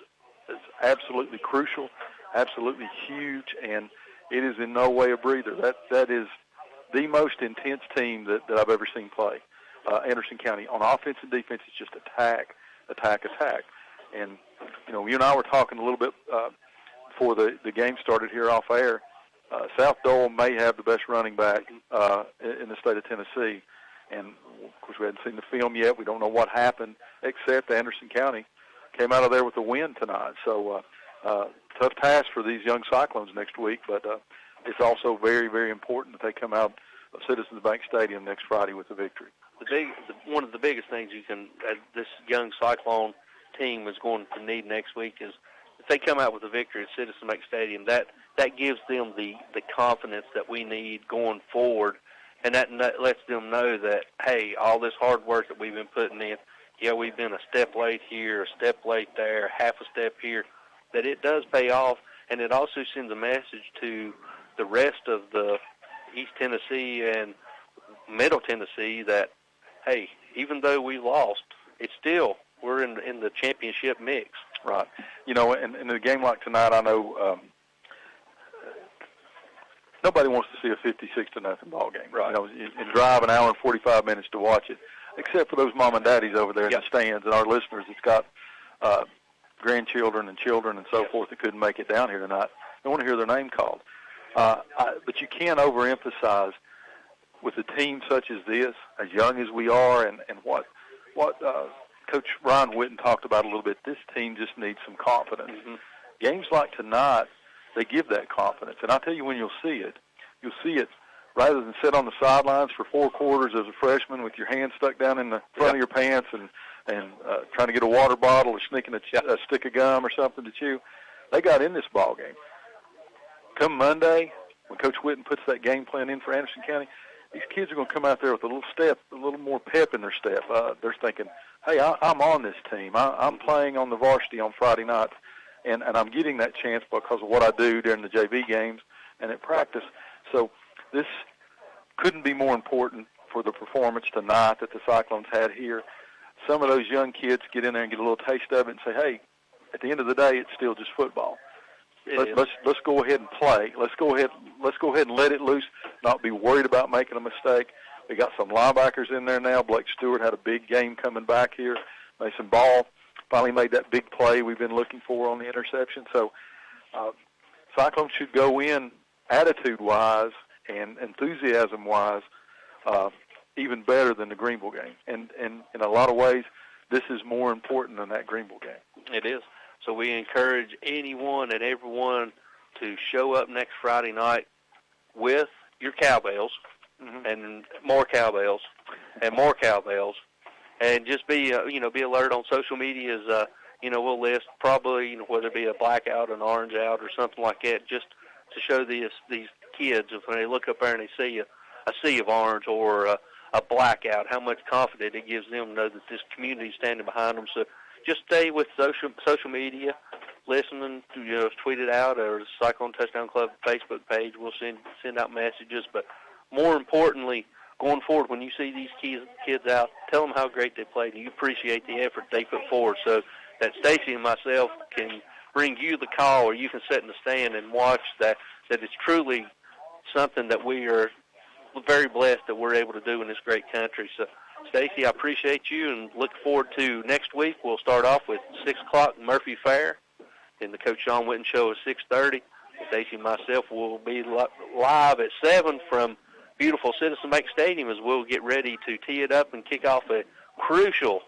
absolutely crucial, absolutely huge, and it is in no way a breather. That is the most intense team that I've ever seen play. Anderson County on offense and defense is just attack. And, you and I were talking a little bit before the game started here off air. South Dole may have the best running back in the state of Tennessee. And, of course, we hadn't seen the film yet. We don't know what happened, except Anderson County came out of there with a win tonight. So tough task for these young Cyclones next week, but it's also very, very important that they come out of Citizens Bank Stadium next Friday with a victory. One of the biggest things this young Cyclone team is going to need next week is if they come out with a victory at Citizens Bank Stadium, that gives them the confidence that we need going forward, and that lets them know that, hey, all this hard work that we've been putting in, we've been a step late here, a step late there, half a step here, that it does pay off, and it also sends a message to the rest of the East Tennessee and Middle Tennessee that, hey, even though we lost, it's still, we're in the championship mix. Right. And in a game like tonight, I know nobody wants to see a 56-0 ball game. Right. And drive an hour and 45 minutes to watch it, except for those mom and daddies over there in the stands and our listeners that's got grandchildren and children and so forth that couldn't make it down here tonight. They want to hear their name called. But you can't overemphasize with a team such as this, as young as we are, and what Coach Ryan Whitten talked about a little bit, this team just needs some confidence. Mm-hmm. Games like tonight, they give that confidence. And I'll tell you when you'll see it rather than sit on the sidelines for 4 quarters as a freshman with your hand stuck down in the front of your pants and trying to get a water bottle or sneaking a stick of gum or something to chew. They got in this ball game. Come Monday, when Coach Whitten puts that game plan in for Anderson County, these kids are going to come out there with a little more pep in their step. They're thinking, hey, I'm on this team. I'm playing on the varsity on Friday nights, and I'm getting that chance because of what I do during the JV games and at practice. So this couldn't be more important for the performance tonight that the Cyclones had here. Some of those young kids get in there and get a little taste of it and say, hey, at the end of the day, it's still just football. Let's go ahead and play. Let's go ahead and let it loose. Not be worried about making a mistake. We got some linebackers in there now. Blake Stewart had a big game coming back here. Mason Ball finally made that big play we've been looking for on the interception. So Cyclones should go in attitude-wise and enthusiasm-wise even better than the Greenville game. And in a lot of ways, this is more important than that Greenville game. It is. So we encourage anyone and everyone to show up next Friday night with your cowbells and more cowbells and more cowbells, and just be alert on social medias. We'll list probably whether it be a blackout, an orange out, or something like that, just to show these kids when they look up there and they see a sea of orange or a blackout, how much confidence it gives them to know that this community is standing behind them. So just stay with social media, listening to tweet it out, or the Cyclone Touchdown Club Facebook page. We'll send out messages. But more importantly, going forward, when you see these kids out, tell them how great they played, and you appreciate the effort they put forward, so that Stacy and myself can bring you the call, or you can sit in the stand and watch that it's truly something that we are very blessed that we're able to do in this great country. So Stacy, I appreciate you and look forward to next week. We'll start off with 6 o'clock Murphy Fair, and the Coach Sean Witten Show is 6:30. Stacy and myself will be live at 7 from beautiful Citizen Bank Stadium as we'll get ready to tee it up and kick off a crucial,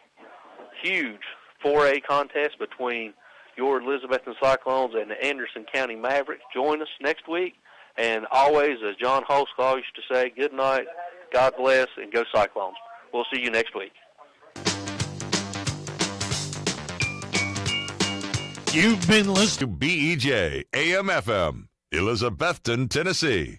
huge 4A contest between your Elizabethton Cyclones and the Anderson County Mavericks. Join us next week. And always, as John Holsclaw used to say, good night, God bless, and go Cyclones. We'll see you next week. You've been listening to BEJ AM/FM, Elizabethton, Tennessee.